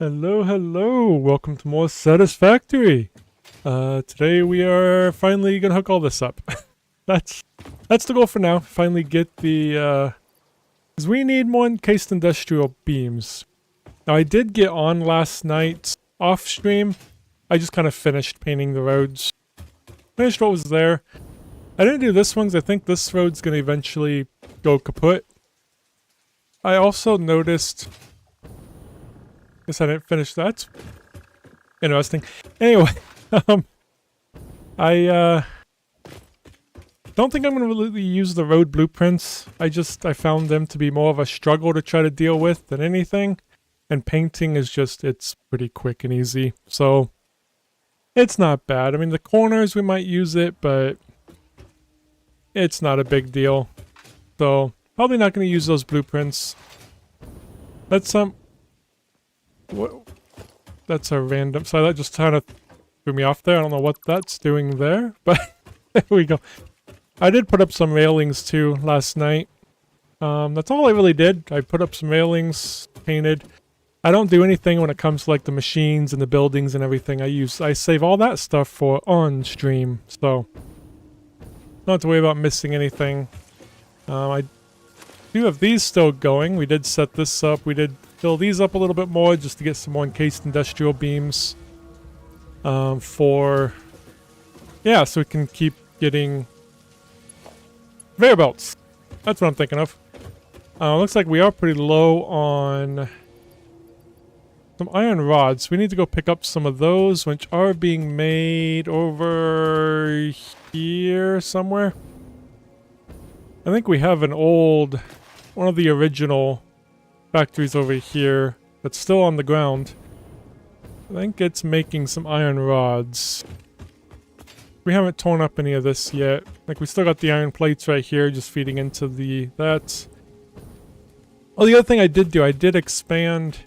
Hello, hello. Welcome to more Satisfactory. Today we are finally gonna hook all this up. that's that's the goal for now. Finally get the because we need more encased industrial beams. Now I did get on last night off stream. I just kind of finished painting the roads. Finished what was there. I didn't do this one because I think this road's gonna eventually go kaput. I also noticed. Guess I didn't finish that. Interesting. Anyway, I don't think I'm gonna really use the road blueprints. I found them to be more of a struggle to try to deal with than anything. And painting is it's pretty quick and easy. So it's not bad. I mean, the corners we might use it, but it's not a big deal. So probably not gonna use those blueprints. That's what? That's a random. So that just kind of threw me off there. I don't know what that's doing there, but there we go. I did put up some railings too last night. That's all I really did. I put up some railings, painted. I don't do anything when it comes to like the machines and the buildings and everything. I save all that stuff for on stream, so don't have to worry about missing anything. I do have these still going. We did set this up. We did fill these up a little bit more just to get some more encased industrial beams. So we can keep getting conveyor belts. That's what I'm thinking of. Looks like we are pretty low on some iron rods. We need to go pick up some of those, which are being made over here somewhere. I think we have one of the original factories over here that's still on the ground. I think it's making some iron rods. We haven't torn up any of this yet. Like, we still got the iron plates right here just feeding into that. Oh, the other thing I did expand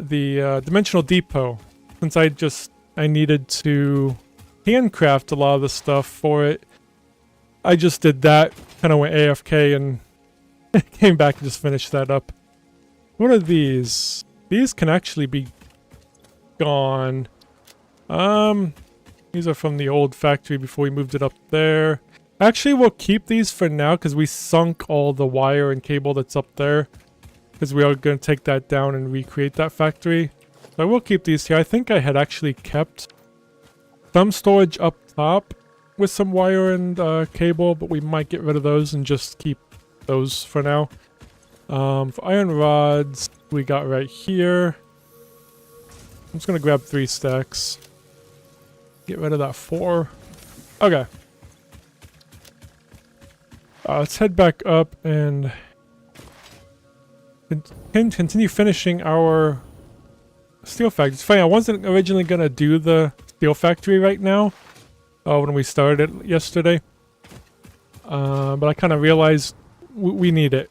the dimensional depot. Since I needed to handcraft a lot of the stuff for it. I just did that, kind of went AFK and came back and just finished that up. What are these? These can actually be gone. These are from the old factory before we moved it up there. Actually, we'll keep these for now because we sunk all the wire and cable that's up there. Because we are going to take that down and recreate that factory. So I will keep these here. I think I had actually kept some storage up top with some wire and cable, but we might get rid of those and just keep those for now. For iron rods, we got right here. I'm just gonna grab 3 stacks. Get rid of that 4. Okay. Let's head back up and continue finishing our steel factory. It's funny, I wasn't originally gonna do the steel factory right now when we started it yesterday. But I kind of realized we need it.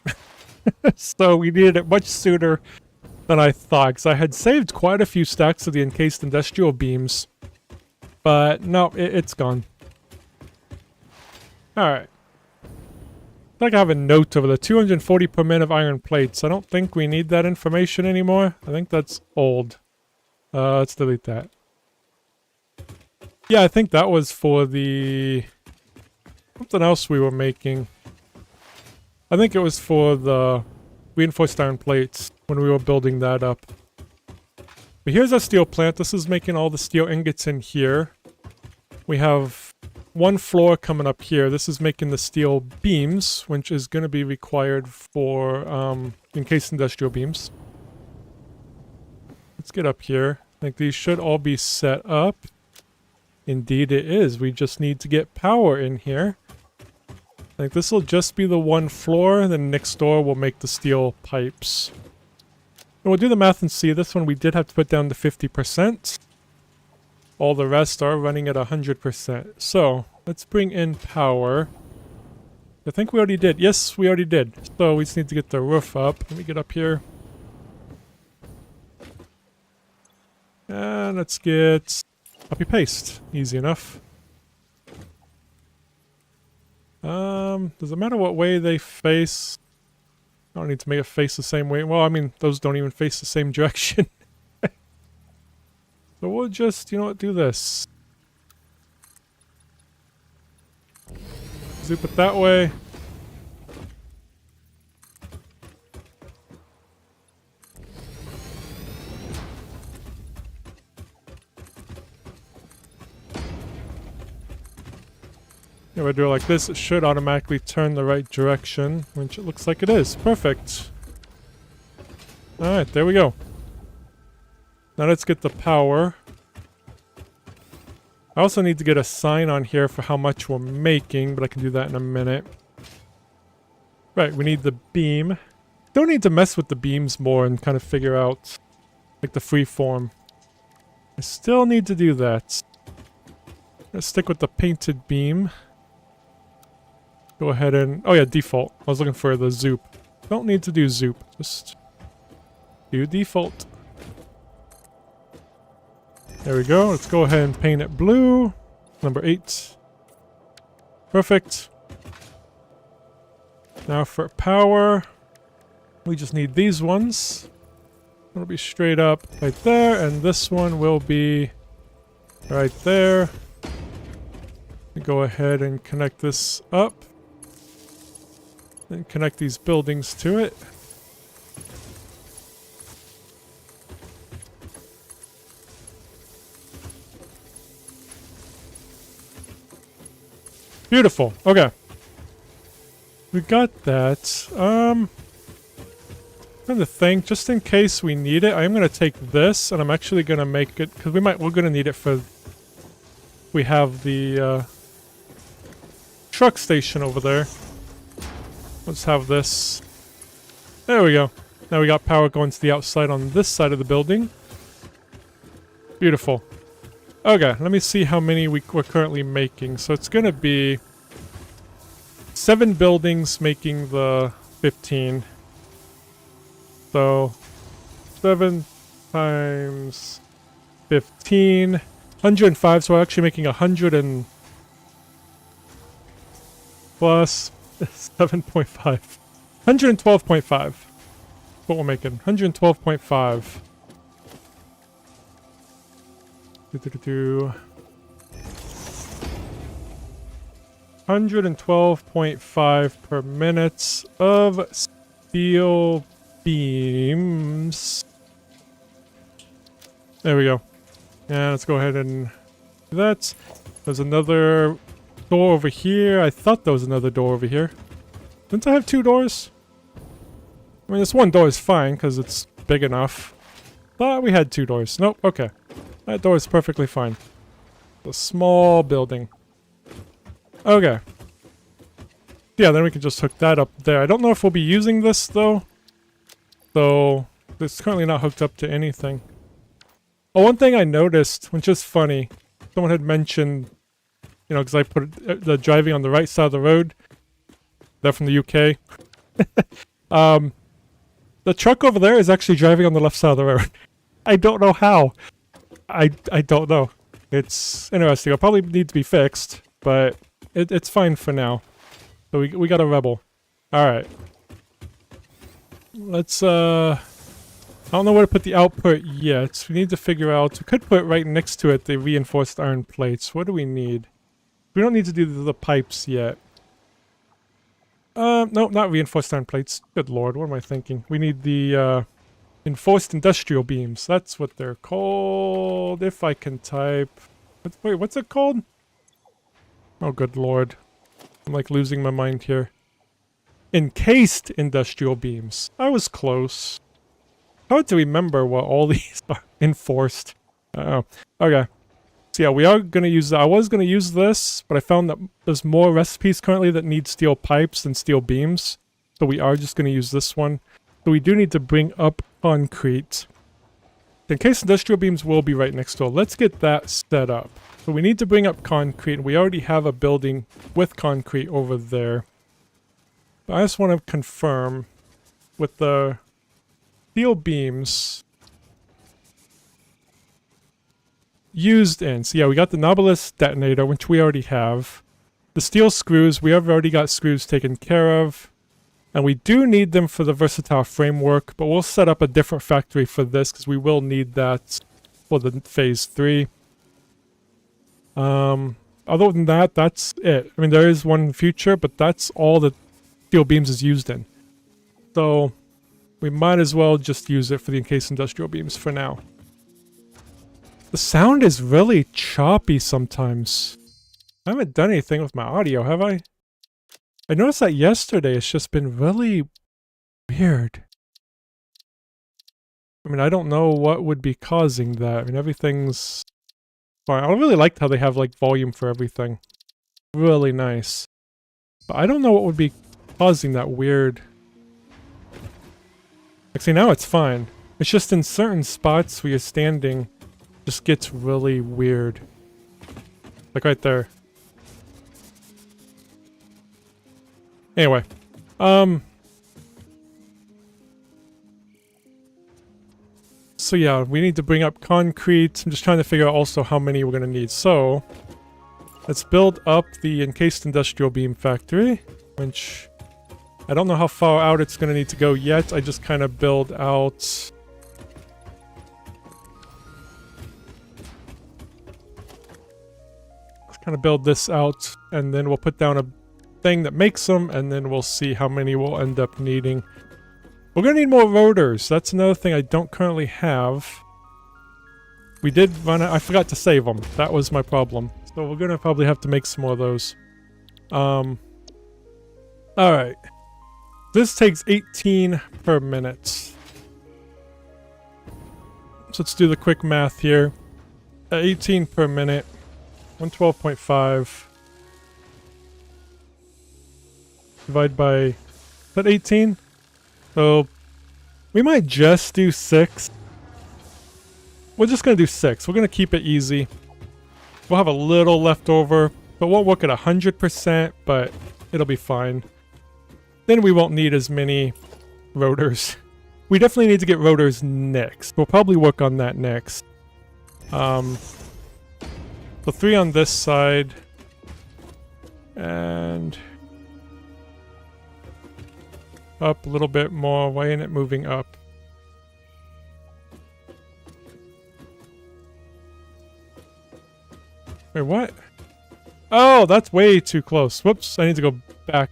So we needed it much sooner than I thought, because I had saved quite a few stacks of the encased industrial beams. But no, it's gone. Alright. I think I have a note over the 240 per minute of iron plates. I don't think we need that information anymore. I think that's old. Let's delete that. Yeah, I think that was for the something else we were making. I think it was for the reinforced iron plates when we were building that up. But here's our steel plant. This is making all the steel ingots in here. We have one floor coming up here. This is making the steel beams, which is going to be required for encased industrial beams. Let's get up here. I think these should all be set up. Indeed it is. We just need to get power in here. I think this will just be the one floor, then next door we'll make the steel pipes. And we'll do the math and see. This one we did have to put down to 50%. All the rest are running at 100%. So, let's bring in power. I think we already did. Yes, we already did. So, we just need to get the roof up. Let me get up here. And let's get copy paste. Easy enough. Does it matter what way they face? I don't need to make it face the same way. Well, I mean, those don't even face the same direction. So we'll just, you know what, do this. Zoop it that way. If I do it like this, it should automatically turn the right direction, which it looks like it is. Perfect. Alright, there we go. Now let's get the power. I also need to get a sign on here for how much we're making, but I can do that in a minute. Right, we need the beam. Don't need to mess with the beams more and kind of figure out, like, the freeform. I still need to do that. Let's stick with the painted beam. Go ahead and... oh yeah, default. I was looking for the zoop. Don't need to do zoop. Just do default. There we go. Let's go ahead and paint it blue. Number 8. Perfect. Now for power, we just need these ones. It'll be straight up right there, and this one will be right there. Go ahead and connect this up. Then connect these buildings to it. Beautiful. Okay. We got that. I'm trying to think, just in case we need it, I'm gonna take this and I'm actually gonna make it, because we're gonna need it for, we have the truck station over there. Let's have this. There we go. Now we got power going to the outside on this side of the building. Beautiful. Okay, let me see how many we're currently making. So it's gonna be 7 buildings making the 15. So 7 times 15, 105. So we're actually making 100 and plus 7.5. 112.5. What we're making. 112.5. 112.5 per minute of steel beams. There we go. And let's go ahead and do that. There's another door over here. I thought there was another door over here. Didn't I have 2 doors? I mean, this one door is fine because it's big enough. Thought we had 2 doors. Nope, okay. That door is perfectly fine. A small building. Okay. Yeah, then we can just hook that up there. I don't know if we'll be using this, though. So, it's currently not hooked up to anything. Oh, one thing I noticed, which is funny. Someone had mentioned, you know, because I put the driving on the right side of the road. They're from the UK. The truck over there is actually driving on the left side of the road. I don't know how. I don't know. It's interesting. It'll probably need to be fixed, but it's fine for now. So we got a rebel. Alright. Let's, I don't know where to put the output yet. We need to figure out... we could put right next to it the reinforced iron plates. What do we need? We don't need to do the pipes yet. No, not reinforced iron plates. Good lord, what am I thinking? We need the, enforced industrial beams. That's what they're called. If I can type... wait, what's it called? Oh, good lord. I'm like losing my mind here. Encased industrial beams. I was close. Hard to remember what all these are. Enforced. Oh, okay. So yeah, we are going to use that. I was going to use this, but I found that there's more recipes currently that need steel pipes than steel beams. So we are just going to use this one. So we do need to bring up concrete. Encased industrial beams will be right next door. Let's get that set up. So we need to bring up concrete. We already have a building with concrete over there. But I just want to confirm with the steel beams used in. So yeah, we got the Nautilus detonator, which we already have. The steel screws, we have already got screws taken care of. And we do need them for the versatile framework, but we'll set up a different factory for this because we will need that for the phase 3. Other than that, that's it. I mean, there is one future, but that's all that steel beams is used in. So we might as well just use it for the encased industrial beams for now. The sound is really choppy sometimes. I haven't done anything with my audio, have I? I noticed that yesterday. It's just been really weird. I mean, I don't know what would be causing that. I mean, everything's fine. I really liked how they have, like, volume for everything. Really nice. But I don't know what would be causing that weird... Actually, now it's fine. It's just in certain spots where you're standing, it just gets really weird. Like right there. Anyway. So yeah, we need to bring up concrete. I'm just trying to figure out also how many we're going to need. So, let's build up the encased industrial beam factory, which I don't know how far out it's going to need to go yet. I just kind of build out... Let's kind of build this out, and then we'll put down a thing that makes them, and then we'll see how many we'll end up needing. We're going to need more rotors. That's another thing I don't currently have. We did run out. I forgot to save them. That was my problem. So we're going to probably have to make some more of those. Alright. This takes 18 per minute. So let's do the quick math here. 18 per minute. 112.5. Divide by... Is that 18? So, we might just do 6. We're just going to do 6. We're going to keep it easy. We'll have a little left over, but we'll work at 100%, but it'll be fine. Then we won't need as many rotors. We definitely need to get rotors next. We'll probably work on that next. So 3 on this side. And... up a little bit more. Why ain't it moving up? Wait, what? Oh, that's way too close. Whoops, I need to go back.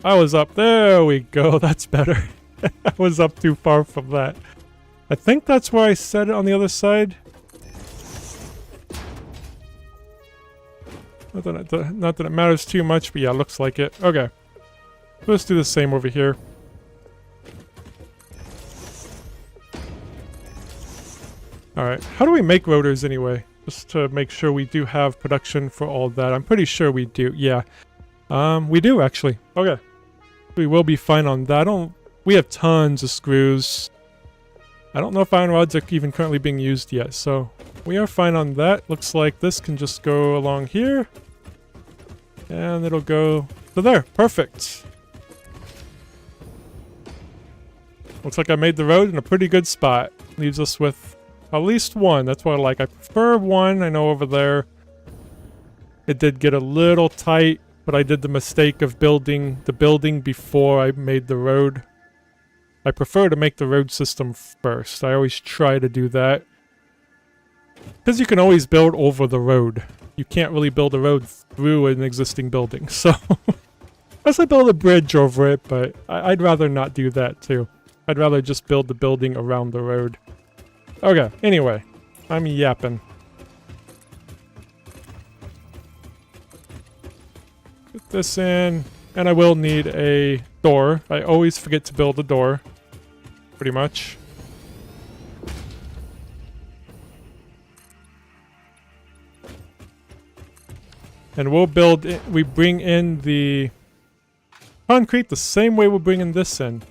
I was up. There we go. That's better. I was up too far from that. I think that's where I set it on the other side. Not that it matters too much, but yeah, looks like it. Okay. Let's do the same over here. Alright, how do we make rotors anyway? Just to make sure we do have production for all that. I'm pretty sure we do, yeah. We do actually. Okay. We will be fine on that. We have tons of screws. I don't know if iron rods are even currently being used yet, so we are fine on that. Looks like this can just go along here. And it'll go to there. Perfect. Looks like I made the road in a pretty good spot. Leaves us with at least one. That's what I like. I prefer one. I know over there it did get a little tight, but I did the mistake of building the building before I made the road. I prefer to make the road system first. I always try to do that. Because you can always build over the road. You can't really build a road through an existing building, so... Unless I build a bridge over it, but I'd rather not do that too. I'd rather just build the building around the road. Okay, anyway. I'm yapping. Put this in. And I will need a door. I always forget to build a door. Pretty much. And we'll build it. We bring in the concrete the same way we're bringing this in.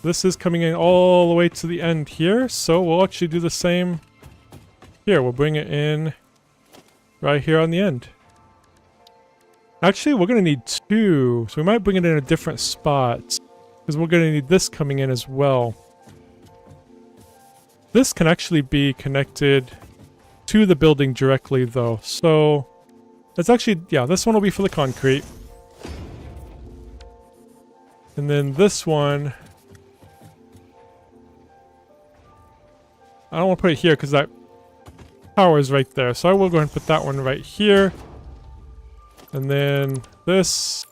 This is coming in all the way to the end here, so we'll actually do the same here. We'll bring it in right here on the end. Actually, we're going to need 2, so we might bring it in a different spot, because we're going to need this coming in as well. This can actually be connected to the building directly, though, so that's actually, yeah, this one will be for the concrete. And then this one... I don't want to put it here because that power is right there. So I will go ahead and put that one right here. And then this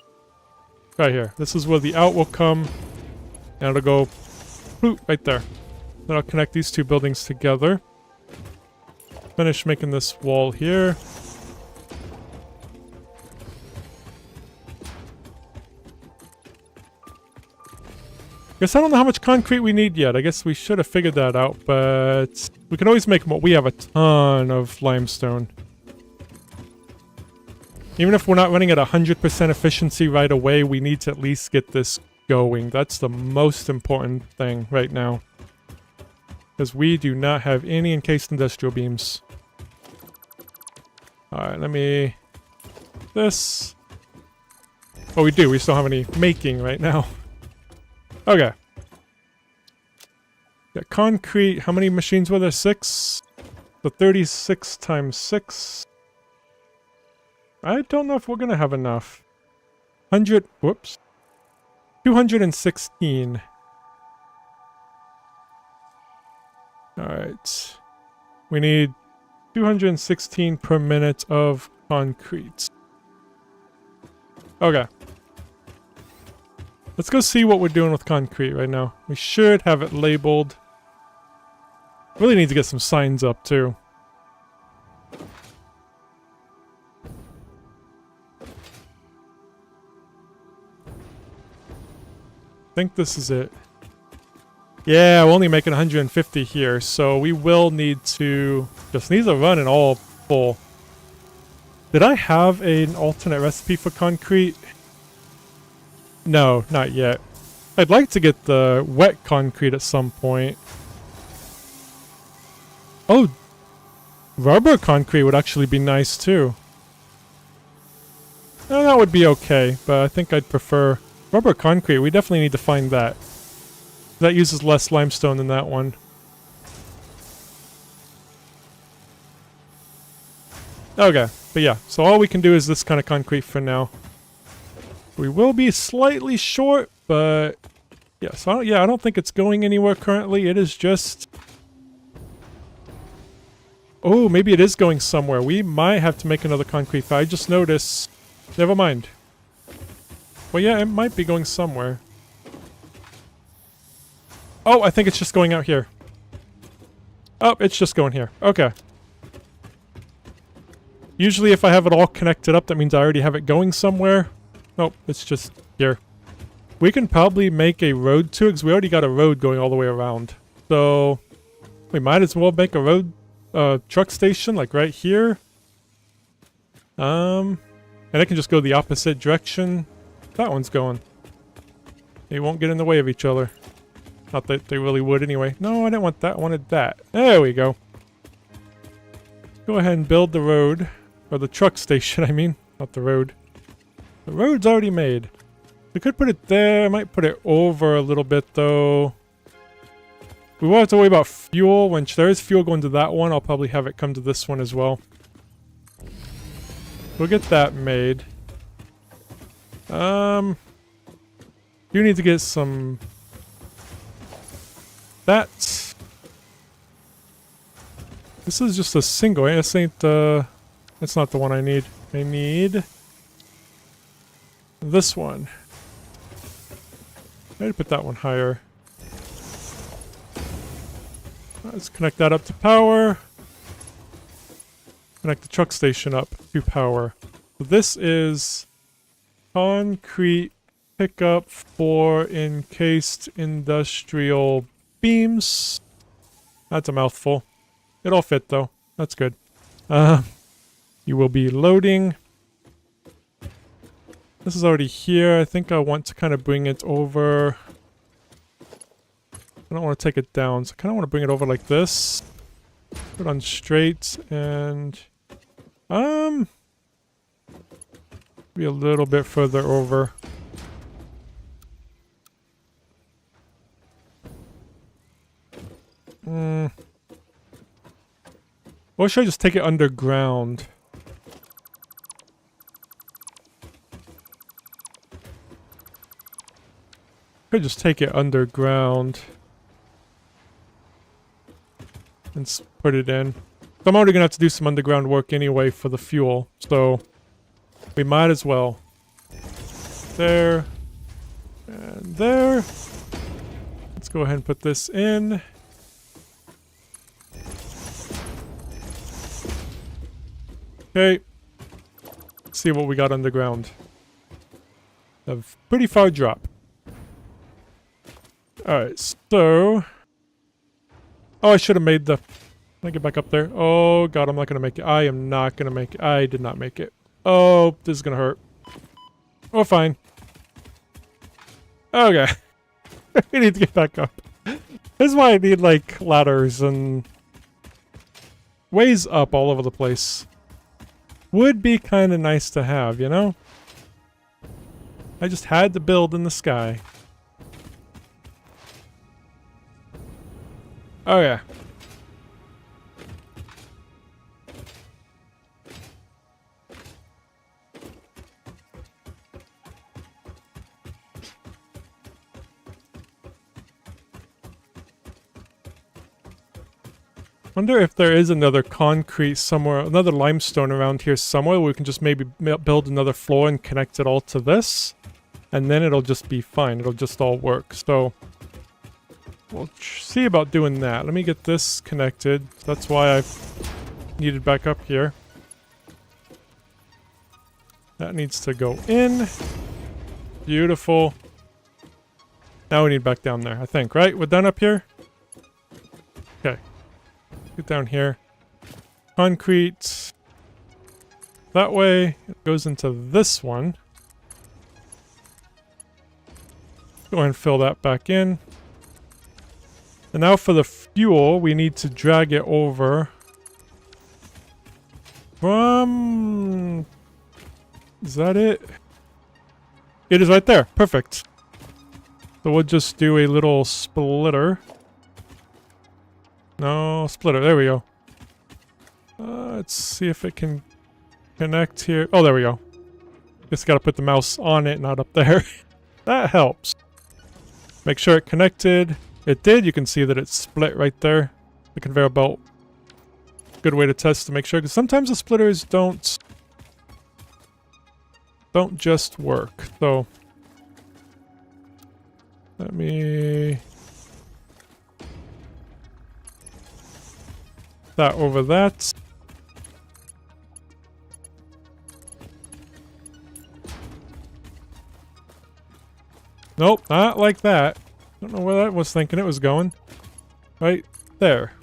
right here. This is where the out will come. And it'll go boop, right there. Then I'll connect these two buildings together. Finish making this wall here. Guess I don't know how much concrete we need yet. I guess we should have figured that out, but we can always make more. We have a ton of limestone. Even if we're not running at 100% efficiency right away, we need to at least get this going. That's the most important thing right now. Because we do not have any encased industrial beams. Alright, let me... This... Oh, we do. We still have any making right now. Okay. Got concrete. How many machines were there? 6? So 36 times 6. I don't know if we're gonna have enough. 100... Whoops. 216. Alright. We need 216 per minute of concrete. Okay. Let's go see what we're doing with concrete right now. We should have it labeled. Really need to get some signs up too. I think this is it. Yeah, we're only making 150 here, so we will need to... Just need to run it all full. Did I have an alternate recipe for concrete? No, not yet. I'd like to get the wet concrete at some point. Oh, rubber concrete would actually be nice too. No, that would be okay, but I think I'd prefer rubber concrete. We definitely need to find that. That uses less limestone than that one. Okay, but yeah, so all we can do is this kind of concrete for now. We will be slightly short, but yeah, so I don't think it's going anywhere currently. It is just... Oh, maybe it is going somewhere. We might have to make another concrete factory. I just noticed. Never mind. Well, yeah, it might be going somewhere. Oh, I think it's just going out here. Oh, it's just going here. Okay. Usually if I have it all connected up, that means I already have it going somewhere. Nope, it's just here. We can probably make a road to it, because we already got a road going all the way around. So, we might as well make a road truck station, like right here. And I can just go the opposite direction that one's going. They won't get in the way of each other. Not that they really would anyway. No, I didn't want that. I wanted that. There we go. Go ahead and build the road. Or the truck station, I mean. Not the road. The road's already made. We could put it there. I might put it over a little bit, though. We won't have to worry about fuel. When there is fuel going to that one, I'll probably have it come to this one as well. We'll get that made. Do need to get some... That... This is just a single. This ain't that's not the one I need. I need this one. I need to put that one higher. Let's connect that up to power. Connect the truck station up to power. So this is concrete pickup for encased industrial beams. That's a mouthful. It'll fit though. That's good. You will be loading. This is already here. I think I want to kind of bring it over. I don't want to take it down, so I kind of want to bring it over like this. Put it on straight and be a little bit further over. Or should I just take it underground? Could just take it underground. and put it in. So I'm already gonna have to do some underground work anyway for the fuel, so we might as well. There. And there. Let's go ahead and put this in. Okay. Let's see what we got underground. A pretty far drop. Alright, so... Oh, I should have made the... Can I get back up there? Oh, God, I'm not going to make it. I am not going to make it. I did not make it. Oh, this is going to hurt. Oh, fine. Okay. We need to get back up. This is why I need, like, ladders and... ways up all over the place. Would be kind of nice to have, you know? I just had to build in the sky. Oh, yeah. Wonder if there is another concrete somewhere, another limestone around here somewhere where we can just maybe build another floor and connect it all to this. And then it'll just be fine. It'll just all work. So we'll see about doing that. Let me get this connected. That's why I've needed back up here. That needs to go in. Beautiful. Now we need back down there, I think, right? We're done up here? Okay. Get down here. Concrete. That way. It goes into this one. Go ahead and fill that back in. And now for the fuel, we need to drag it over from... Is that it? It is right there. Perfect. So we'll just do a little splitter. No, splitter. There we go. Let's see if it can connect here. Oh, there we go. Just gotta put the mouse on it, not up there. That helps. Make sure it connected. It did. You can see that it's split right there. The conveyor belt. Good way to test to make sure, because sometimes the splitters don't just work. So let me that over that. Nope, not like that. Don't know where that was thinking it was going. Right there.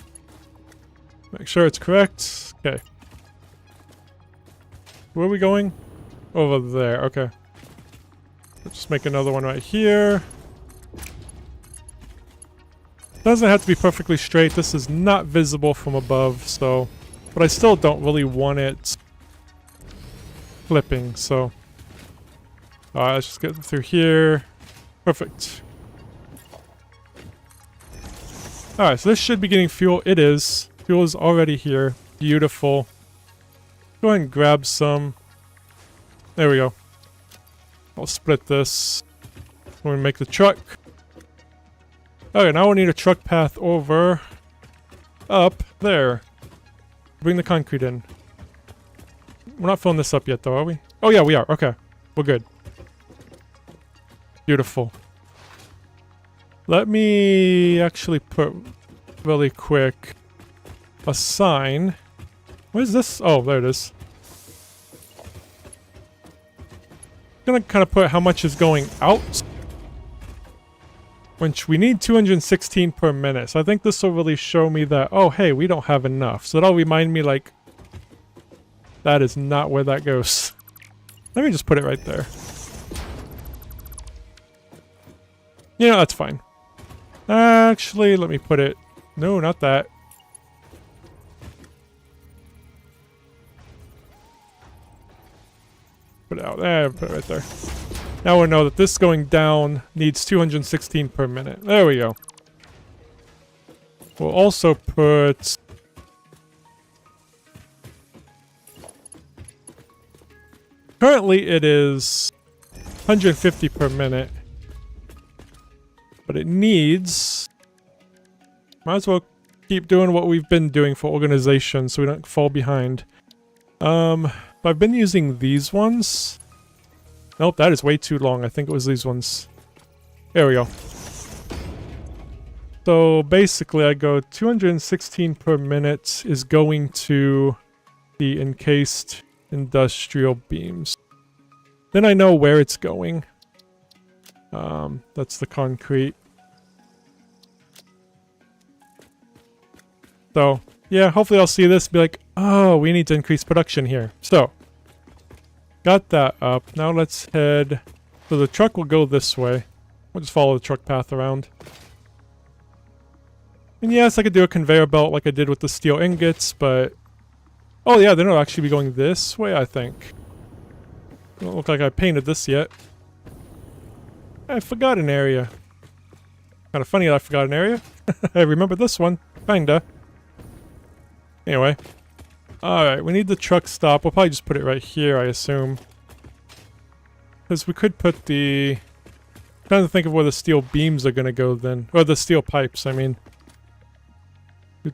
Make sure it's correct. Okay. Where are we going? Over there. Okay. Let's just make another one right here. Doesn't have to be perfectly straight. This is not visible from above, so... But I still don't really want it flipping, so... Alright, let's just get through here. Perfect. Alright, so this should be getting fuel. It is. Fuel is already here. Beautiful. Go ahead and grab some. There we go. I'll split this. When we make the truck. Okay, now we need a truck path over. Up there. Bring the concrete in. We're not filling this up yet, though, are we? Oh, yeah, we are. Okay. We're good. Beautiful. Let me actually put really quick a sign. What is this? Oh, there it is. I'm gonna kind of put how much is going out. Which we need 216 per minute. So I think this will really show me that, oh, hey, we don't have enough. So that'll remind me, like, that is not where that goes. Let me just put it right there. Yeah, that's fine. Actually, let me put it... No, not that. Put it out there, put it right there. Now we know that this going down needs 216 per minute. There we go. We'll also put... Currently it is 150 per minute. But it needs... Might as well keep doing what we've been doing for organization so we don't fall behind. But I've been using these ones. Nope, that is way too long. I think it was these ones. There we go. So basically I go 216 per minute is going to the encased industrial beams. Then I know where it's going. That's the concrete. So, yeah, hopefully I'll see this and be like, oh, we need to increase production here. So, got that up. Now let's head... So the truck will go this way. We'll just follow the truck path around. And yes, I could do a conveyor belt like I did with the steel ingots, but... Oh yeah, they're not actually be going this way, I think. Don't look like I painted this yet. I forgot an area. Kind of funny that I forgot an area. I remember this one. Kinda. Anyway. Alright, we need the truck stop. We'll probably just put it right here, I assume. Because we could put the... I'm trying to think of where the steel beams are going to go then. Or the steel pipes, I mean. I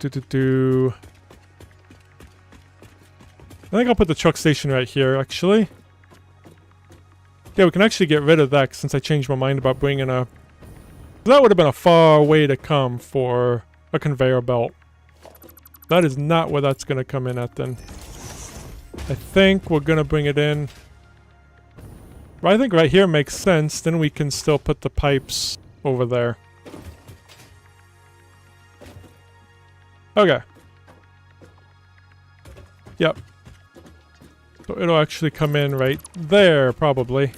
think I'll put the truck station right here, actually. Yeah, we can actually get rid of that since I changed my mind about bringing a... That would have been a far way to come for a conveyor belt. That is not where that's going to come in at then. I think we're going to bring it in... I think right here makes sense. Then we can still put the pipes over there. Okay. Yep. So it'll actually come in right there, probably.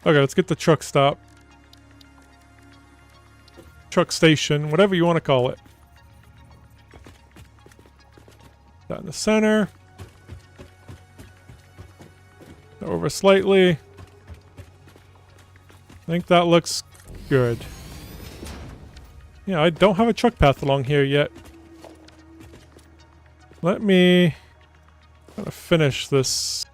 Okay, let's get the truck stop. Truck station, whatever you want to call it. That in the center. Over slightly. I think that looks good. Yeah, I don't have a truck path along here yet. Let me kind of finish this.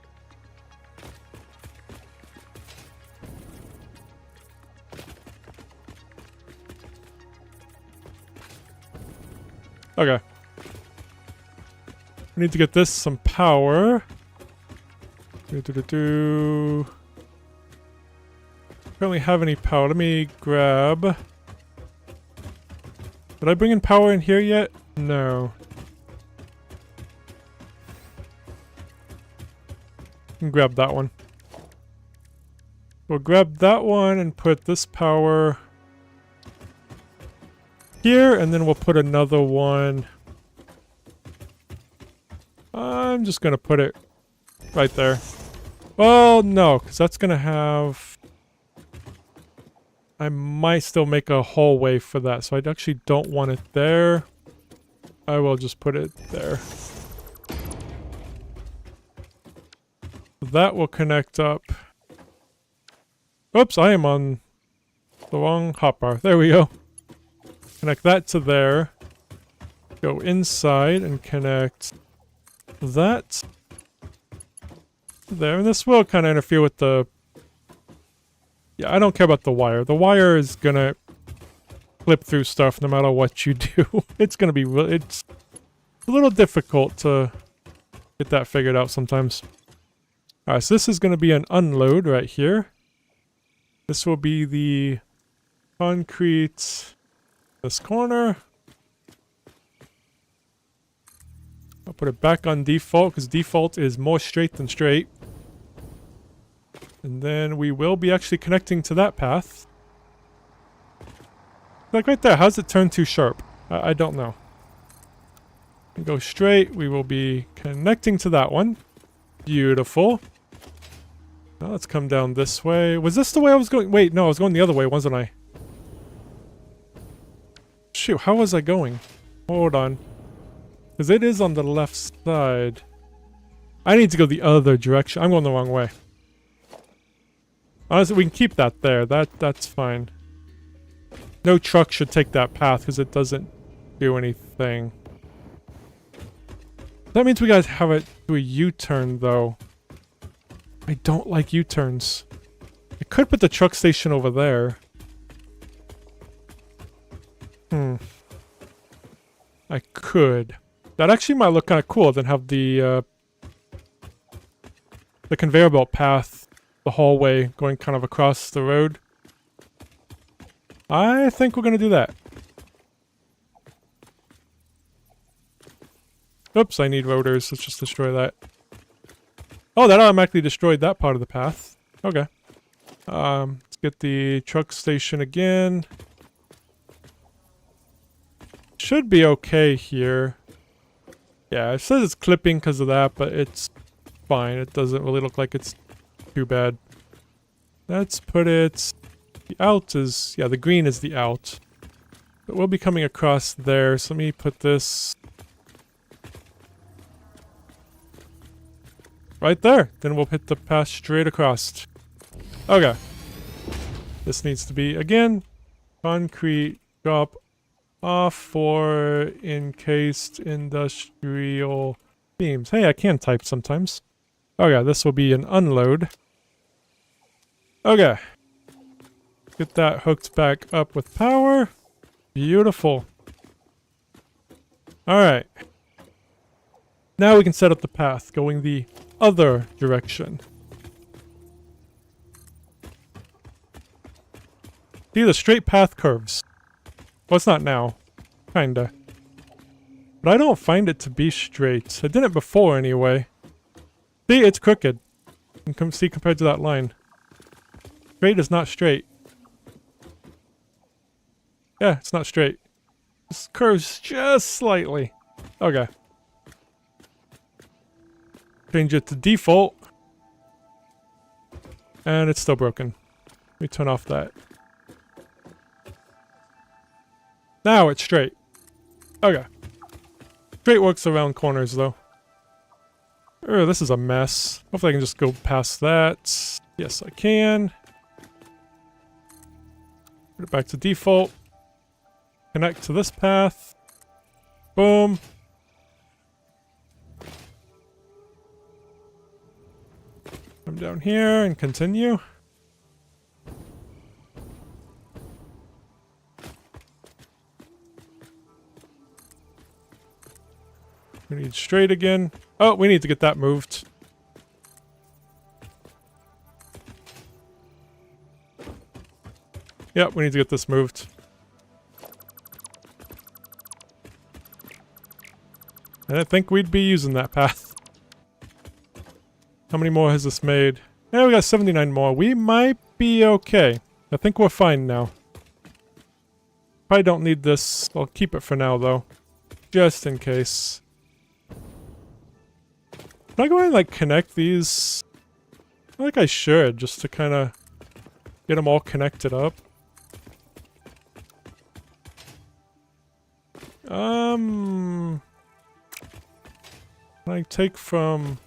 Okay. We need to get this some power. Don't really have any power. Let me grab... Did I bring in power in here yet? No. Can grab that one. We'll grab that one and put this power here, and then we'll put another one. I'm just gonna put it right there. Well, no, because that's gonna have... I might still make a hallway for that, so I actually don't want it there. I will just put it there. That will connect up. Oops, I am on the wrong hotbar. There we go. Connect that to there. Go inside and connect that there. And this will kind of interfere with the... Yeah, I don't care about the wire. The wire is gonna clip through stuff no matter what you do. It's gonna be... It's a little difficult to get that figured out sometimes. Alright, so this is gonna be an unload right here. This will be the concrete... This corner. I'll put it back on default because default is more straight than straight. And then we will be actually connecting to that path. Like right there, how's it turn too sharp? I don't know. Go straight, we will be connecting to that one. Beautiful. Now let's come down this way. Was this the way I was going? Wait, no, I was going the other way, wasn't I? Shoot, how was I going? Hold on. Because it is on the left side. I need to go the other direction. I'm going the wrong way. Honestly, we can keep that there. That's fine. No truck should take that path because it doesn't do anything. That means we gotta have it do a U-turn, though. I don't like U-turns. I could put the truck station over there. I could. That actually might look kind of cool, then have the conveyor belt path, the hallway going kind of across the road. I think we're going to do that. Oops, I need rotors. Let's just destroy that. Oh, that automatically destroyed that part of the path. Okay. Let's get the truck station again. Should be okay here. Yeah, it says it's clipping because of that, but it's fine. It doesn't really look like it's too bad. Let's put it... The out is... Yeah, the green is the out. But we'll be coming across there, so let me put this... right there. Then we'll hit the path straight across. Okay. This needs to be, again, concrete drop off for encased industrial beams. Hey, I can type sometimes. Okay, this will be an unload. Okay. Get that hooked back up with power. Beautiful. Alright. Now we can set up the path going the other direction. See, the straight path curves. Well, it's not now. Kinda. But I don't find it to be straight. I did it before anyway. See, it's crooked. You can see compared to that line. Straight is not straight. Yeah, it's not straight. This curves just slightly. Okay. Change it to default. And it's still broken. Let me turn off that. Now it's straight. Okay. Straight works around corners though. Oh, this is a mess. Hopefully I can just go past that. Yes, I can. Put it back to default. Connect to this path. Boom. Come down here and continue. We need straight again. Oh, we need to get that moved. Yep, we need to get this moved. I didn't think we'd be using that path. How many more has this made? Yeah, we got 79 more. We might be okay. I think we're fine now. Probably don't need this. I'll keep it for now, though. Just in case. Can I go ahead and, like, connect these? I feel like I should, just to kind of get them all connected up. Can I take from...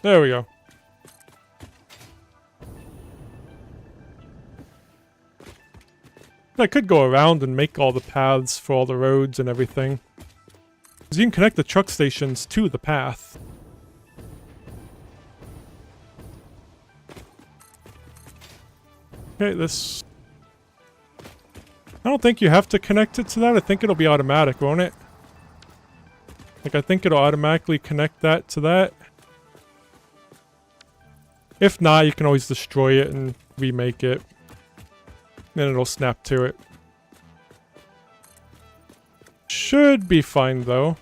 There we go. I could go around and make all the paths for all the roads and everything. Because you can connect the truck stations to the path. Okay, this... I don't think you have to connect it to that. I think it'll be automatic, won't it? Like, I think it'll automatically connect that to that. If not, you can always destroy it and remake it. Then it'll snap to it. Should be fine, though.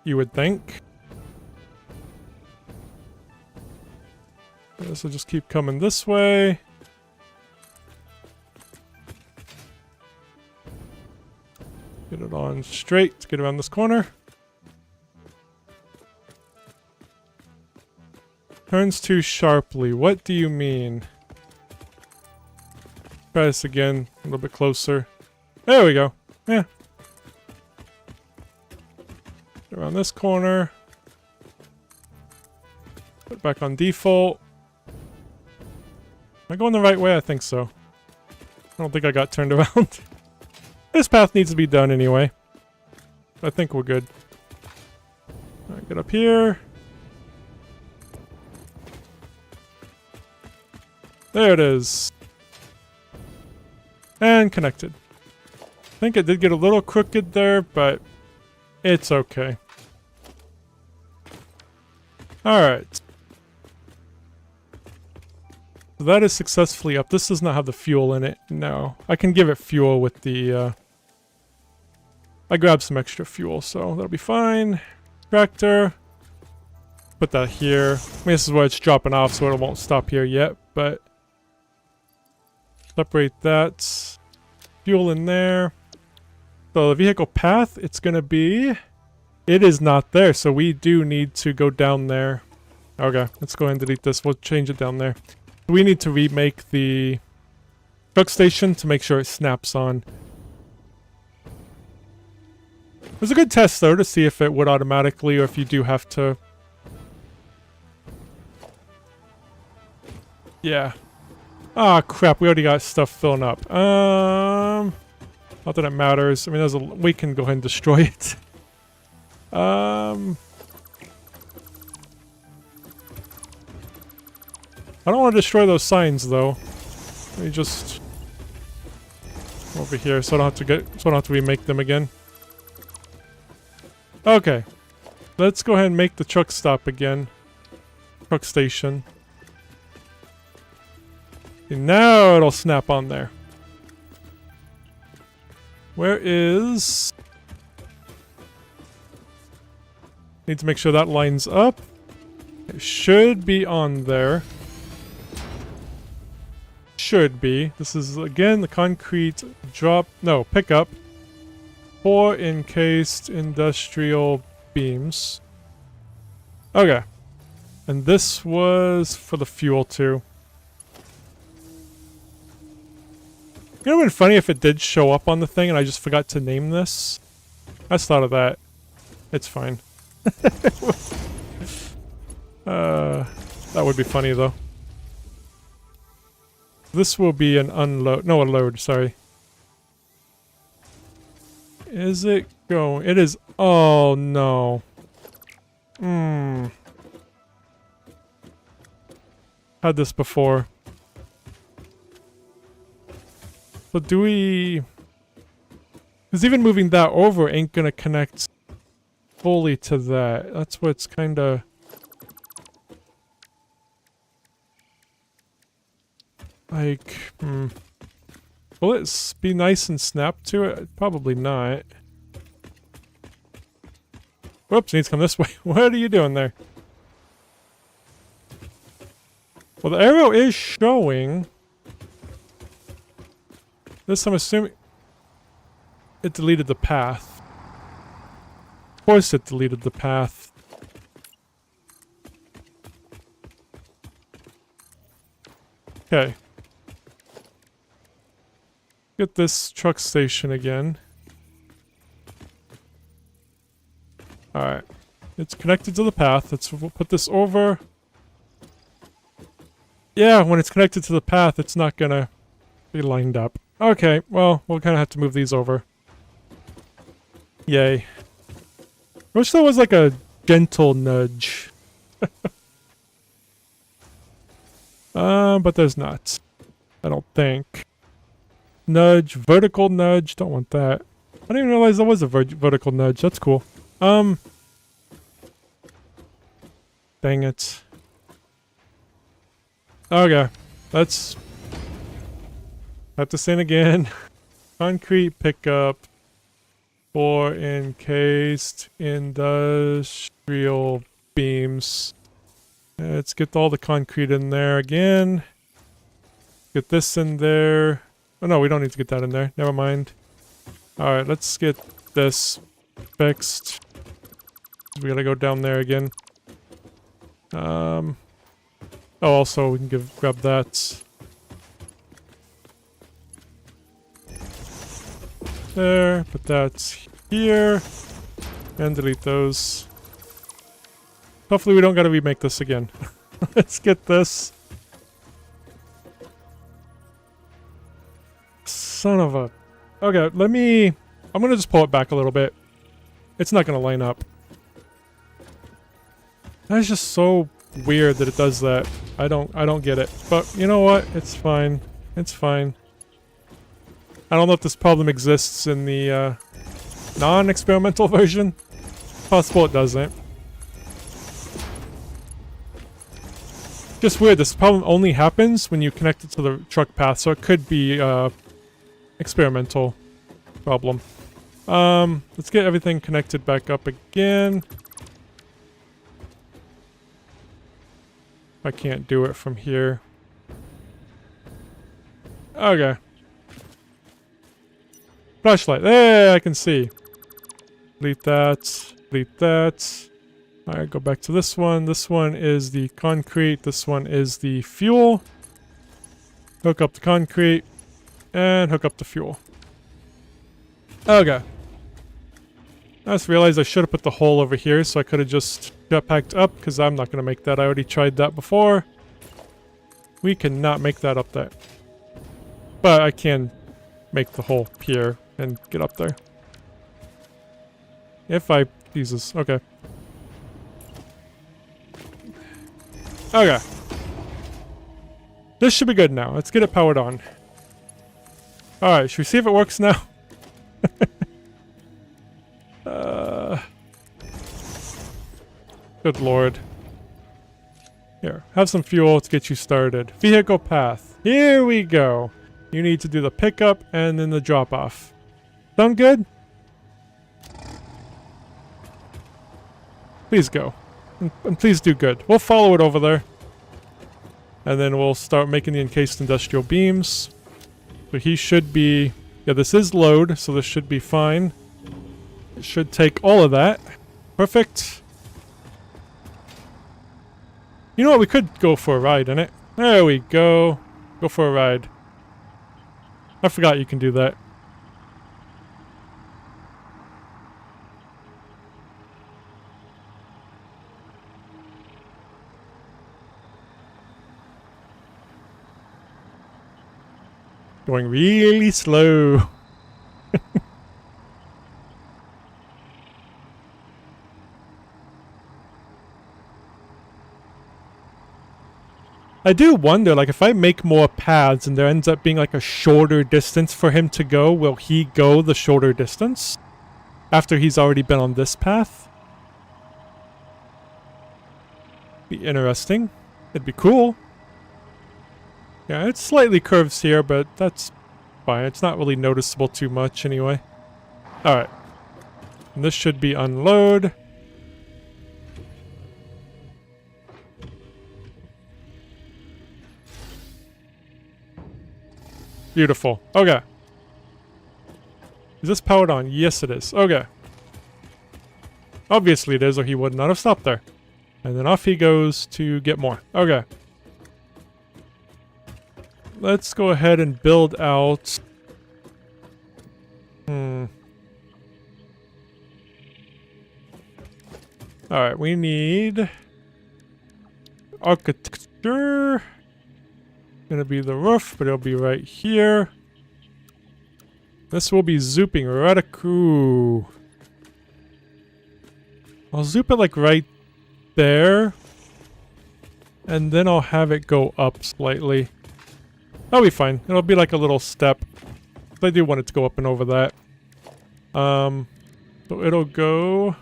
You would think. This will just keep coming this way. Get it on straight to get around this corner. Turns too sharply. What do you mean? Try this again, a little bit closer. There we go. Yeah. Around this corner. Put it back on default. Am I going the right way? I think so. I don't think I got turned around. This path needs to be done anyway. I think we're good. Alright, get up here. There it is. And connected. I think it did get a little crooked there, but it's okay. Alright. So that is successfully up. This does not have the fuel in it. No. I can give it fuel with the... I grabbed some extra fuel, so that'll be fine. Tractor. Put that here. I mean, this is where it's dropping off, so it won't stop here yet, but... Separate that. Fuel in there. So the vehicle path, it's going to be... It is not there, so we do need to go down there. Okay, let's go ahead and delete this. We'll change it down there. We need to remake the truck station to make sure it snaps on. It was a good test, though, to see if it would automatically or if you do have to... Yeah. Ah, crap, we already got stuff filling up. Not that it matters. I mean, we can go ahead and destroy it. I don't want to destroy those signs, though. Let me just... over here, so I don't have to remake them again. Okay. Let's go ahead and make the truck stop again. Truck station. And now it'll snap on there. Where is... Need to make sure that lines up. It should be on there. Should be. This is, again, the concrete drop... No, pickup. 4 encased industrial beams. Okay. And this was for the fuel, too. You know, it would have been funny if it did show up on the thing and I just forgot to name this. I just thought of that. It's fine. That would be funny, though. This will be an unload. No, a load, sorry. Is it going? It is. Oh, no. Had this before. So do we... Because even moving that over ain't gonna connect fully to that. That's what's kinda... Like, Will it be nice and snap to it? Probably not. Whoops, needs to come this way. What are you doing there? Well, the arrow is showing. This, I'm assuming... It deleted the path. Of course it deleted the path. Okay. Get this truck station again. Alright. It's connected to the path. We'll put this over. Yeah, when it's connected to the path, it's not gonna be lined up. Okay, well, we'll kind of have to move these over. Yay. I wish there was like a gentle nudge. But there's not. I don't think. Nudge, vertical nudge, don't want that. I didn't even realize there was a vertical nudge, that's cool. Dang it. Okay, let's... have to sing again. Concrete pickup. 4 encased industrial beams. Let's get all the concrete in there again. Get this in there. Oh no, we don't need to get that in there. Never mind. Alright, let's get this fixed. We gotta go down there again. Oh, also, we can grab that. There, put that here. And delete those. Hopefully we don't gotta remake this again. Let's get this. Son of a... Okay, I'm gonna just pull it back a little bit. It's not gonna line up. That's just so weird that it does that. I don't get it. But you know what? It's fine. It's fine. I don't know if this problem exists in the non-experimental version. Possible it doesn't. Just weird, this problem only happens when you connect it to the truck path, so it could be experimental problem. Let's get everything connected back up again. I can't do it from here. Okay. Flashlight. There, I can see. Delete that. Delete that. Alright, go back to this one. This one is the concrete. This one is the fuel. Hook up the concrete. And hook up the fuel. Okay. I just realized I should have put the hole over here, so I could have just jetpacked up, because I'm not going to make that. I already tried that before. We cannot make that up there. But I can make the hole here and get up there. If I... Jesus. Okay. Okay. This should be good now. Let's get it powered on. Alright, should we see if it works now? Good lord. Here, have some fuel to get you started. Vehicle path. Here we go. You need to do the pickup and then the drop off. Sound good? Please go. And please do good. We'll follow it over there. And then we'll start making the encased industrial beams. So he should be... Yeah, this is load, so this should be fine. It should take all of that. Perfect. You know what? We could go for a ride in it. There we go. Go for a ride. I forgot you can do that. Going really slow. I do wonder, like, if I make more paths and there ends up being like a shorter distance for him to go, will he go the shorter distance after he's already been on this path? Be interesting. It'd be cool. Yeah, it slightly curves here, but that's fine. It's not really noticeable too much anyway. Alright. And this should be unload. Beautiful. Okay. Is this powered on? Yes, it is. Okay. Obviously it is, or he would not have stopped there. And then off he goes to get more. Okay. Let's go ahead and build out... Alright, we need... architecture. Gonna be the roof, but it'll be right here. This will be zooping right across. I'll zoop it like right there. And then I'll have it go up slightly. That'll be fine. It'll be like a little step. I do want it to go up and over that. So it'll go...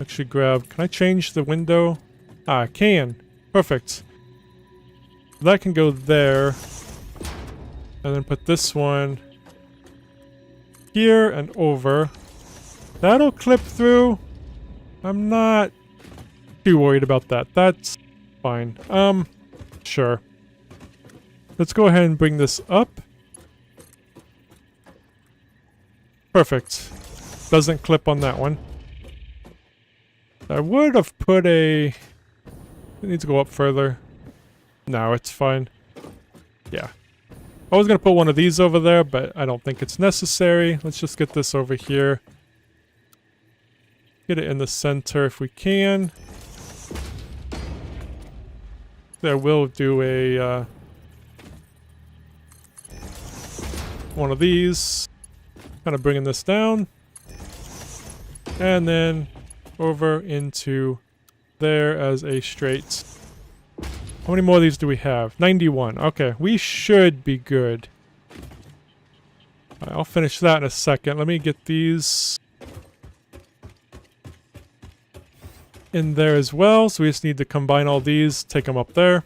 Actually grab... Can I change the window? Ah, I can. Perfect. That can go there. And then put this one here and over. That'll clip through. I'm not too worried about that. That's fine. Sure. Let's go ahead and bring this up. Perfect. Doesn't clip on that one. I would have put a... It needs to go up further. No, it's fine. Yeah. I was going to put one of these over there, but I don't think it's necessary. Let's just get this over here. Get it in the center if we can. There, we'll do a... one of these. Kind of bringing this down. And then over into there as a straight How many more of these do we have? 91. Okay, we should be good. All right, I'll finish that in a second. Let me get these in there as well. So we just need to combine all these, take them up there.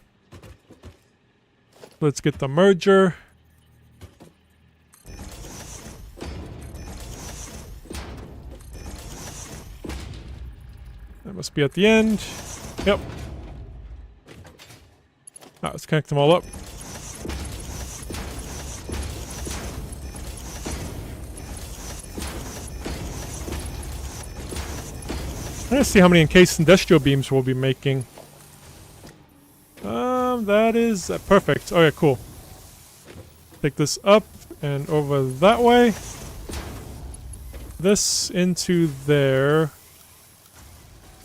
Let's get the merger. That must be at the end. Yep. Now let's connect them all up. I'm gonna see how many encased industrial beams we'll be making. That is perfect. Okay, cool. Take this up and over that way. This into there.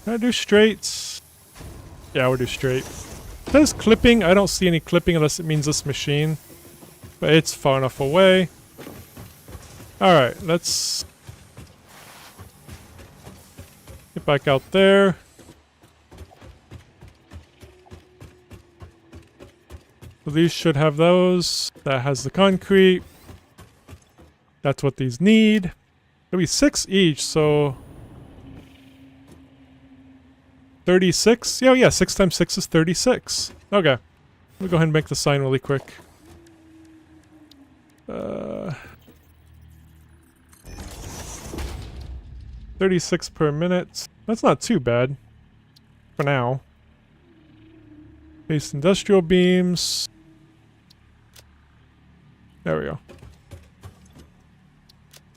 Can I do straight? Yeah, we'll do straight. It says clipping. I don't see any clipping unless it means this machine. But it's far enough away. Alright, let's get back out there. So these should have those. That has the concrete. That's what these need. There'll be 6 each, so 36? Yeah, 6 times 6 is 36. Okay. Let me go ahead and make the sign really quick. 36 per minute. That's not too bad. For now. Base industrial beams. There we go.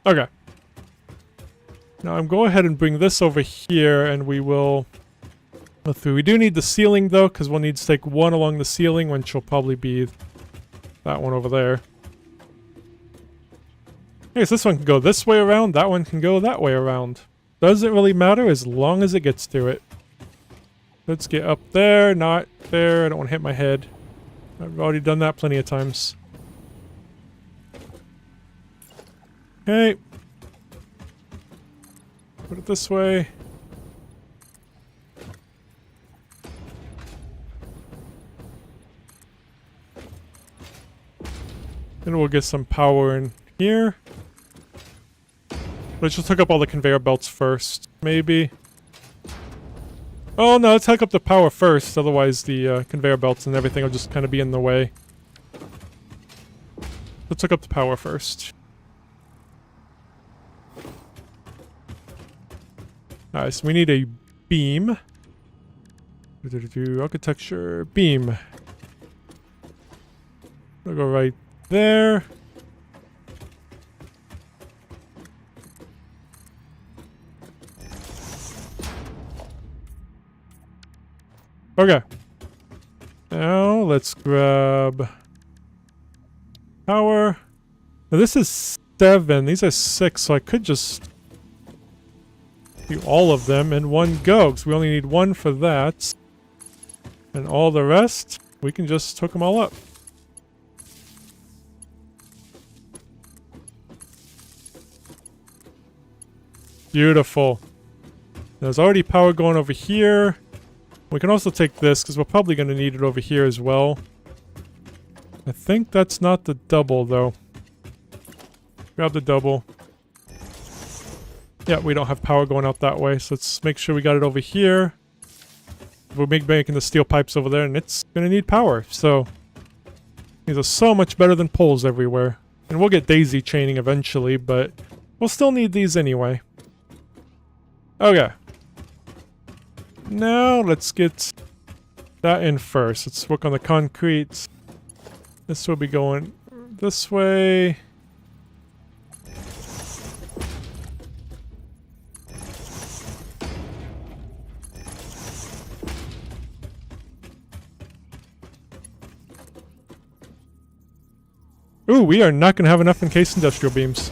Okay. Now I'm going ahead and bring this over here and we will go through. We do need the ceiling though, because we'll need to take one along the ceiling, which will probably be that one over there. I guess this one can go this way around, that one can go that way around. Doesn't really matter as long as it gets to it. Let's get up there, not there. I don't want to hit my head. I've already done that plenty of times. Okay. Put it this way. Then we'll get some power in here. Let's just hook up all the conveyor belts first, maybe. Oh no, let's hook up the power first, otherwise the conveyor belts and everything will just kind of be in the way. Let's hook up the power first. Alright, so we need a beam. Architecture, beam. We'll go right there. Okay. Now let's grab power. Now this is 7. These are 6, so I could just do all of them in one go, because we only need 1 for that. And all the rest, we can just hook them all up. Beautiful. There's already power going over here. We can also take this, because we're probably going to need it over here as well. I think that's not the double, though. Grab the double. Yeah, we don't have power going out that way, so let's make sure we got it over here. We're making the steel pipes over there, and it's going to need power, so these are so much better than poles everywhere. And we'll get daisy chaining eventually, but we'll still need these anyway. Okay. Now, let's get that in first. Let's work on the concrete. This will be going this way. Ooh, we are not going to have enough encased industrial beams.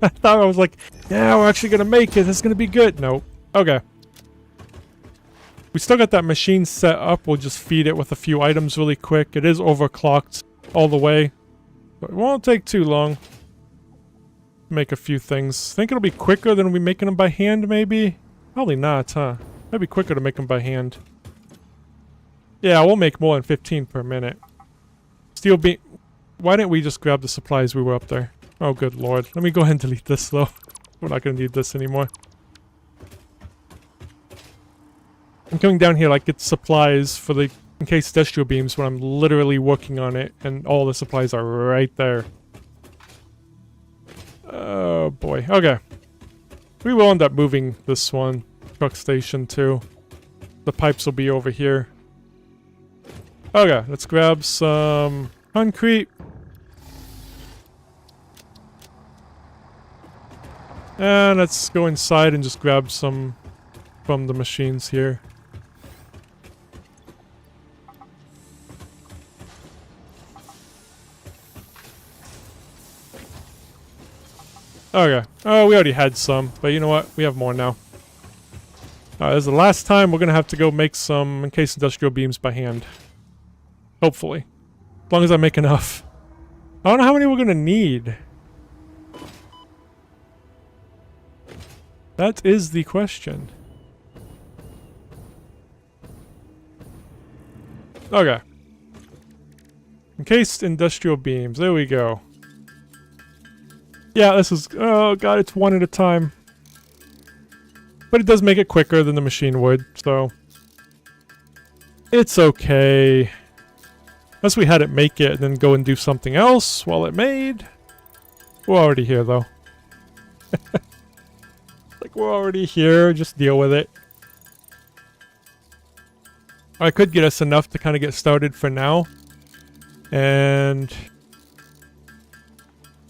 I thought I was like, yeah, we're actually going to make it. It's going to be good. Nope. Okay. We still got that machine set up. We'll just feed it with a few items really quick. It is overclocked all the way. But it won't take too long. Make a few things. Think it'll be quicker than we making them by hand, maybe? Probably not, huh? Might be quicker to make them by hand. Yeah, we'll make more than 15 per minute. Steel beam. Why didn't we just grab the supplies we were up there? Oh, good lord. Let me go ahead and delete this, though. We're not going to need this anymore. I'm coming down here like it's supplies for the encased industrial beams when I'm literally working on it, and all the supplies are right there. Oh, boy. Okay. We will end up moving this one. Truck station, too. The pipes will be over here. Okay, let's grab some concrete. And let's go inside and just grab some from the machines here. Okay. Oh, we already had some, but you know what? We have more now. This is the last time we're going to have to go make some encased industrial beams by hand. Hopefully. As long as I make enough. I don't know how many we're going to need. That is the question. Okay. Encased industrial beams. There we go. Yeah, this is... Oh god, it's one at a time. But it does make it quicker than the machine would, so... It's okay. Unless we had it make it and then go and do something else while it made. We're already here, though. Like, we're already here. Just deal with it. I could get us enough to kind of get started for now. And...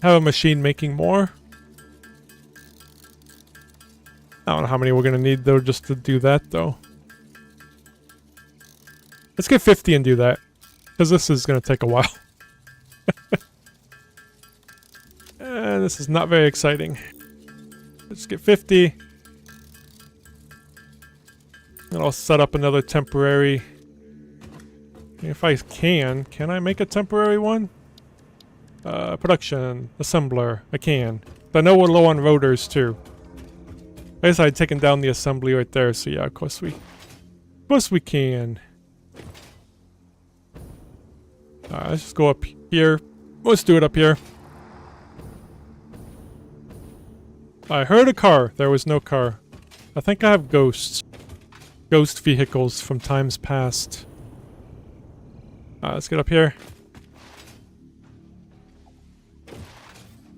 have a machine making more. I don't know how many we're going to need, though, just to do that, though. Let's get 50 and do that. Because this is going to take a while. And this is not very exciting. Let's get 50. And I'll set up another temporary. If I can I make a temporary one? Production, assembler, I can. But I know we're low on rotors too. I guess I had taken down the assembly right there, so yeah, of course we can. Let's just go up here. Let's do it up here. I heard a car. There was no car. I think I have ghosts. Ghost vehicles from times past. Let's get up here.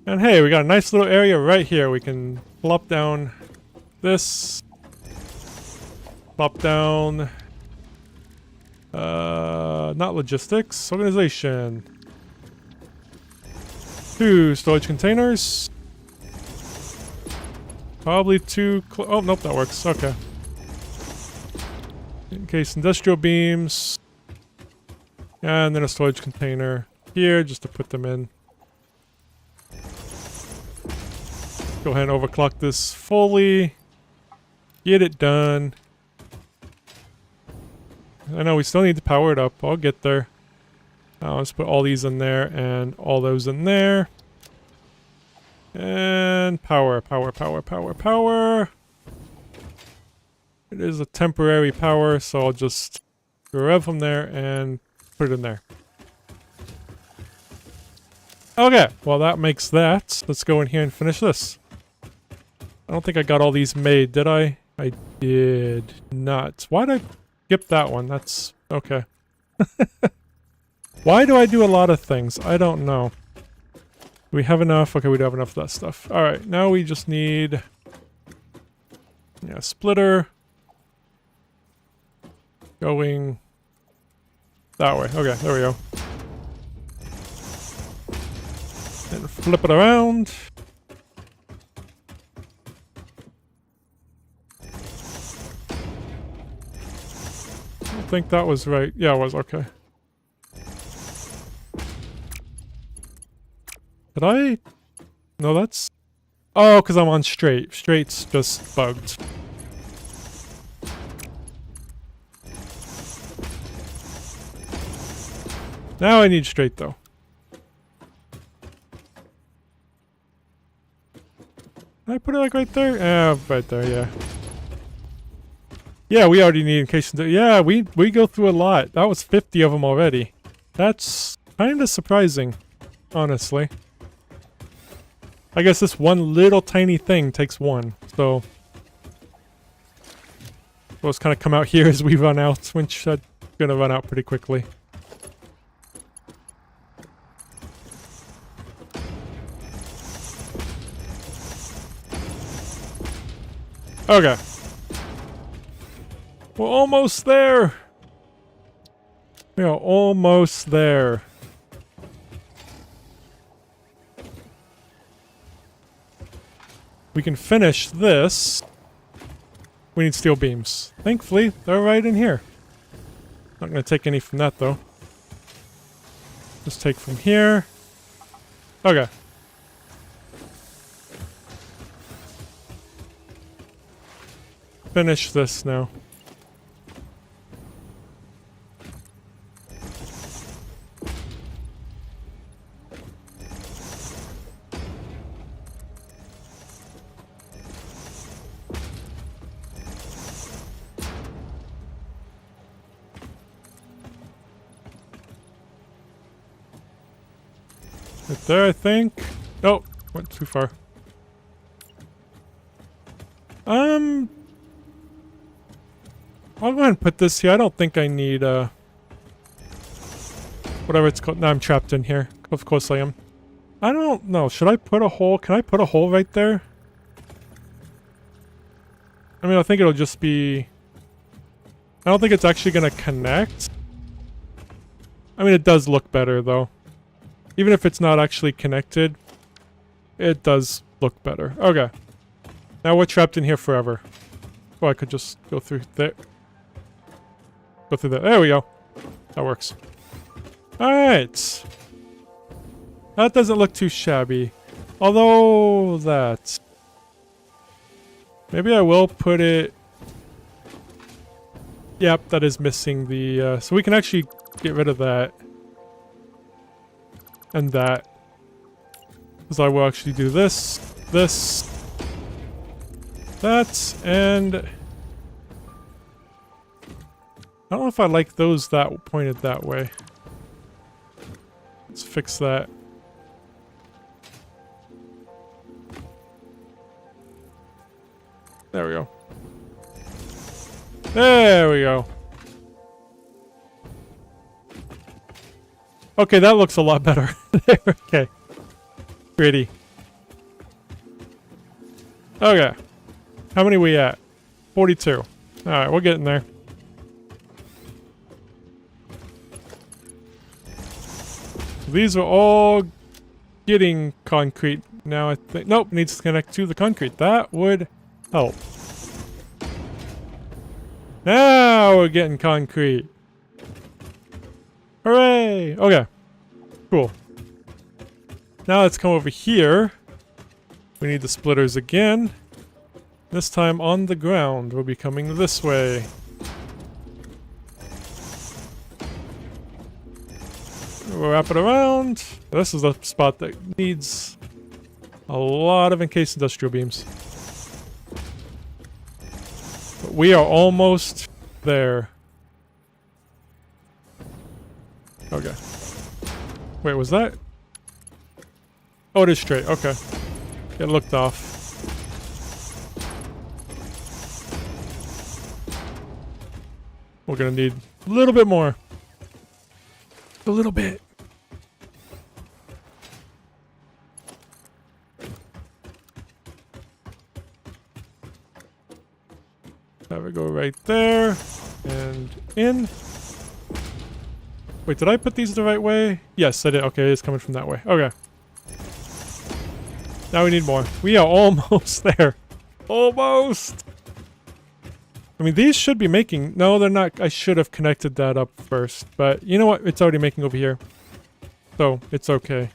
And hey, we got a nice little area right here. We can plop down this. Plop down... not logistics. Organization. 2 storage containers. Probably 2... oh, nope, that works. Okay. In case industrial beams. And then a storage container here just to put them in. Go ahead and overclock this fully. Get it done. I know we still need to power it up. I'll get there. Now let's put all these in there and all those in there. And power, power, power, power, power. It is a temporary power, so I'll just grab from there and put it in there. Okay, well that makes that. Let's go in here and finish this. I don't think I got all these made, did I? I did not. Why did I skip that one? That's... okay. Why do I do a lot of things? I don't know. Do we have enough? Okay, we do have enough of that stuff. Alright, now we just need... yeah, splitter. Going... that way. Okay, there we go. And flip it around. I think that was right. Yeah, it was. Okay. Did I? No, that's... oh, because I'm on straight. Straight's just bugged. Now I need straight, though. Did I put it like right there? Yeah, right there, yeah. Yeah, we already need in case. Yeah, we go through a lot. That was 50 of them already. That's kind of surprising, honestly. I guess this one little tiny thing takes one, so we'll just kind of come out here as we run out, which I'm gonna run out pretty quickly. Okay. We're almost there. We are almost there. We can finish this. We need steel beams. Thankfully, they're right in here. Not gonna take any from that though. Just take from here. Okay. Finish this now. Right there, I think. Oh, went too far. I'll go ahead and put this here. I don't think I need, whatever it's called. No, I'm trapped in here. Of course I am. I don't know. Should I put a hole? Can I put a hole right there? I mean, I think it'll just be... I don't think it's actually gonna connect. I mean, it does look better, though. Even if it's not actually connected, it does look better. Okay. Now we're trapped in here forever. Oh, I could just go through there. Go through there. There we go. That works. Alright. That doesn't look too shabby. Although that... Maybe I will put it... Yep, that is missing the... so we can actually get rid of that. And that. Because I will actually do this, this, that, and... I don't know if I like those that pointed that way. Let's fix that. There we go. There we go. Okay, that looks a lot better. Okay. Pretty. Okay. How many we at? 42. Alright, we're getting there. These are all getting concrete now, I think. Nope, needs to connect to the concrete. That would help. Now we're getting concrete. Hooray! Okay. Cool. Now let's come over here. We need the splitters again. This time on the ground. We'll be coming this way. We'll wrap it around. This is the spot that needs a lot of encased industrial beams. But we are almost there. Okay. Wait, was that? Oh, it is straight. Okay. It looked off. We're gonna need a little bit more. A little bit. Have it go right there. And in. Wait, did I put these the right way? Yes, I did. Okay, it's coming from that way. Okay. Now we need more. We are almost there. Almost! I mean, these should be making... No, they're not. I should have connected that up first. But you know what? It's already making over here. So, it's okay.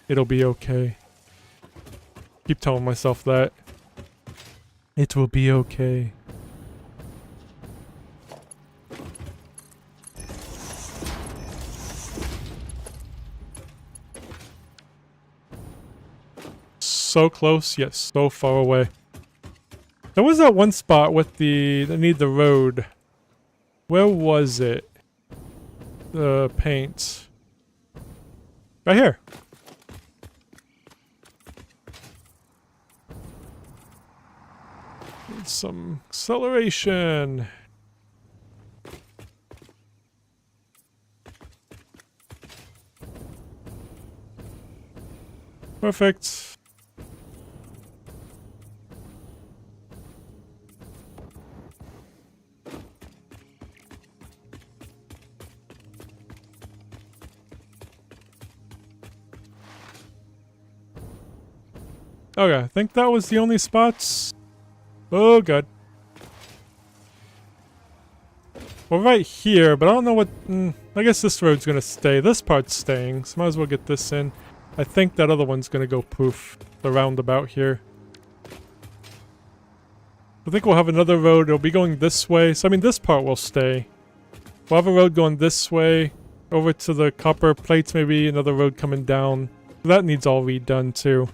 It'll be okay. Keep telling myself that. It will be okay. So close, yet so far away. There was that one spot with that need the road. Where was it? The paint. Right here. Need some acceleration. Perfect. Okay, I think that was the only spots. Oh, God. We're right here, but I don't know what... I guess this road's gonna stay. This part's staying, so might as well get this in. I think that other one's gonna go poof. The roundabout here. I think we'll have another road. It'll be going this way. So, I mean, this part will stay. We'll have a road going this way. Over to the copper plates, maybe another road coming down. That needs all redone, too.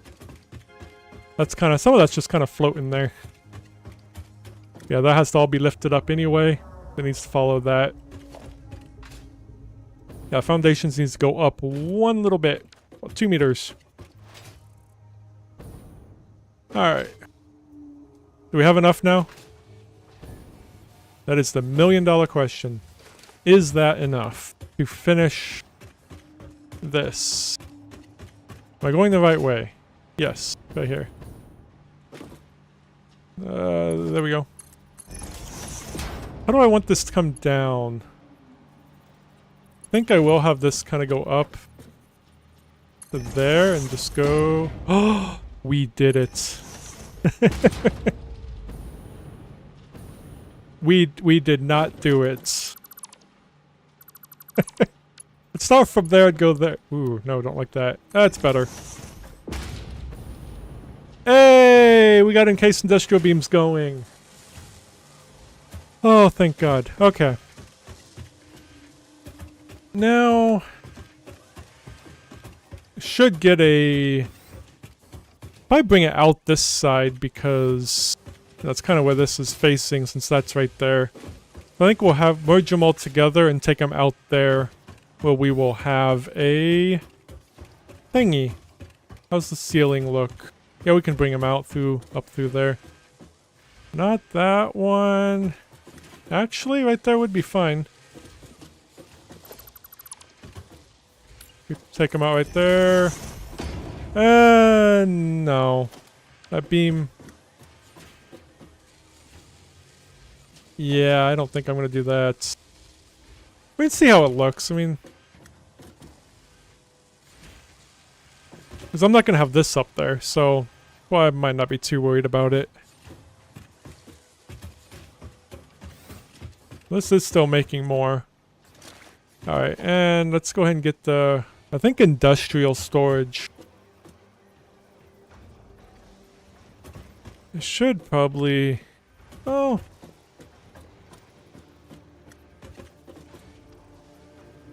That's kind of... Some of that's just kind of floating there. Yeah, that has to all be lifted up anyway. It needs to follow that. Yeah, foundations needs to go up one little bit. 2 meters. Alright. Do we have enough now? That is the $1,000,000 question. Is that enough to finish this? Am I going the right way? Yes, right here. There we go. How do I want this to come down? I think I will have this kind of go up to there and just go... Oh, we did it. We did not do it. Let's start from there and go there. Ooh, no, don't like that. That's better. Hey, we got encased industrial beams going. Oh, thank God. Okay. Now... should get a... Probably bring it out this side because that's kind of where this is facing since that's right there. I think we'll have merge them all together and take them out there where we will have a thingy. How's the ceiling look? Yeah, we can bring them out up through there. Not that one. Actually, right there would be fine. Take them out right there. No. That beam... Yeah, I don't think I'm gonna do that. We can see how it looks, I mean... Because I'm not gonna have this up there, so... Well, I might not be too worried about it. This is still making more. Alright, and let's go ahead and get the... I think industrial storage. It should probably... Oh...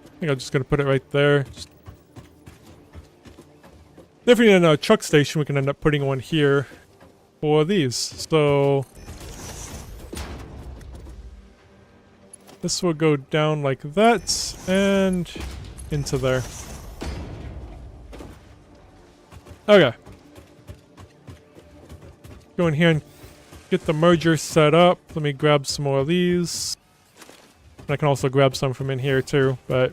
I think I'm just gonna put it right there. If we need a truck station, we can end up putting one here for these. So... This will go down like that, and into there. Okay. Go in here and get the merger set up. Let me grab some more of these. And I can also grab some from in here too, but...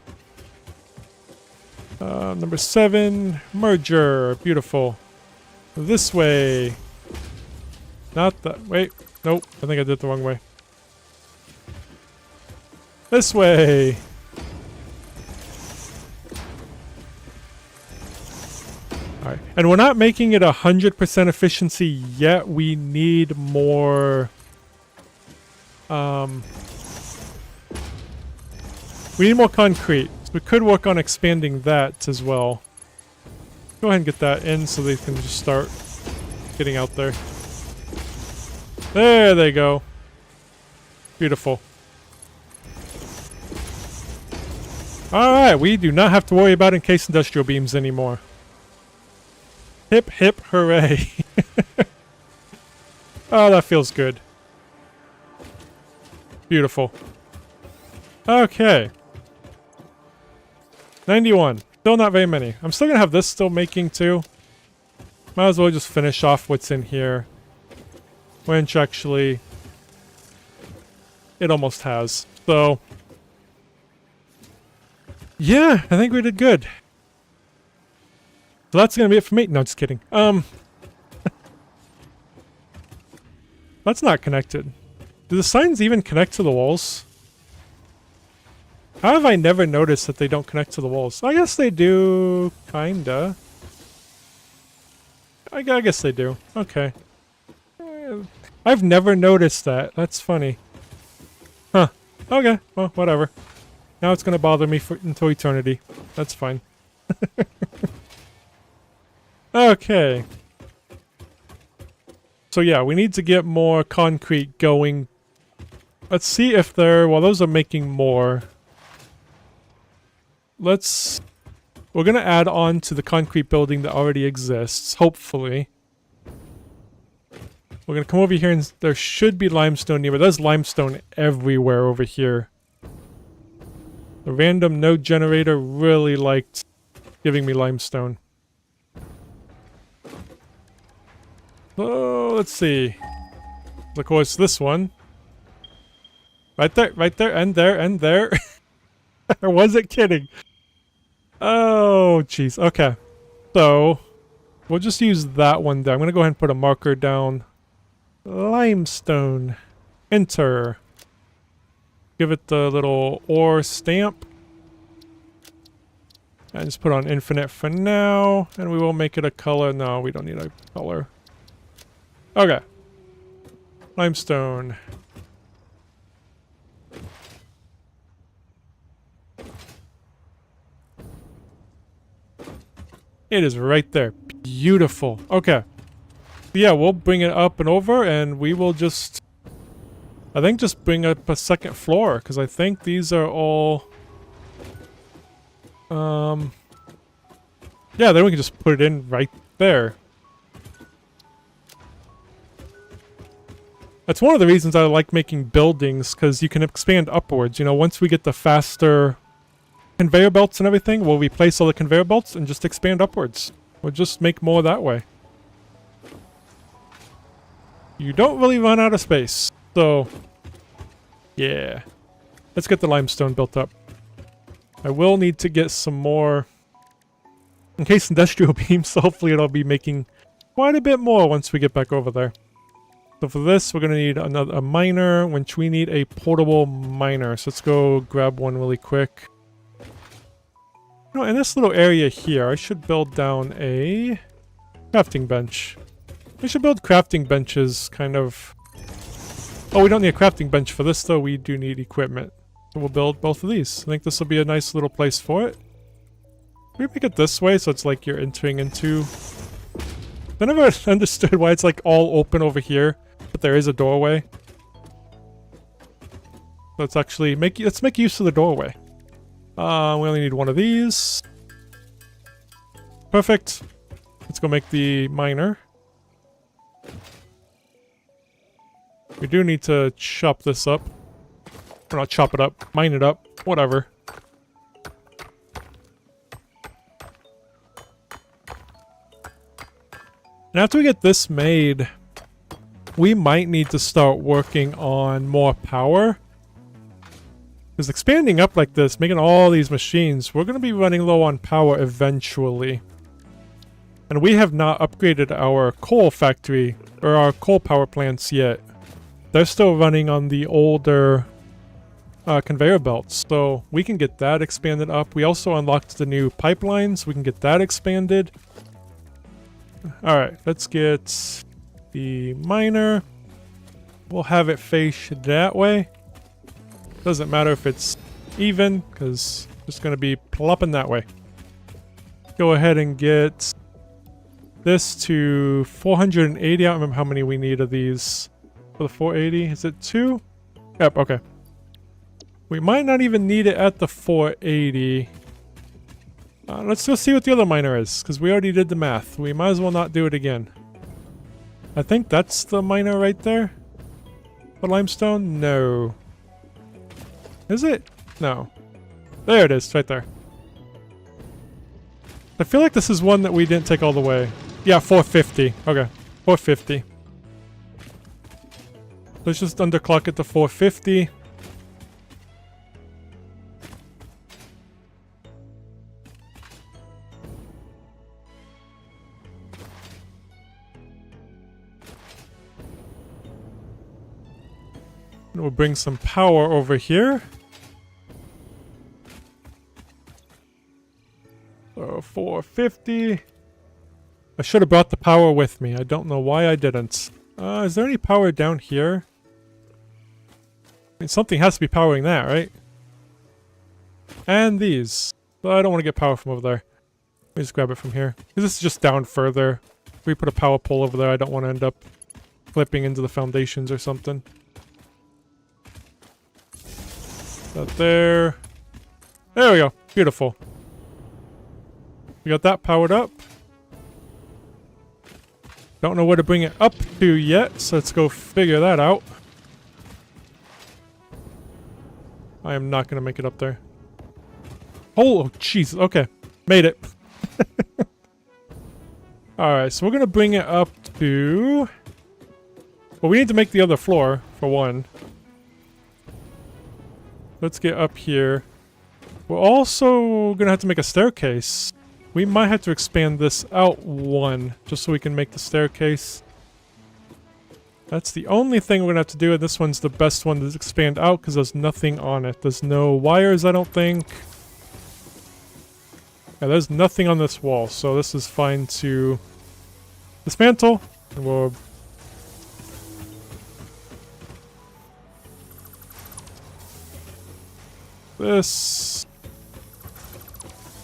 number 7, merger. Beautiful. This way. Not that. Wait. Nope. I think I did it the wrong way. This way. Alright. And we're not making it 100% efficiency yet. We need more... we need more concrete. We could work on expanding that as well. Go ahead and get that in so they can just start getting out there. There they go. Beautiful. Alright, we do not have to worry about encased industrial beams anymore. Hip hip hooray. Oh, that feels good. Beautiful. Okay. 91. Still not very many. I'm still gonna have this still making too. Might as well just finish off what's in here. Which actually, it almost has. So, yeah, I think we did good. So that's gonna be it for me. No, just kidding. That's not connected. Do the signs even connect to the walls? How have I never noticed that they don't connect to the walls? I guess they do, kinda. I guess they do. Okay. I've never noticed that. That's funny. Huh. Okay. Well, whatever. Now it's gonna bother me until eternity. That's fine. Okay. So yeah, we need to get more concrete going. Let's see if they're... Well, those are making more. We're gonna add on to the concrete building that already exists, hopefully. We're gonna come over here and there should be limestone nearby. There's limestone everywhere over here. The random node generator really liked giving me limestone. Oh, let's see. Of course, this one. Right there, and there, and there. I wasn't kidding. Oh, jeez. Okay. So, we'll just use that one there. I'm going to go ahead and put a marker down. Limestone. Enter. Give it the little ore stamp. And just put on infinite for now. And we will make it a color. No, we don't need a color. Okay. Limestone. It is right there. Beautiful. Okay. Yeah, we'll bring it up and over, and we will just... I think just bring up a second floor, because I think these are all... Yeah, then we can just put it in right there. That's one of the reasons I like making buildings, because you can expand upwards. You know, once we get the faster conveyor belts and everything, we'll replace all the conveyor belts and just expand upwards. We'll just make more that way. You don't really run out of space. So, yeah. Let's get the limestone built up. I will need to get some more... In case industrial beams, so hopefully it'll be making quite a bit more once we get back over there. So for this, we're going to need a miner, which we need a portable miner. So let's go grab one really quick. You know, in this little area here, I should build down a crafting bench. We should build crafting benches, kind of... Oh, we don't need a crafting bench for this, though. We do need equipment. So we'll build both of these. I think this will be a nice little place for it. Can we make it this way, so it's like you're entering into... I never understood why it's like all open over here, but there is a doorway. Let's actually let's make use of the doorway. We only need one of these. Perfect. Let's go make the miner. We do need to chop this up. Or not chop it up, mine it up, whatever. And after we get this made, we might need to start working on more power. Because expanding up like this, making all these machines, we're going to be running low on power eventually. And we have not upgraded our coal factory, or our coal power plants yet. They're still running on the older conveyor belts, so we can get that expanded up. We also unlocked the new pipelines, we can get that expanded. Alright, let's get the miner. We'll have it face that way. Doesn't matter if it's even, because it's just going to be plopping that way. Go ahead and get this to 480. I don't remember how many we need of these for the 480. Is it 2? Yep, okay. We might not even need it at the 480. Let's go see what the other miner is, because we already did the math. We might as well not do it again. I think that's the miner right there. The limestone? No. Is it? No. There it is, right there. I feel like this is one that we didn't take all the way. Yeah, 450. Okay, 450. Let's just underclock it to 450. And we'll bring some power over here. So 450. I should have brought the power with me. I don't know why I didn't. Is there any power down here? I mean, something has to be powering that, right? And these. But I don't want to get power from over there. Let me just grab it from here. This is just down further. If we put a power pole over there, I don't want to end up flipping into the foundations or something. That there. There we go. Beautiful. We got that powered up. Don't know where to bring it up to yet, so let's go figure that out. I am not going to make it up there. Oh, jeez. Okay. Made it. Alright, so we're going to bring it up to... Well, we need to make the other floor, for one. Let's get up here. We're also going to have to make a staircase. We might have to expand this out one, just so we can make the staircase. That's the only thing we're going to have to do, and this one's the best one to expand out, because there's nothing on it. There's no wires, I don't think. Yeah, there's nothing on this wall, so this is fine to dismantle. And we'll... This...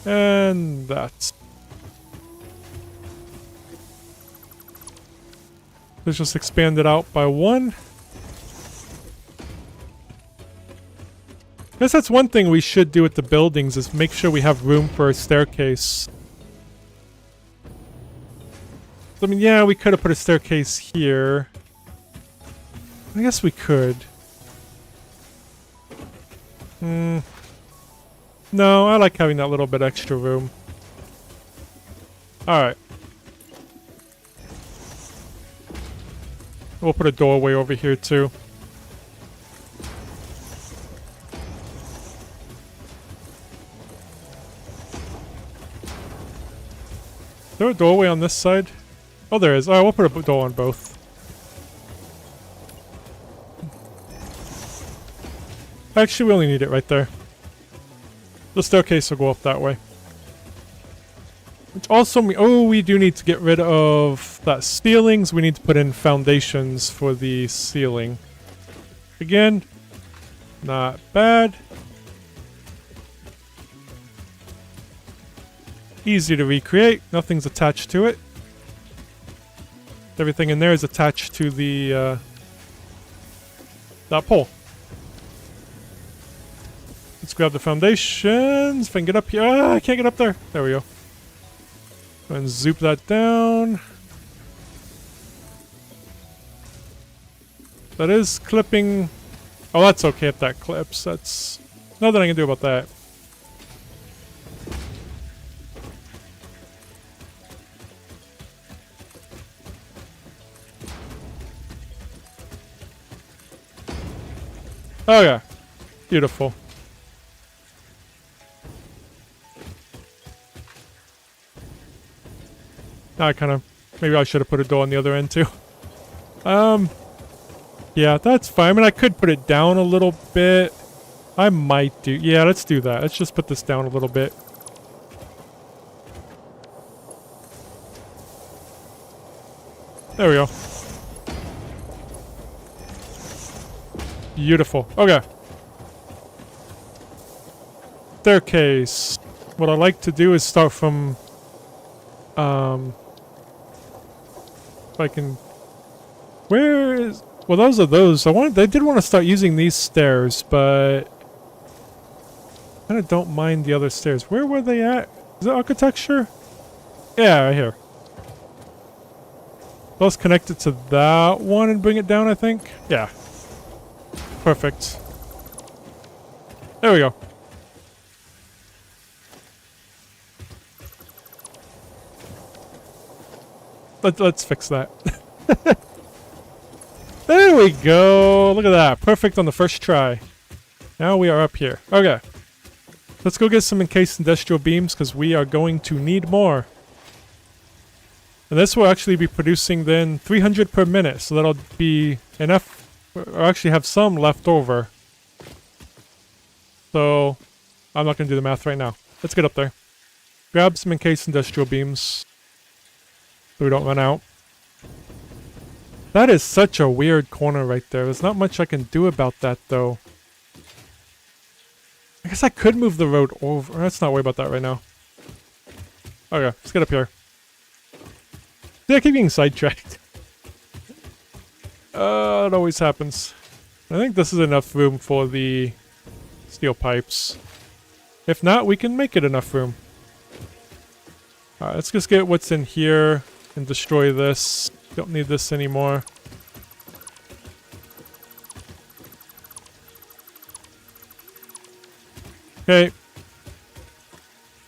And that. Let's just expand it out by one. I guess that's one thing we should do with the buildings, is make sure we have room for a staircase. I mean, yeah, we could have put a staircase here. I guess we could. No, I like having that little bit extra room. Alright. We'll put a doorway over here too. Is there a doorway on this side? Oh, there is. Alright, we'll put a door on both. Actually, we only need it right there. The staircase will go up that way. Which also we do need to get rid of that ceilings. We need to put in foundations for the ceiling. Again, not bad. Easy to recreate. Nothing's attached to it. Everything in there is attached to the that pole. Let's grab the foundations. If I can get up here. Ah, I can't get up there. There we go. Go and zoop that down. That is clipping. Oh, that's okay if that clips. That's nothing I can do about that. Oh yeah. Beautiful. I kind of... Maybe I should have put a door on the other end, too. Yeah, that's fine. I mean, I could put it down a little bit. I might do... Yeah, let's do that. Let's just put this down a little bit. There we go. Beautiful. Okay. Staircase. What I like to do is start from... If I can... Where is... Well, those are those. They did want to start using these stairs, but... I kind of don't mind the other stairs. Where were they at? Is it architecture? Yeah, right here. Let's connect it to that one and bring it down, I think. Yeah. Perfect. There we go. Let's fix that. There we go. Look at that. Perfect on the first try. Now we are up here. Okay. Let's go get some encased industrial beams because we are going to need more. And this will actually be producing then 300 per minute. So that'll be enough, or actually have some left over. So I'm not going to do the math right now. Let's get up there. Grab some encased industrial beams so we don't run out. That is such a weird corner right there. There's not much I can do about that though. I guess I could move the road over. Let's not worry about that right now. Okay, let's get up here. See, I keep getting sidetracked. It always happens. I think this is enough room for the steel pipes. If not, we can make it enough room. Alright, let's just get what's in here and destroy this. Don't need this anymore. Okay.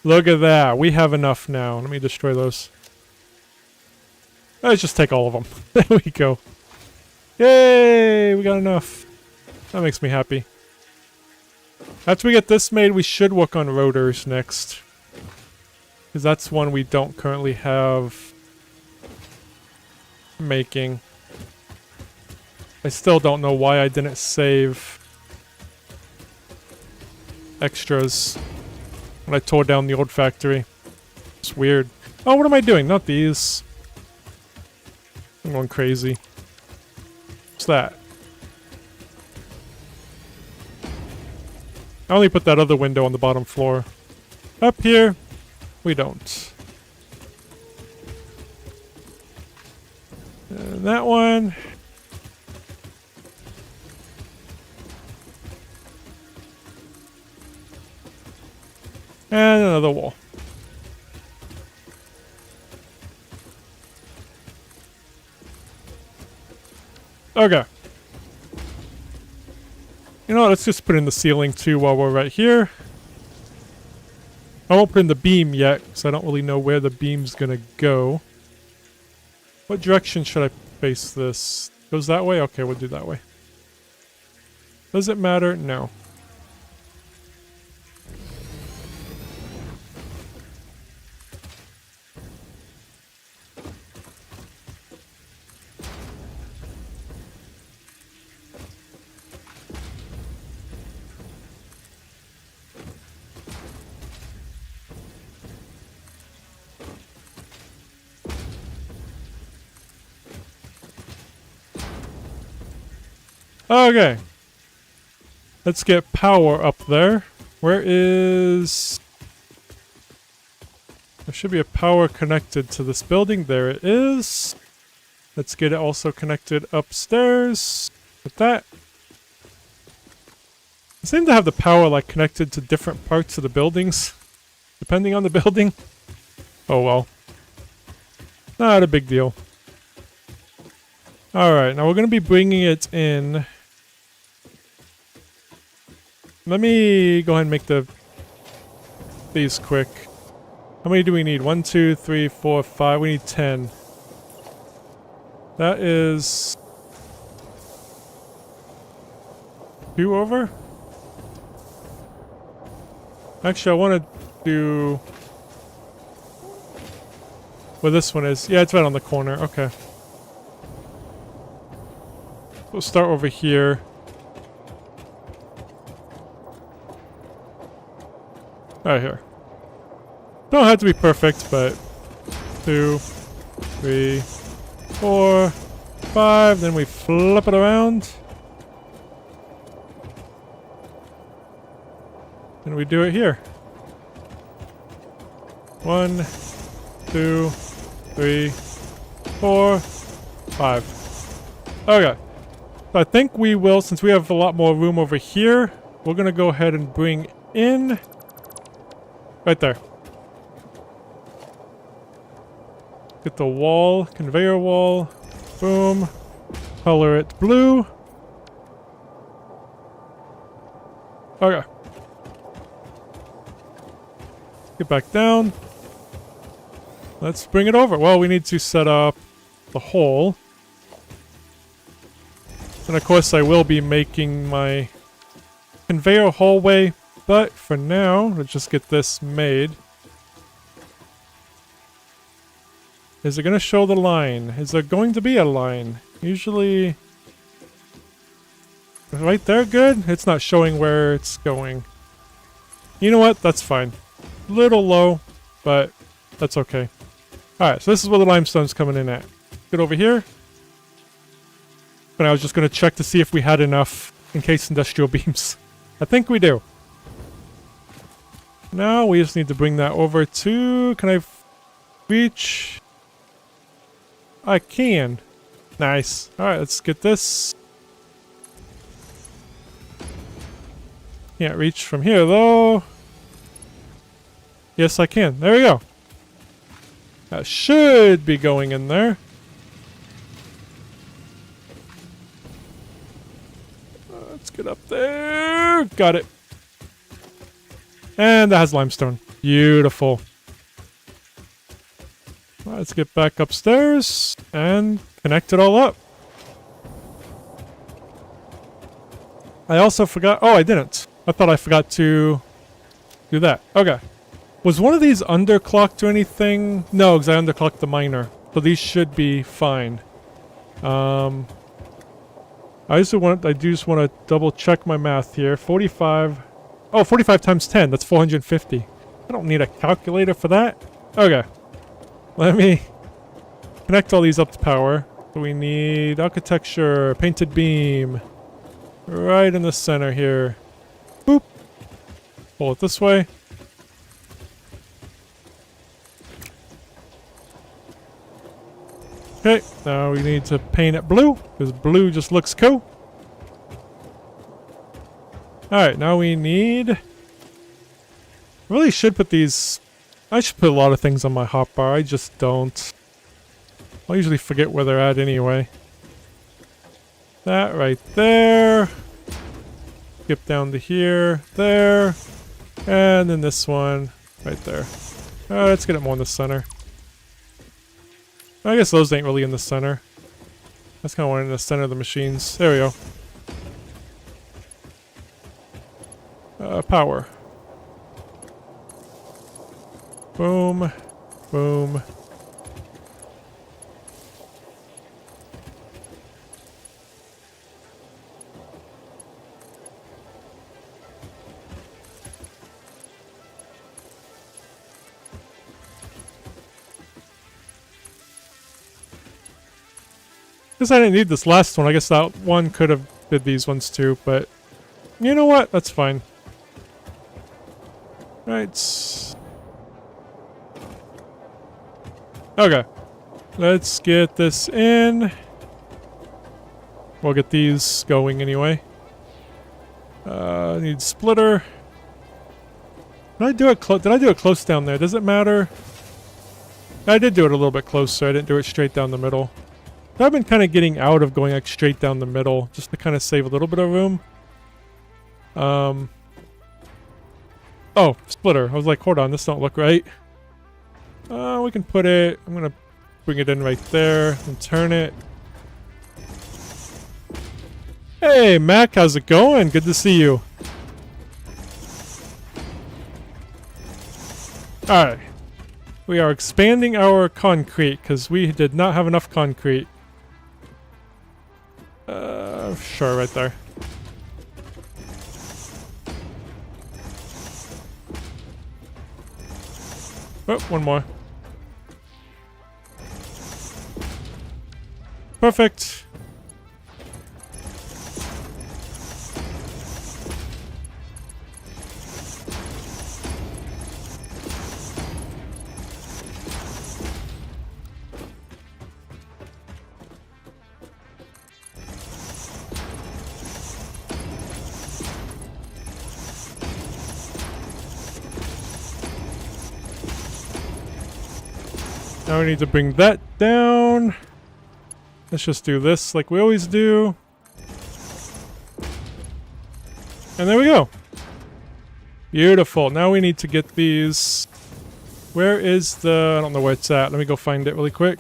Look at that. We have enough now. Let me destroy those. Let's just take all of them. There we go. Yay! We got enough. That makes me happy. After we get this made, we should work on rotors next. Because that's one we don't currently have making. I still don't know why I didn't save extras when I tore down the old factory. It's weird. Oh, what am I doing? Not these. I'm going crazy. What's that? I only put that other window on the bottom floor. Up here, we don't. And that one. And another wall. Okay. You know what, let's just put in the ceiling too while we're right here. I won't put in the beam yet, because I don't really know where the beam's gonna go. What direction should I face this? Goes that way? Okay, we'll do that way. Does it matter? No. Okay. Let's get power up there. Where is... There should be a power connected to this building. There it is. Let's get it also connected upstairs. With that. I seem to have the power like connected to different parts of the buildings. Depending on the building. Oh well. Not a big deal. Alright, now we're going to be bringing it in. Let me go ahead and make these quick. How many do we need? 1, 2, 3, 4, 5. We need 10. That is 2 over? Actually, I want to do where this one is. Yeah, it's right on the corner. Okay. We'll start over here. Right here. Don't have to be perfect, but 2, 3, 4, 5. Then we flip it around. And we do it here. 1, 2, 3, 4, 5. Okay. So I think we will, since we have a lot more room over here, we're going to go ahead and bring in... Right there. Get the wall, conveyor wall. Boom. Color it blue. Okay. Get back down. Let's bring it over. Well, we need to set up the hole. And of course I will be making my conveyor hallway, but for now, let's just get this made. Is it going to show the line? Is there going to be a line? Usually... right there, good? It's not showing where it's going. You know what? That's fine. Little low, but that's okay. Alright, so this is where the limestone's coming in at. Get over here. And I was just going to check to see if we had enough encased industrial beams. I think we do. Now we just need to bring that over to... Can I reach? I can. Nice. Alright, let's get this. Can't reach from here though. Yes, I can. There we go. That should be going in there. Let's get up there. Got it. And that has limestone. Beautiful. Let's get back upstairs and connect it all up. I also forgot... Oh, I didn't. I thought I forgot to do that. Okay. Was one of these underclocked or anything? No, because I underclocked the miner. So these should be fine. I do just want to double check my math here. 45... Oh, 45 times 10. That's 450. I don't need a calculator for that. Okay. Let me connect all these up to power. So we need architecture, painted beam. Right in the center here. Boop. Pull it this way. Okay, now we need to paint it blue, because blue just looks cool. Alright, now we need... I really should put these... I should put a lot of things on my hotbar, I just don't. I'll usually forget where they're at anyway. That right there. Skip down to here, there. And then this one, right there. Let's get it more in the center. I guess those ain't really in the center. That's kind of one in the center of the machines. There we go. Power. Boom. Boom. Guess I didn't need this last one. I guess that one could have did these ones too, but you know what? That's fine. Right. Okay. Let's get this in. We'll get these going anyway. Need splitter. Did I do it close down there? Does it matter? I did do it a little bit closer. I didn't do it straight down the middle. I've been kind of getting out of going like straight down the middle, just to kind of save a little bit of room. Oh, splitter. I was like, hold on, this don't look right. We can put it... I'm gonna bring it in right there and turn it. Hey, Mac, how's it going? Good to see you. Alright. We are expanding our concrete, because we did not have enough concrete. Sure, right there. Oh, one more. Perfect. Now we need to bring that down. Let's just do this like we always do. And there we go. Beautiful. Now we need to get these. Where is the... I don't know where it's at. Let me go find it really quick.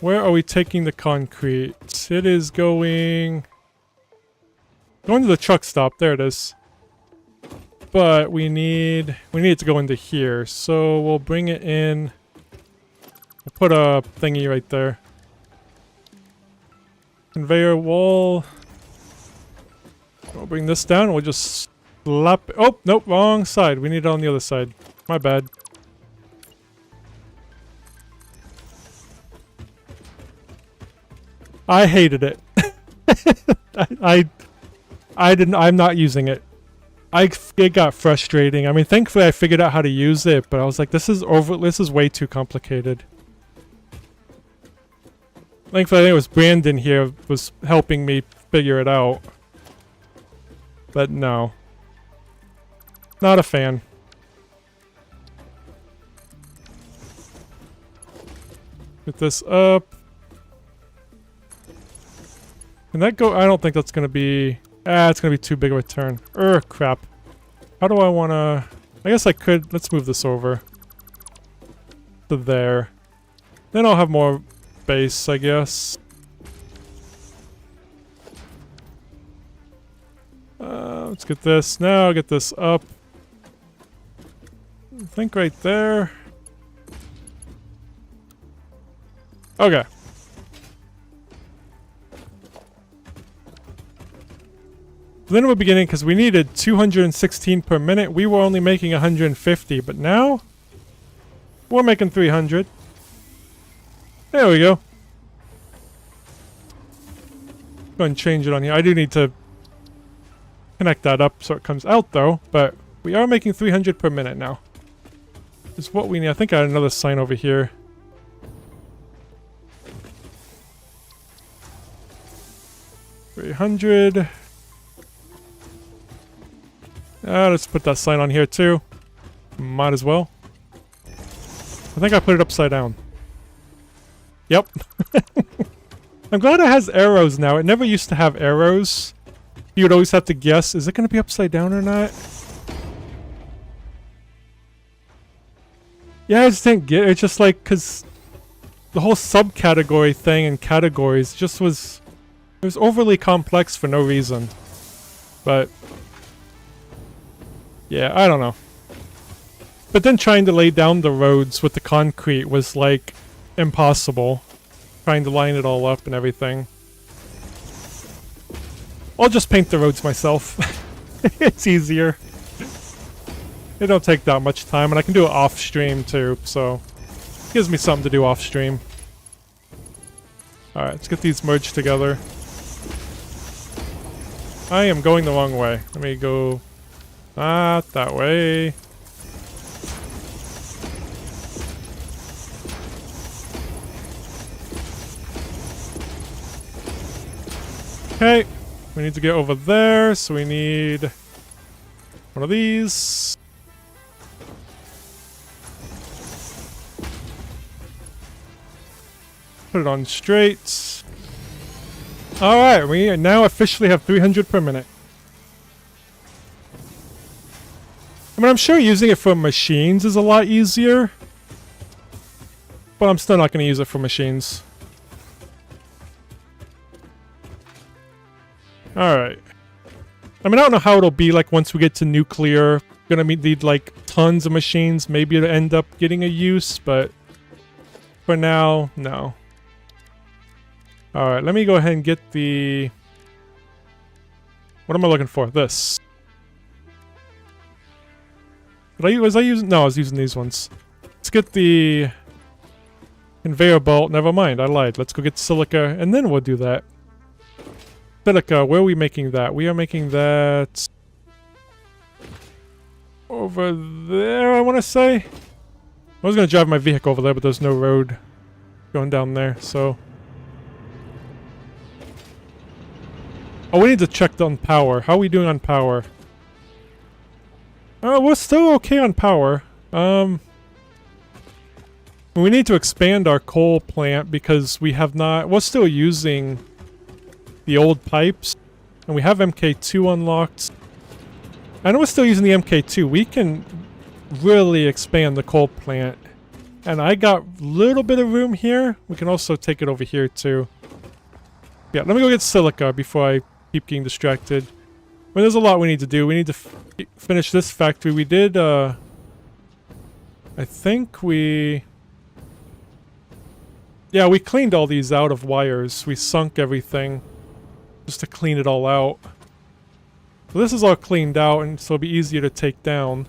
Where are we taking the concrete? It is going to the truck stop. There it is. But we need it to go into here. So we'll bring it in. We'll put a thingy right there. Conveyor wall. We'll bring this down. We'll just slap it. Oh, nope, wrong side. We need it on the other side. My bad. I hated it. I'm not using it. It got frustrating. I mean, thankfully I figured out how to use it, but I was like, this is way too complicated. Thankfully, I think it was Brandon here was helping me figure it out. But no. Not a fan. Get this up. Can that go? I don't think that's gonna be... it's gonna be too big of a turn. Crap. How do I wanna... I guess I could... Let's move this over. To there. Then I'll have more base, I guess. Let's get this. Now I'll get this up. I think right there. Okay. Then we're beginning because we needed 216 per minute. We were only making 150, but now we're making 300. There we go. Go and change it on here. I do need to connect that up so it comes out though, but we are making 300 per minute now. Is what we need. I think I had another sign over here. $300. Let's put that sign on here too. Might as well. I think I put it upside down. Yep. I'm glad it has arrows now. It never used to have arrows. You would always have to guess, is it going to be upside down or not? Yeah, I just didn't get it. It's just like, because the whole subcategory thing and categories just was... It was overly complex for no reason. But... yeah, I don't know. But then trying to lay down the roads with the concrete was like impossible. Trying to line it all up and everything. I'll just paint the roads myself. It's easier. It don't take that much time, and I can do it off stream too, so gives me something to do off stream. Alright, let's get these merged together. I am going the wrong way. Let me go that way. Okay, we need to get over there, so we need one of these. Put it on straight. Alright, we now officially have 300 per minute. I mean, I'm sure using it for machines is a lot easier. But I'm still not going to use it for machines. Alright. I mean, I don't know how it'll be like once we get to nuclear. Gonna need like tons of machines. Maybe it'll end up getting a use, but for now, no. Alright, let me go ahead and get the... What am I looking for? This. Was I using... No, I was using these ones. Let's get the conveyor belt. Never mind, I lied. Let's go get silica, and then we'll do that. Silica, where are we making that? We are making that... over there, I want to say? I was going to drive my vehicle over there, but there's no road going down there, so... Oh, we need to check on power. How are we doing on power? We're still okay on power. We need to expand our coal plant because we have not... We're still using the old pipes. And we have MK2 unlocked. I know we're still using the MK2. We can really expand the coal plant. And I got a little bit of room here. We can also take it over here too. Yeah, let me go get silica before I keep getting distracted. Well, there's a lot we need to do. We need to finish this factory. We did, I think we... Yeah, we cleaned all these out of wires. We sunk everything just to clean it all out. So this is all cleaned out, and so it'll be easier to take down.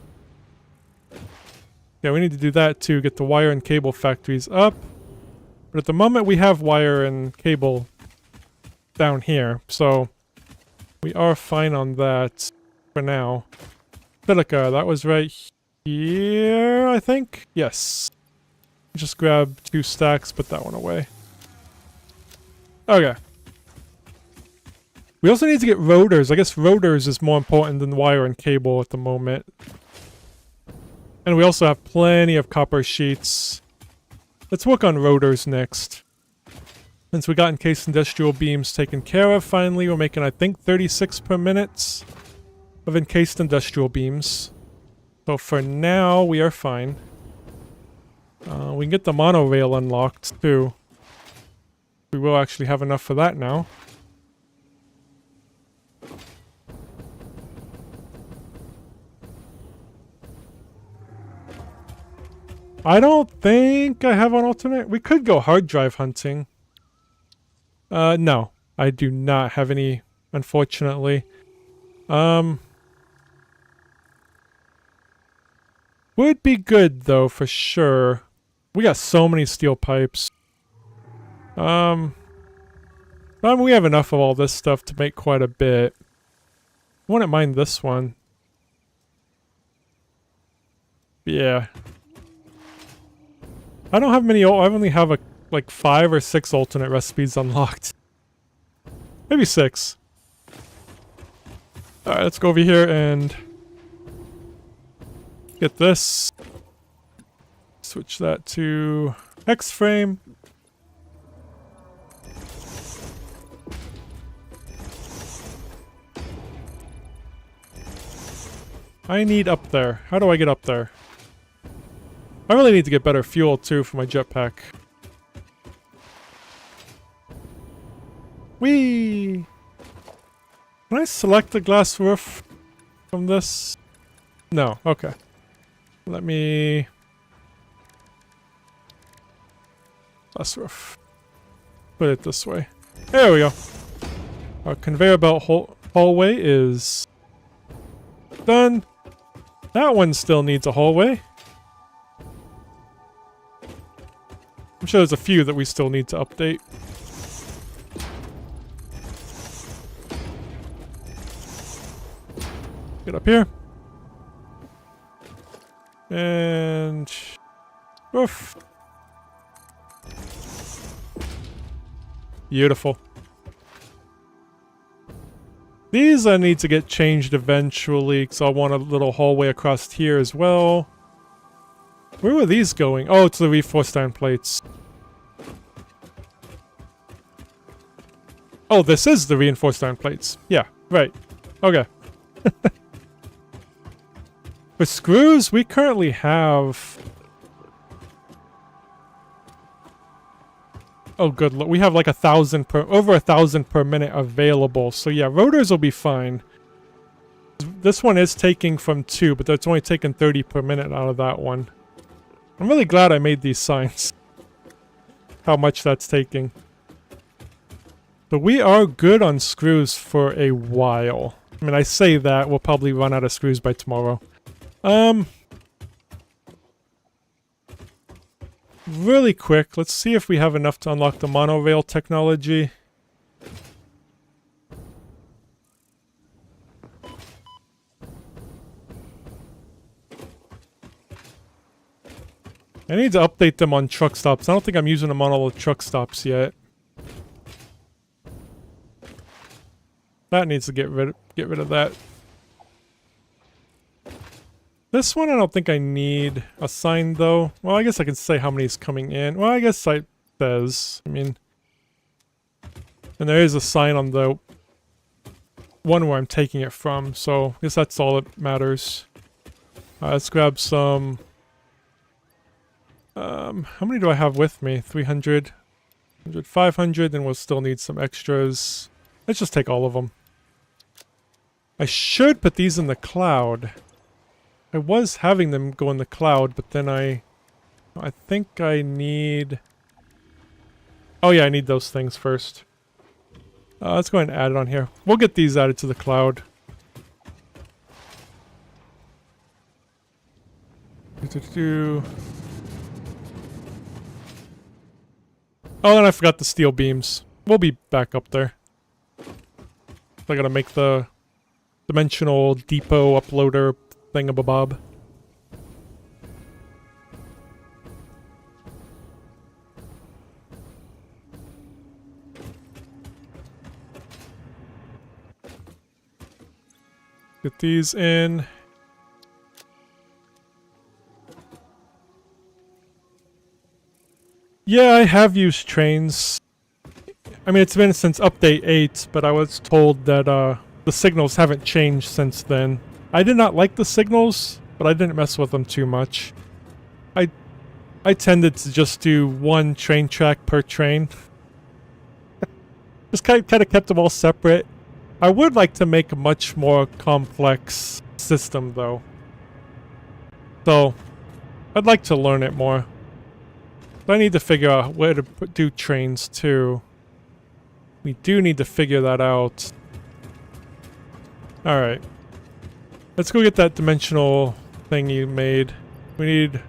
Yeah, we need to do that too, get the wire and cable factories up. But at the moment we have wire and cable down here, so we are fine on that for now. Silica, that was right here, I think? Yes. Just grab 2 stacks, put that one away. Okay. We also need to get rotors. I guess rotors is more important than wire and cable at the moment. And we also have plenty of copper sheets. Let's work on rotors next. Since we got encased industrial beams taken care of, finally, we're making, I think, 36 per minute of encased industrial beams. So for now, we are fine. We can get the monorail unlocked, too. We will actually have enough for that now. I don't think I have an alternate. We could go hard drive hunting. No. I do not have any, unfortunately. Would be good, though, for sure. We got so many steel pipes. We have enough of all this stuff to make quite a bit. I wouldn't mind this one. Yeah. I don't have many, I only have like 5 or 6 alternate recipes unlocked. Maybe 6. Alright, let's go over here and get this. Switch that to X-frame. I need up there. How do I get up there? I really need to get better fuel too for my jetpack. Whee! Can I select the glass roof from this? No, okay. Let me... Glass roof. Put it this way. There we go. Our conveyor belt hallway is... done. That one still needs a hallway. I'm sure there's a few that we still need to update. Get up here. And... Oof. Beautiful. These I need to get changed eventually, because I want a little hallway across here as well. Where were these going? Oh, to the reinforced iron plates. Oh, this is the reinforced iron plates. Yeah, right. Okay. For screws, we currently have... Oh, good. Look, we have like over 1,000 per minute available. So yeah, rotors will be fine. This one is taking from 2, but that's only taking 30 per minute out of that one. I'm really glad I made these signs. How much that's taking. But we are good on screws for a while. I mean, I say that, we'll probably run out of screws by tomorrow. Really quick, let's see if we have enough to unlock the monorail technology. I need to update them on truck stops. I don't think I'm using them on all the truck stops yet. That needs to get rid of that. This one I don't think I need a sign though. Well, I guess I can say how many is coming in. Well, I guess it says. I mean, and there is a sign on the one where I'm taking it from, so I guess that's all that matters. Let's grab some... how many do I have with me? 300, 500, and we'll still need some extras. Let's just take all of them. I should put these in the cloud. I was having them go in the cloud, but then I think I need... Oh yeah, I need those things first. Let's go ahead and add it on here. We'll get these added to the cloud. Oh, and I forgot the steel beams. We'll be back up there. I gotta make the dimensional depot uploader thingamabob. Get these in. Yeah, I have used trains. I mean, it's been since update 8, but I was told that the signals haven't changed since then. I did not like the signals, but I didn't mess with them too much. I tended to just do one train track per train. Just kind of kept them all separate. I would like to make a much more complex system, though. So, I'd like to learn it more. But I need to figure out where to do trains, too. We do need to figure that out. Alright. Let's go get that dimensional thing you made. We need...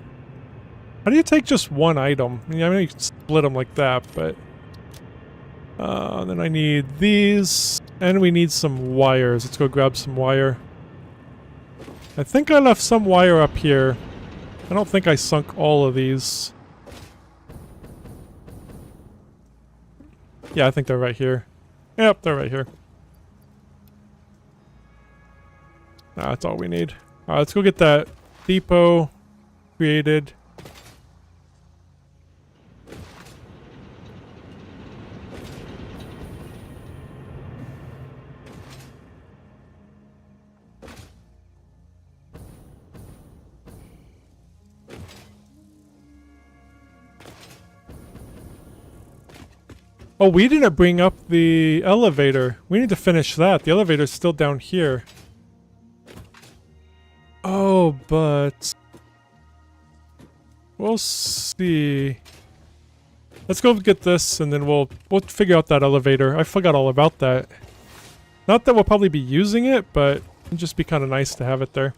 How do you take just one item? I mean, you can split them like that, but... then I need these... And we need some wires. Let's go grab some wire. I think I left some wire up here. I don't think I sunk all of these. Yeah, I think they're right here. Yep, they're right here. That's all we need. Let's go get that depot created. Oh, we didn't bring up the elevator. We need to finish that. The elevator's still down here. Oh, but... We'll see. Let's go get this, and then we'll figure out that elevator. I forgot all about that. Not that we'll probably be using it, but it'd just be kind of nice to have it there.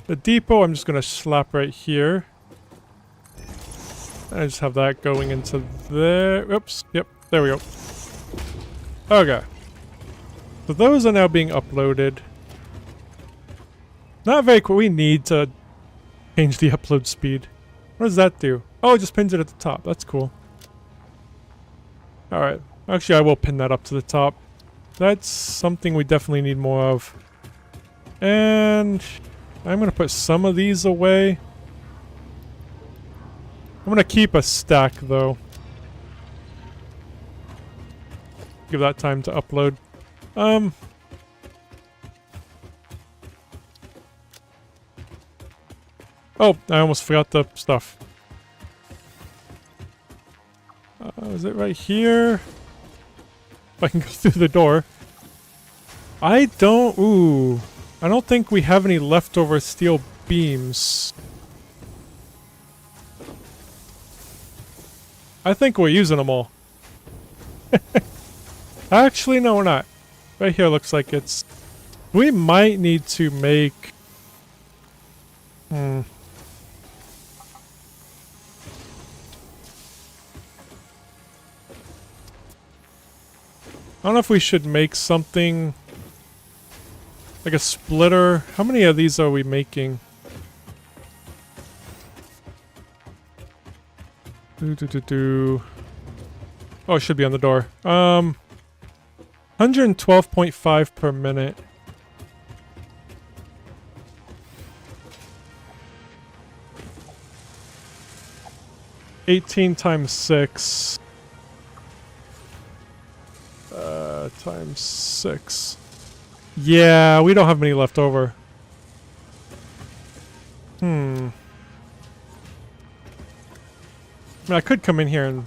The depot, I'm just going to slap right here. I just have that going into there. Oops. Yep. There we go. Okay. So those are now being uploaded. Not very cool. We need to change the upload speed. What does that do? Oh, it just pins it at the top. That's cool. Alright. Actually, I will pin that up to the top. That's something we definitely need more of. And I'm going to put some of these away. I'm going to keep a stack, though. Give that time to upload. Oh, I almost forgot the stuff. Is it right here? If I can go through the door. I don't think we have any leftover steel beams. I think we're using them all. Actually, no, we're not. Right here looks like it's... We might need to make... I don't know if we should make something... Like a splitter. How many of these are we making? Oh, it should be on the door. 112.5 per minute. 18 times 6. Times 6. Yeah, we don't have many left over. I mean, I could come in here and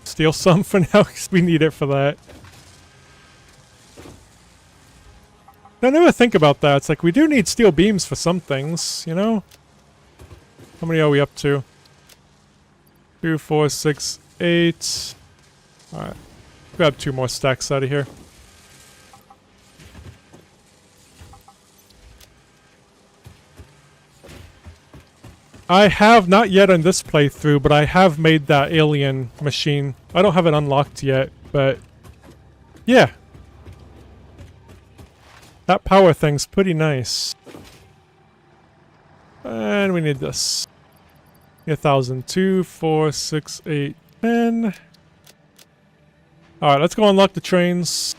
steal some for now because we need it for that. I never think about that. It's like we do need steel beams for some things, you know? How many are we up to? 2, 4, 6, 8. Alright. Grab 2 more stacks out of here. I have not yet on this playthrough, but I have made that alien machine. I don't have it unlocked yet, but yeah. That power thing's pretty nice. And we need this. 1,000. 2, 4, 6, 8, 10. Alright, let's go unlock the trains.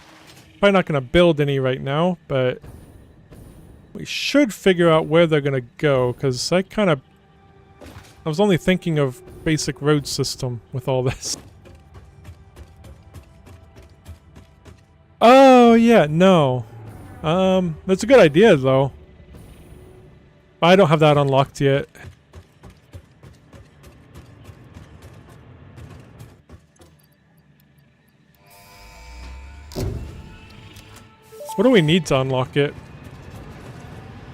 Probably not going to build any right now, but we should figure out where they're going to go, because I was only thinking of basic road system with all this. Oh, yeah, no. That's a good idea, though. I don't have that unlocked yet. What do we need to unlock it?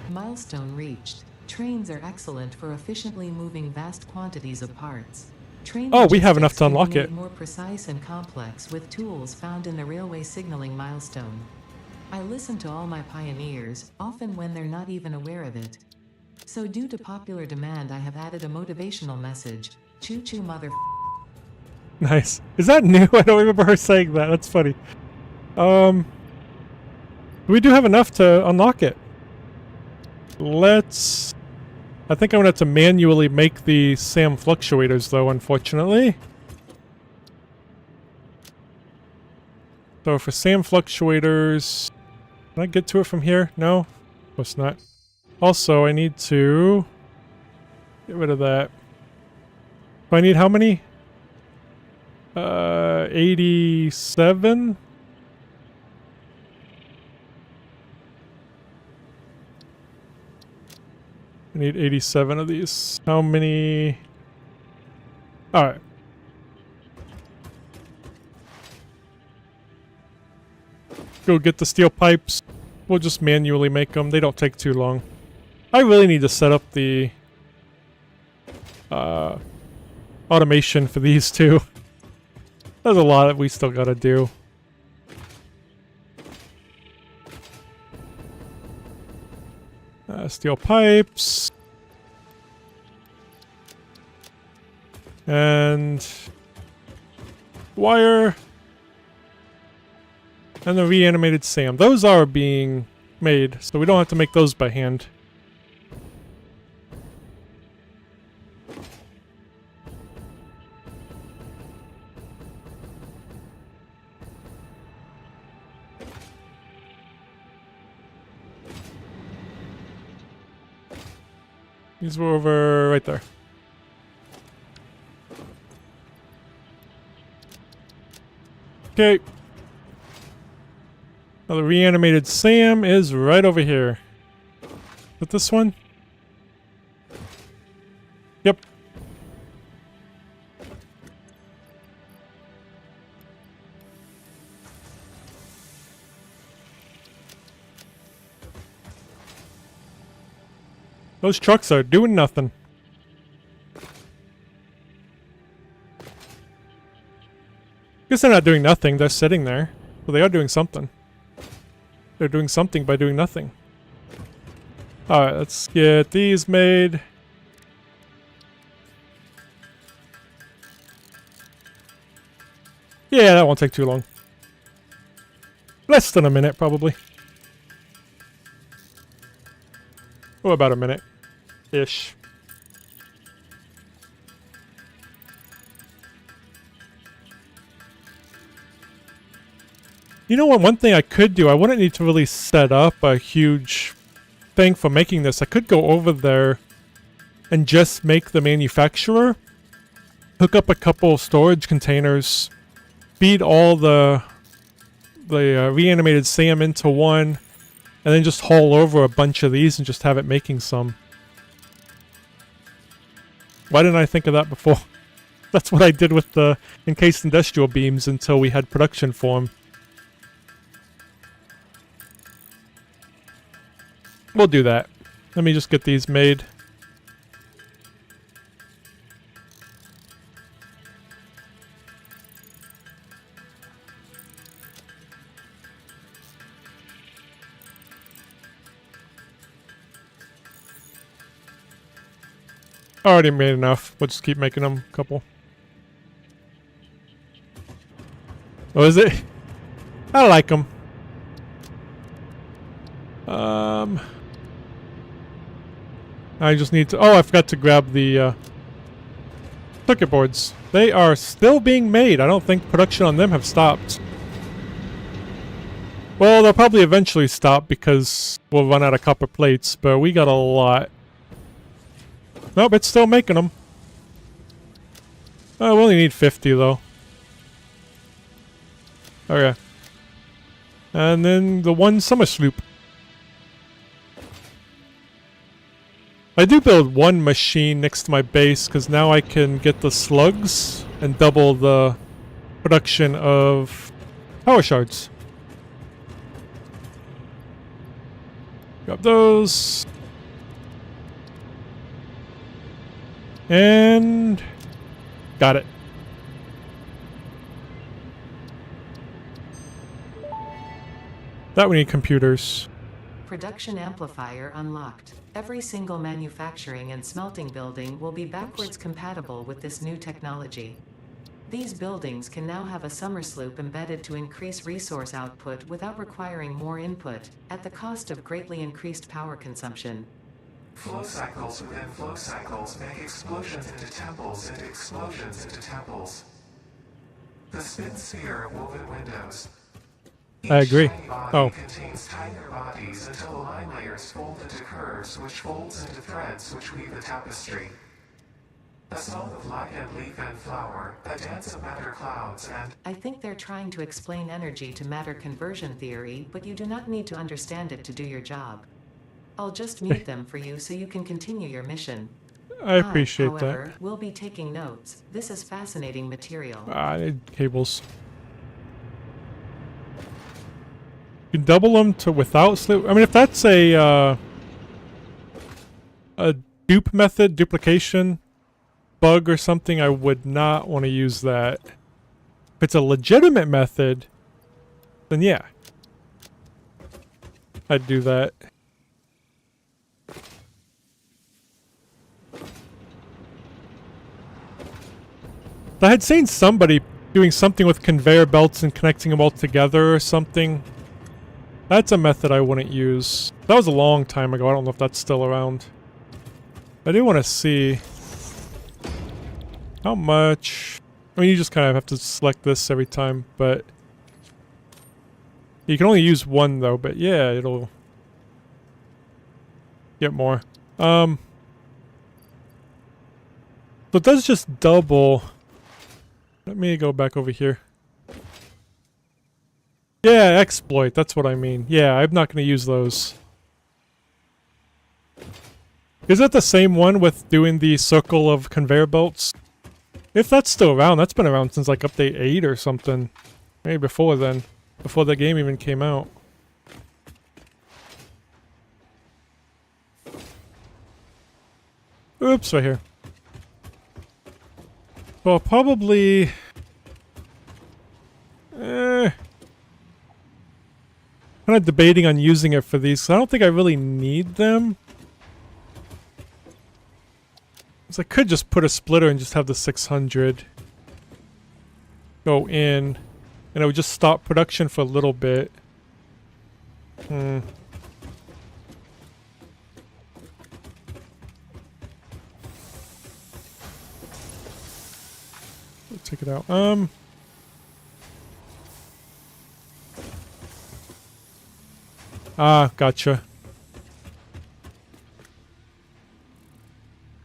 Milestone reached. Trains are excellent for efficiently moving vast quantities of parts. Train oh, we have enough to unlock can be it. made more precise and complex with tools found in the railway signaling milestone. I listen to all my pioneers, often when they're not even aware of it. So due to popular demand, I have added a motivational message. Choo choo mother. Nice. Is that new? I don't remember her saying that. That's funny. We do have enough to unlock it. Let's... I think I'm going to have to manually make the SAM fluctuators, though, unfortunately. So for SAM fluctuators... Can I get to it from here? No? Of course not. Also, I need to... get rid of that. Do I need how many? 87? I need 87 of these. How many? Alright. Go get the steel pipes. We'll just manually make them. They don't take too long. I really need to set up the automation for these two. There's a lot that we still gotta do. Steel pipes. And wire. And the reanimated SAM. Those are being made, so we don't have to make those by hand. These were over right there. Okay. Now the reanimated SAM is right over here. Is it this one? Yep. Those trucks are doing nothing. Guess they're not doing nothing, they're sitting there. Well, they are doing something. They're doing something by doing nothing. Alright, let's get these made. Yeah, that won't take too long. Less than a minute, probably. Oh, about a minute-ish. You know what, one thing I could do, I wouldn't need to really set up a huge thing for making this. I could go over there and just make the manufacturer hook up a couple storage containers, feed all the reanimated SAM into one, and then just haul over a bunch of these and just have it making some. Why didn't I think of that before? That's what I did with the encased industrial beams until we had production for them. We'll do that. Let me just get these made. Already made enough. We'll just keep making them a couple. Oh, is it? I like them. I just need to... Oh, I forgot to grab the circuit boards. They are still being made. I don't think production on them have stopped. Well, they'll probably eventually stop because we'll run out of copper plates, but we got a lot. Nope, it's still making them. Oh, we only need 50 though. Okay. And then the one summer sloop. I do build one machine next to my base because now I can get the slugs and double the production of power shards. Grab those. And got it. That we need computers. Production amplifier unlocked. Every single manufacturing and smelting building will be backwards compatible with this new technology. These buildings can now have a summer sloop embedded to increase resource output without requiring more input, at the cost of greatly increased power consumption. Flow cycles within flow cycles make explosions into temples into explosions into temples. The spin sphere of woven windows. I agree. Body contains tighter bodies until the line layers fold into curves, which folds into threads which weave the tapestry. A song of light and leaf and flower, a dance of matter clouds and... I think they're trying to explain energy to matter conversion theory, but you do not need to understand it to do your job. I'll just mute them for you so you can continue your mission. I appreciate however, that. We'll be taking notes. This is fascinating material. I need cables. You can double them to without sloop. I mean, if that's a dupe method, duplication bug or something, I would not want to use that. If it's a legitimate method, then yeah, I'd do that. I had seen somebody doing something with conveyor belts and connecting them all together or something. That's a method I wouldn't use. That was a long time ago. I don't know if that's still around. I do want to see how much... I mean, you just kind of have to select this every time, but... You can only use one, though, but yeah, it'll... get more. So it does just double... Let me go back over here. Yeah, exploit, that's what I mean. Yeah, I'm not going to use those. Is that the same one with doing the circle of conveyor belts? If that's still around, that's been around since like update 8 or something. Maybe before then. Before the game even came out. Oops, right here. Well, probably... kind of debating on using it for these, so I don't think I really need them. So I could just put a splitter and just have the 600 go in, and it would just stop production for a little bit. We'll take it out. Gotcha.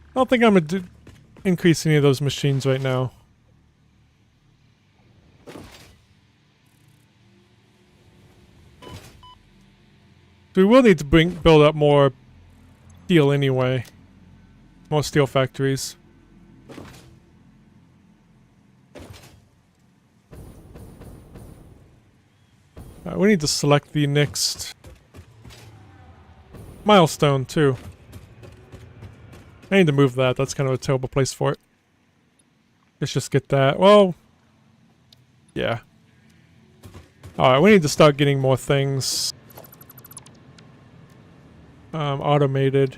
I don't think I'm gonna do... increase any of those machines right now. We will need to build up more steel anyway. More steel factories. We need to select the next milestone too. I need to move that. That's kind of a terrible place for it. Let's just get that. Well, yeah. Alright, we need to start getting more things automated.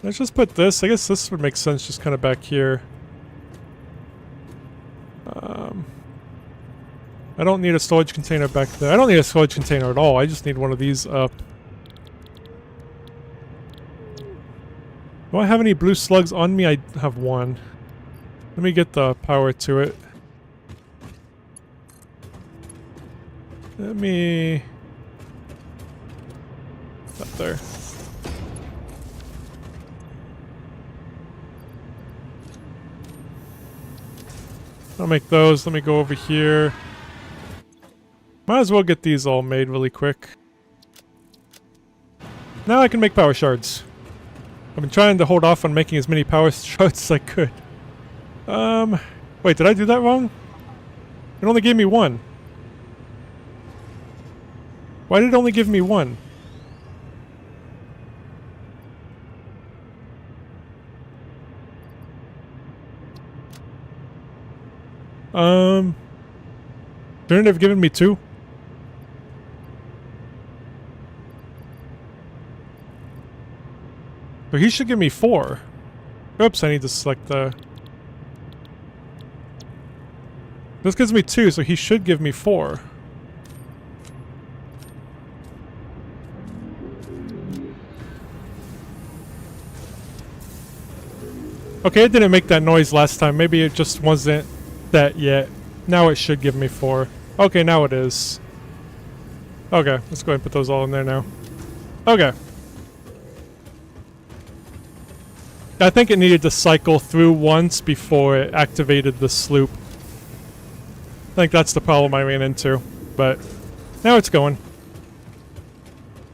Let's just put this. I guess this would make sense just kind of back here. I don't need a storage container back there. I don't need a storage container at all. I just need one of these up. Do I have any blue slugs on me? I have one. Let me get the power to it. Let me... Up there. I'll make those. Let me go over here. Might as well get these all made really quick. Now I can make power shards. I've been trying to hold off on making as many power shards as I could. Wait, did I do that wrong? It only gave me one. Why did it only give me one? Shouldn't it have given me two? So he should give me 4. Oops, I need to select the... This gives me 2, so he should give me 4. Okay, it didn't make that noise last time. Maybe it just wasn't that yet. Now it should give me 4. Okay, now it is. Okay, let's go ahead and put those all in there now. Okay. I think it needed to cycle through once before it activated the sloop. I think that's the problem I ran into. But now it's going.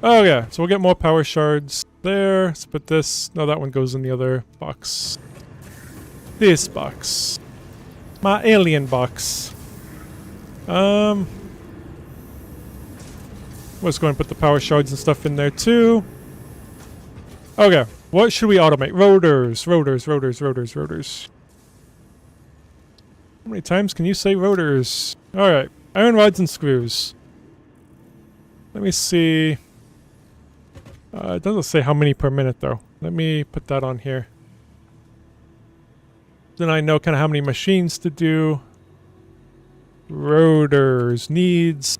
Oh yeah, so we'll get more power shards there. Let's put this. No, that one goes in the other box. This box. My alien box. Let's go and put the power shards and stuff in there too. Okay, what should we automate? Rotors, rotors, rotors, rotors, rotors. How many times can you say rotors? Alright, iron rods and screws. Let me see. It doesn't say how many per minute though. Let me put that on here. Then I know kind of how many machines to do. Rotors needs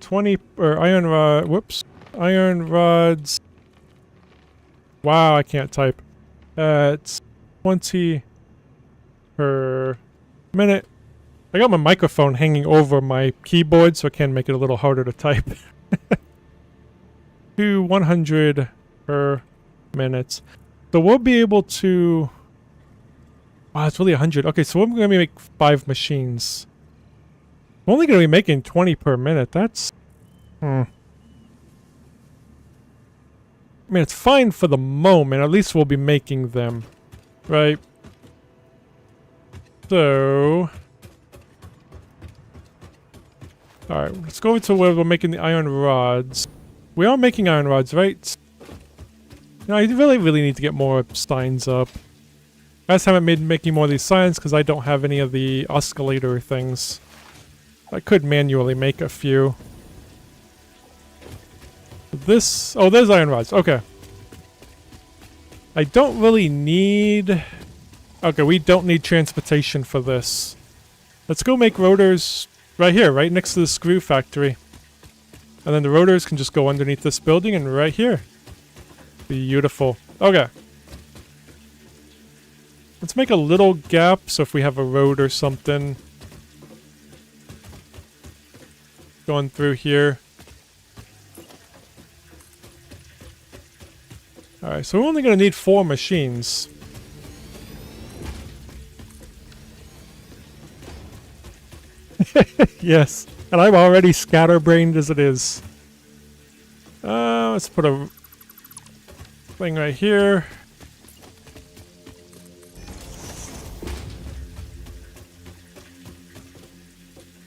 20 or iron rod. Whoops, iron rods. Wow, I can't type. It's 20 per minute. I got my microphone hanging over my keyboard, so I can make it a little harder to type. To 100 per minute. So we'll be able to... Wow, it's really 100. Okay, so we're going to make 5 machines. I'm only going to be making 20 per minute. That's... I mean, it's fine for the moment. At least we'll be making them. Right? So... Alright, let's go to where we're making the iron rods. We are making iron rods, right? No, I really need to get more signs up. I just haven't been making more of these signs because I don't have any of the oscillator things. I could manually make a few. This... Oh, there's iron rods. Okay. I don't really need... Okay, we don't need transportation for this. Let's go make rotors right here, right next to the screw factory. And then the rotors can just go underneath this building and right here. Beautiful. Okay. Let's make a little gap so if we have a road or something going through here. Alright, so we're only going to need 4 machines. Yes, and I'm already scatterbrained as it is. Let's put a thing right here.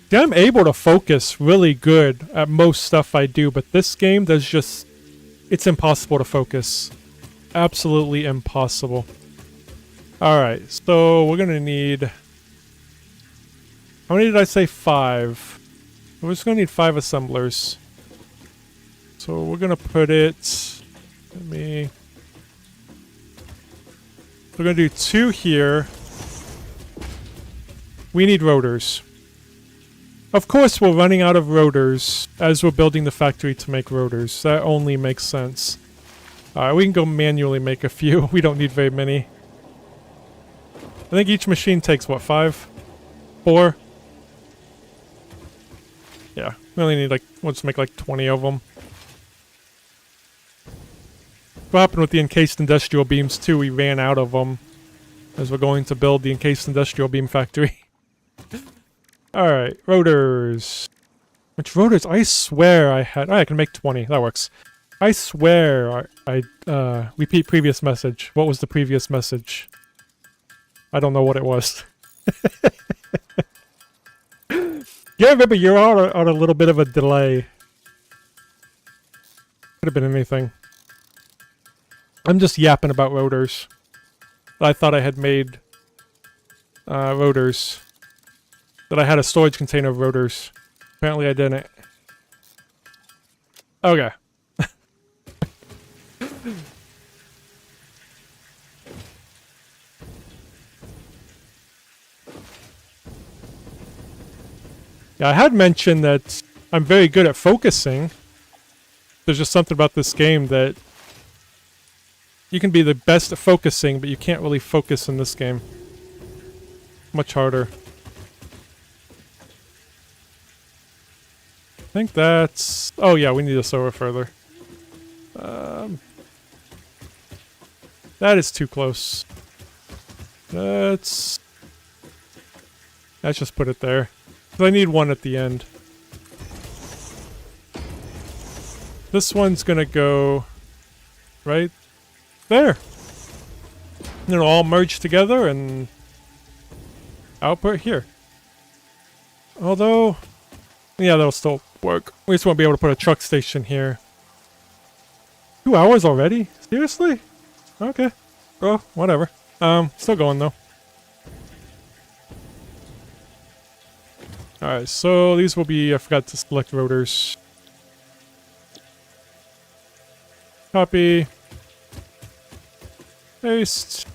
Yeah, I'm able to focus really good at most stuff I do, but this game, it's impossible to focus. Absolutely impossible. Alright, so we're gonna need... How many did I say? 5. We're just gonna need 5 assemblers. So we're gonna put it... We're gonna do 2 here. We need rotors. Of course we're running out of rotors as we're building the factory to make rotors. That only makes sense. Alright, we can go manually make a few. We don't need very many. I think each machine takes, what, 5? 4? Yeah, we only need we'll just make 20 of them. What happened with the encased industrial beams too, we ran out of them as we're going to build the encased industrial beam factory. Alright, rotors. Which rotors? I swear I had... I can make 20. That works. I swear repeat previous message. What was the previous message? I don't know what it was. Yeah, remember, you're on a little bit of a delay. Could have been anything. I'm just yapping about rotors. I thought I had made rotors. That I had a storage container of rotors. Apparently I didn't. Okay. Yeah, I had mentioned that I'm very good at focusing. There's just something about this game that you can be the best at focusing, but you can't really focus in this game. Much harder. I think that's... Oh yeah, we need this over further. That is too close. Let's just put it there. I need one at the end. This one's gonna go right there. And it'll all merge together and output here. Although, yeah, that'll still work. We just won't be able to put a truck station here. 2 hours already? Seriously? Okay. Oh, whatever. Still going though. Alright, so these will be... I forgot to select rotors. Copy. Paste.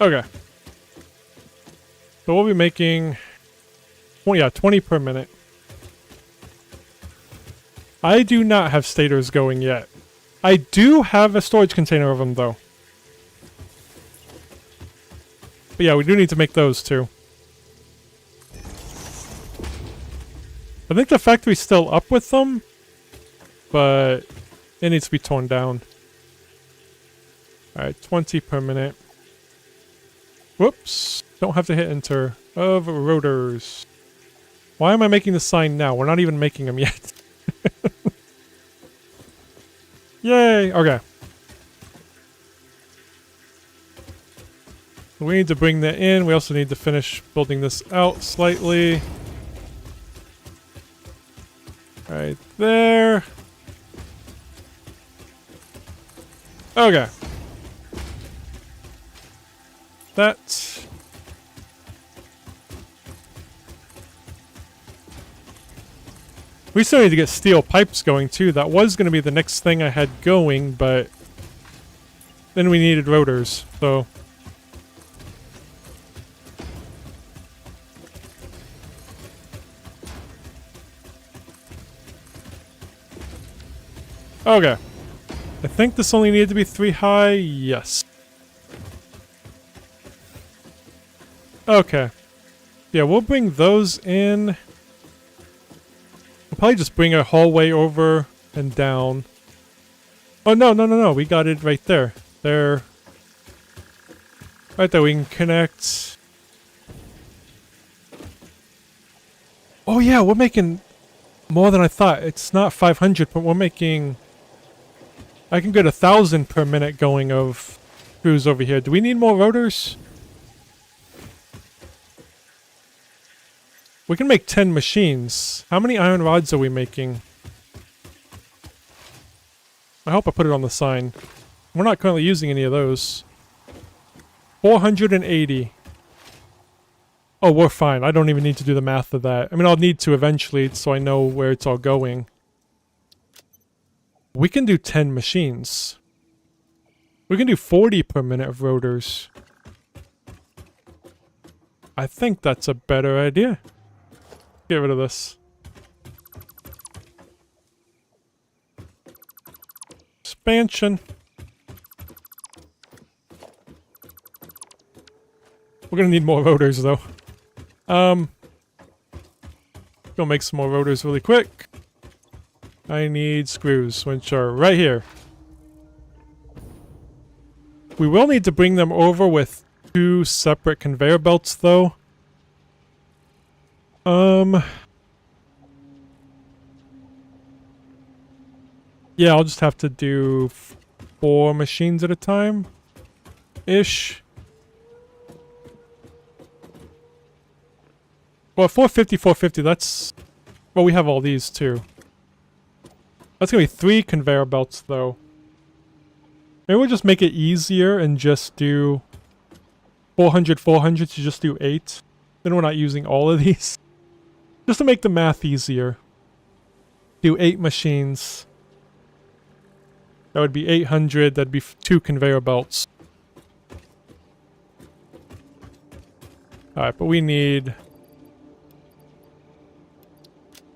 Okay. So we'll be making... 20 per minute. I do not have stators going yet. I do have a storage container of them though. But yeah, we do need to make those too. I think the factory's still up with them, but it needs to be torn down. Alright, 20 per minute. Whoops. Don't have to hit enter. Of rotors. Why am I making the sign now? We're not even making them yet. Yay! Okay. We need to bring that in. We also need to finish building this out slightly. Right there. Okay. That. We still need to get steel pipes going too. That was going to be the next thing I had going, but then we needed rotors, so... Okay. I think this only needed to be 3 high. Yes. Okay. Yeah, we'll bring those in. We'll probably just bring a hallway over and down. Oh, no. We got it right there. There. Right there, we can connect. Oh yeah, we're making more than I thought. It's not 500, but we're making... I can get 1,000 per minute going of screws over here. Do we need more rotors? We can make 10 machines. How many iron rods are we making? I hope I put it on the sign. We're not currently using any of those. 480. Oh, we're fine. I don't even need to do the math of that. I mean, I'll need to eventually so I know where it's all going. We can do 10 machines. We can do 40 per minute of rotors. I think that's a better idea. Get rid of this. Expansion. We're gonna need more rotors though. Go make some more rotors really quick. I need screws, which are right here. We will need to bring them over with 2 separate conveyor belts though. Yeah, I'll just have to do 4 machines at a time. Ish. Well, 450, 450, that's... Well, we have all these too. That's gonna be 3 conveyor belts though. Maybe we'll just make it easier and just do 400, 400 to just do 8. Then we're not using all of these. Just to make the math easier. Do 8 machines. That would be 800, that'd be 2 conveyor belts. Alright, but we need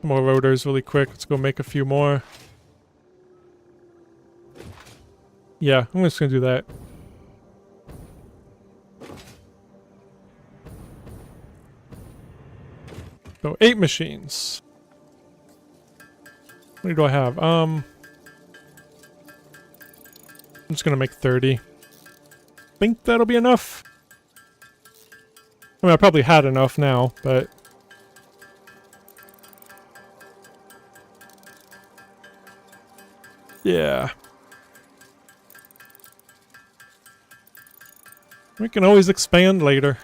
more rotors really quick. Let's go make a few more. Yeah, I'm just gonna do that. So 8 machines. What many do I have? I'm just gonna make 30. Think that'll be enough. I mean, I probably had enough now, but... Yeah. We can always expand later.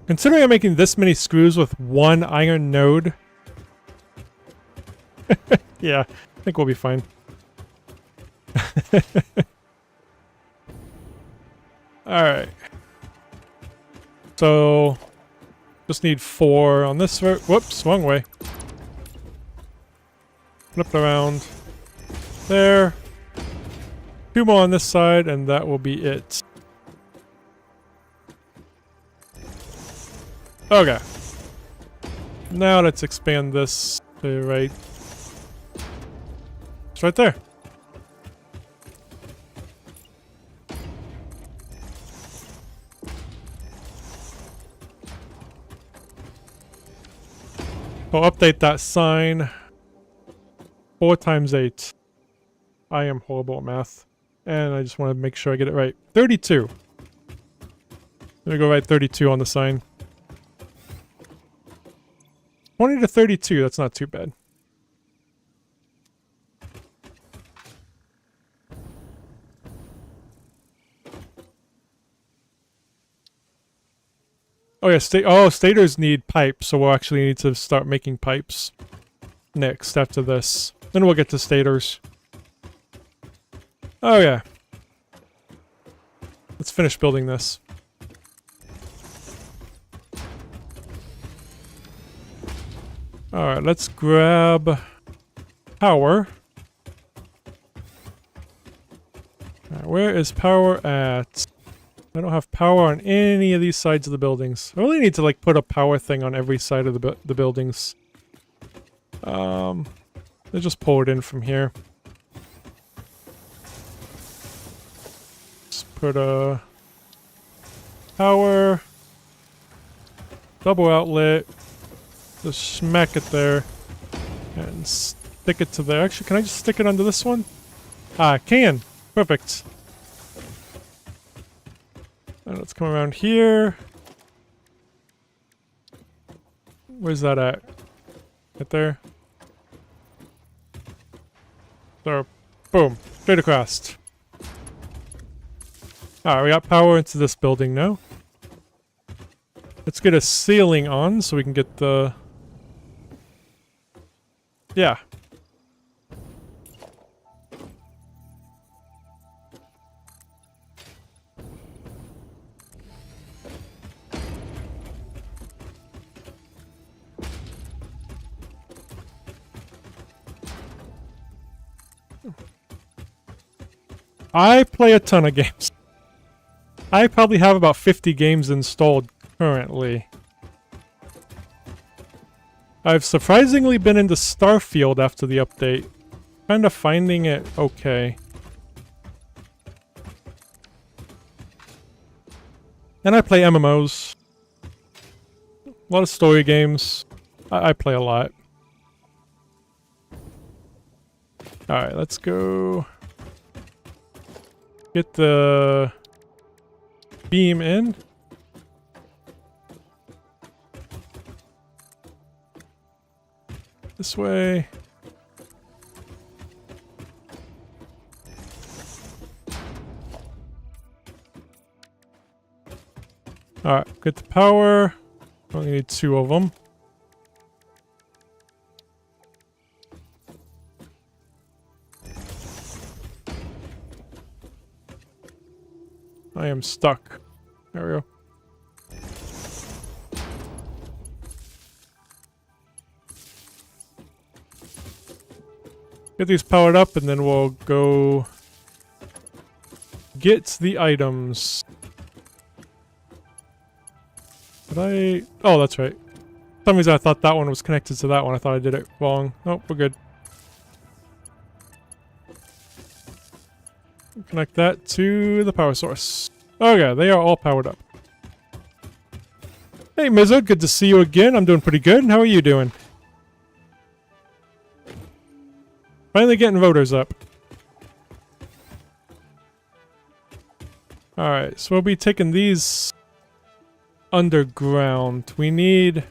Considering I'm making this many screws with 1 iron node. Yeah, I think we'll be fine. Alright. So, just need 4 on this road. Whoops, wrong way. Flip it around. There. 2 more on this side, and that will be it. Okay. Now let's expand this to right. It's right there. I'll update that sign. 4 times 8. I am horrible at math. And I just want to make sure I get it right. 32. Let me go write 32 on the sign. 20 to 32, that's not too bad. Oh yeah, stators need pipes, so we'll actually need to start making pipes next after this. Then we'll get to stators. Oh yeah. Let's finish building this. Alright, let's grab power. Alright, where is power at? I don't have power on any of these sides of the buildings. I really need to like put a power thing on every side of the buildings. Let's just pull it in from here. Let's put a power, double outlet, just smack it there. And stick it to there. Actually, can I just stick it under this one? Ah, I can. Perfect. And let's come around here. Where's that at? Right there. So, boom. Straight across. Alright, we got power into this building now. Let's get a ceiling on so we can get the... Yeah. I play a ton of games. I probably have about 50 games installed currently. I've surprisingly been into Starfield after the update. Kind of finding it okay. And I play MMOs. A lot of story games. I play a lot. Alright, let's go... Get the... beam in. This way. Alright, get the power. Only need 2 of them. I am stuck. There we go. Get these powered up and then we'll go get the items. Did I... Oh, that's right. For some reason I thought that one was connected to that one. I thought I did it wrong. Nope, we're good. Connect that to the power source. Okay, they are all powered up. Hey Mizzo, good to see you again. I'm doing pretty good. How are you doing? Finally getting voters up. Alright, so we'll be taking these underground. We need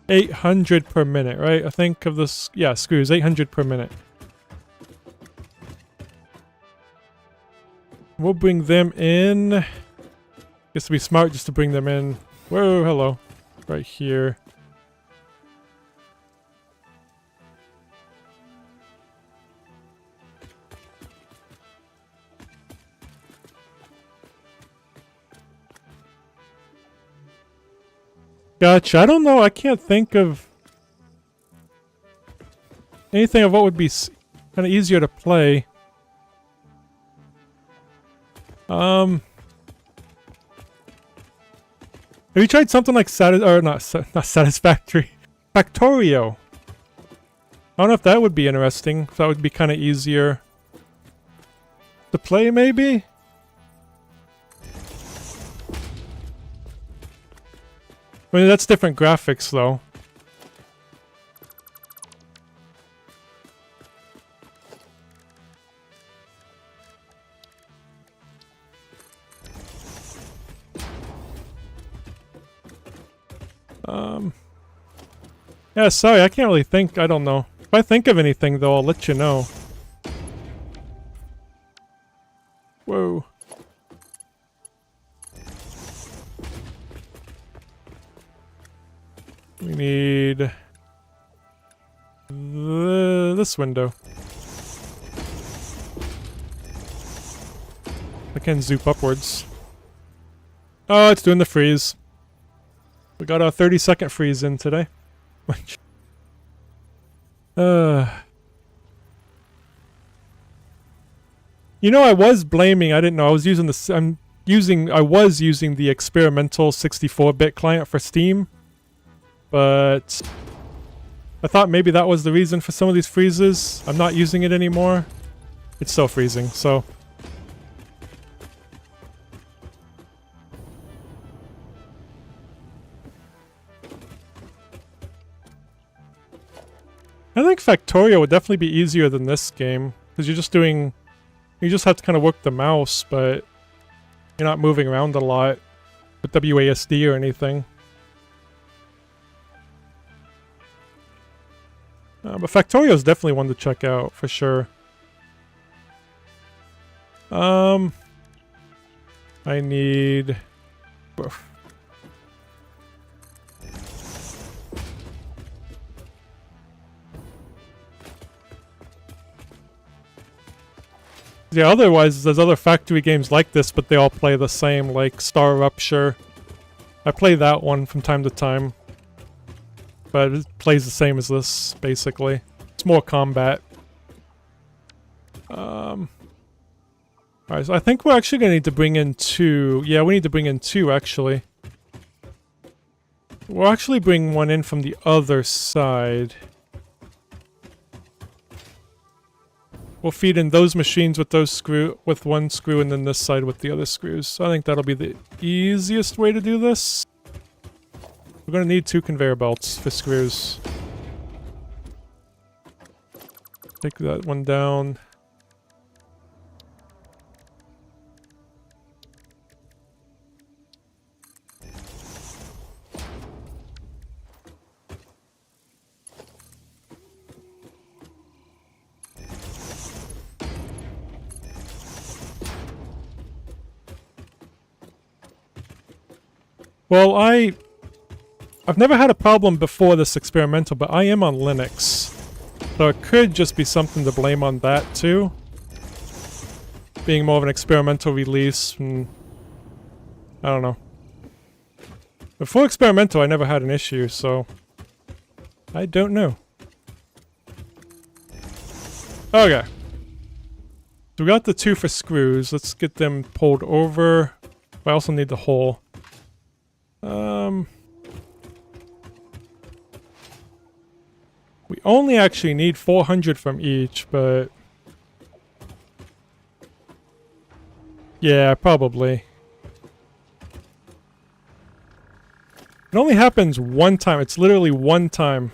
800 per minute, right? I think of this... Yeah, screws. 800 per minute. We'll bring them in. Guess to be smart just to bring them in. Whoa, hello. Right here. Gotcha. I don't know. I can't think of anything of what would be kind of easier to play. Have you tried something like not Satisfactory? Factorio. I don't know if that would be interesting. If that would be kind of easier to play, maybe? I mean, that's different graphics, though. Yeah, sorry, I can't really think. I don't know. If I think of anything, though, I'll let you know. Whoa. We need this window. I can zoom upwards. Oh, it's doing the freeze. We got a 30-second freeze in today. You know, I was blaming. I didn't know. I was using the. I was using the experimental 64-bit client for Steam. But I thought maybe that was the reason for some of these freezes. I'm not using it anymore. It's still freezing, so... I think Factorio would definitely be easier than this game, because you're just doing... You just have to kind of work the mouse, but you're not moving around a lot with WASD or anything. But Factorio is definitely one to check out, for sure. I need... Oof. Yeah, otherwise, there's other factory games like this, but they all play the same, like Star Rupture. I play that one from time to time. But it plays the same as this, basically. It's more combat. Alright, so I think we're actually going to need to bring in 2. Yeah, we need to bring in 2, actually. We'll actually bring one in from the other side. We'll feed in those machines with with one screw, and then this side with the other screws. So I think that'll be the easiest way to do this. We're gonna need 2 conveyor belts for screws. Take that one down. Well, I've never had a problem before this experimental, but I am on Linux. So it could just be something to blame on that too. Being more of an experimental release, and I don't know. Before experimental, I never had an issue, so I don't know. Okay. So we got the 2 for screws. Let's get them pulled over. I also need the hole. We only actually need 400 from each, but... Yeah, probably. It only happens one time. It's literally one time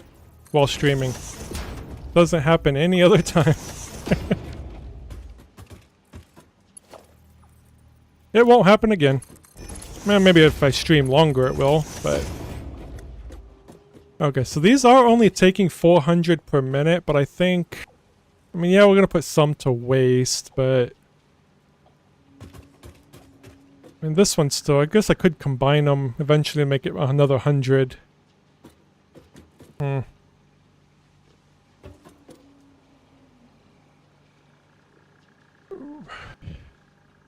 while streaming. Doesn't happen any other time. It won't happen again. Well, maybe if I stream longer it will, but... Okay, so these are only taking 400 per minute, but I think... I mean, yeah, we're gonna put some to waste, but... I mean, this one still... I guess I could combine them eventually and make it another 100.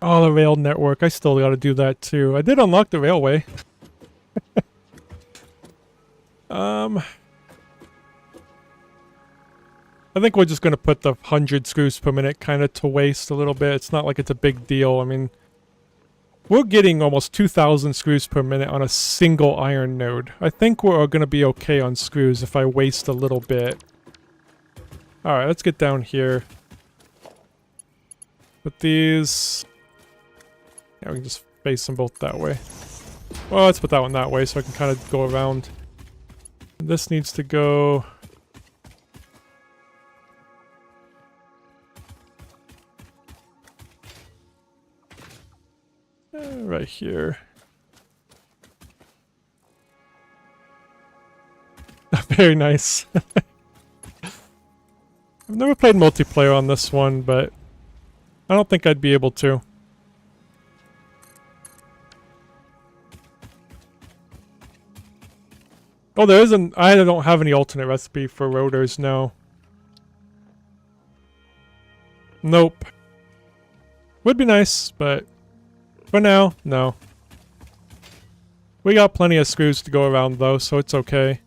Oh, the rail network. I still gotta do that too. I did unlock the railway. I think we're just gonna put the 100 screws per minute kind of to waste a little bit. It's not like it's a big deal. I mean, we're getting almost 2,000 screws per minute on a single iron node. I think we're gonna be okay on screws if I waste a little bit. Alright, let's get down here. Put these... Yeah, we can just face them both that way. Well, let's put that one that way so I can kind of go around. This needs to go... right here. Very nice. I've never played multiplayer on this one, but I don't think I'd be able to. Oh, there isn't... I don't have any alternate recipe for rotors, no. Nope. Would be nice, but for now, no. We got plenty of screws to go around though, so it's okay.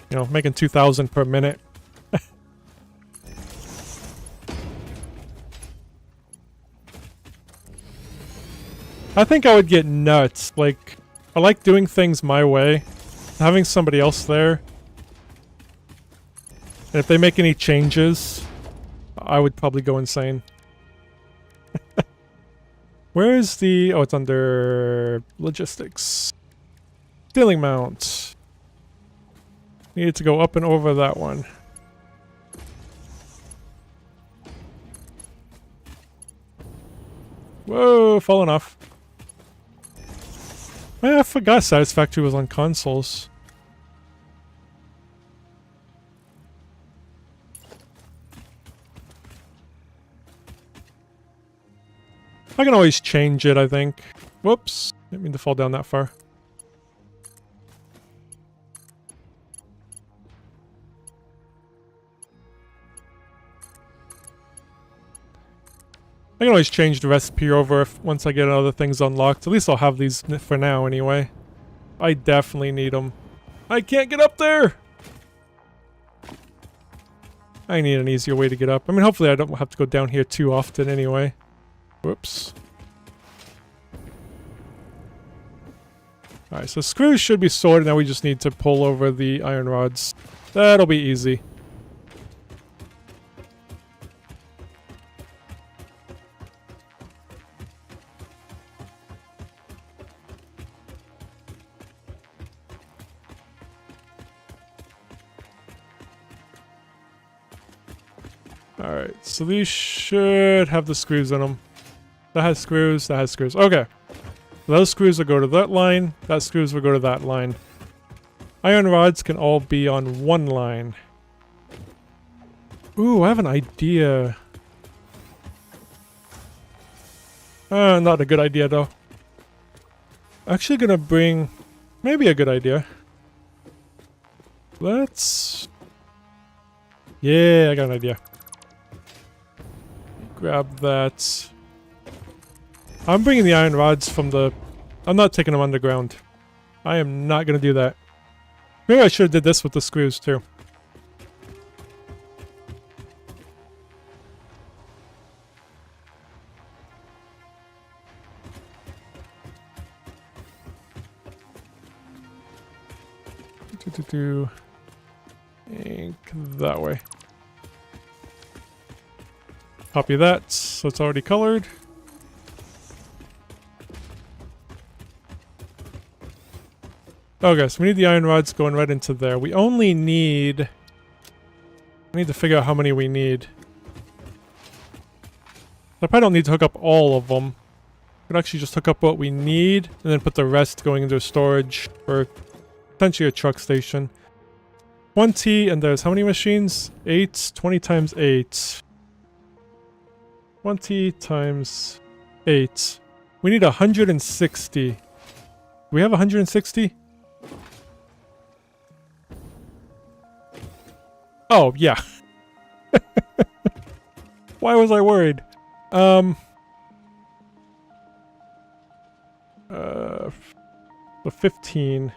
You know, making 2,000 per minute. I think I would get nuts. Like, I like doing things my way. Having somebody else there. And if they make any changes, I would probably go insane. Where is the... Oh, it's under... Logistics. Stealing mount. Needed to go up and over that one. Whoa, falling off. I forgot Satisfactory was on consoles. I can always change it, I think. Whoops. Didn't mean to fall down that far. I can always change the recipe over once I get other things unlocked. At least I'll have these for now anyway. I definitely need them. I can't get up there! I need an easier way to get up. I mean, hopefully I don't have to go down here too often anyway. Whoops. Alright, so screws should be sorted. Now we just need to pull over the iron rods. That'll be easy. Alright, so these should have the screws in them. That has screws, that has screws. Okay. Those screws will go to that line, that screws will go to that line. Iron rods can all be on one line. Ooh, I have an idea. Not a good idea though. Actually gonna bring... maybe a good idea. Let's... yeah, I got an idea. Grab that. I'm bringing the iron rods from the... I'm not taking them underground. I am not going to do that. Maybe I should have did this with the screws too. Ink that way. Copy that, so it's already colored. Okay, so we need the iron rods going right into there. We only need... we need to figure out how many we need. I probably don't need to hook up all of them. We could actually just hook up what we need, and then put the rest going into storage for potentially a truck station. 20, and there's how many machines? 8, 20 times 8. 20 times 8. We need 160. Do we have 160? Oh, yeah. Why was I worried? So 15.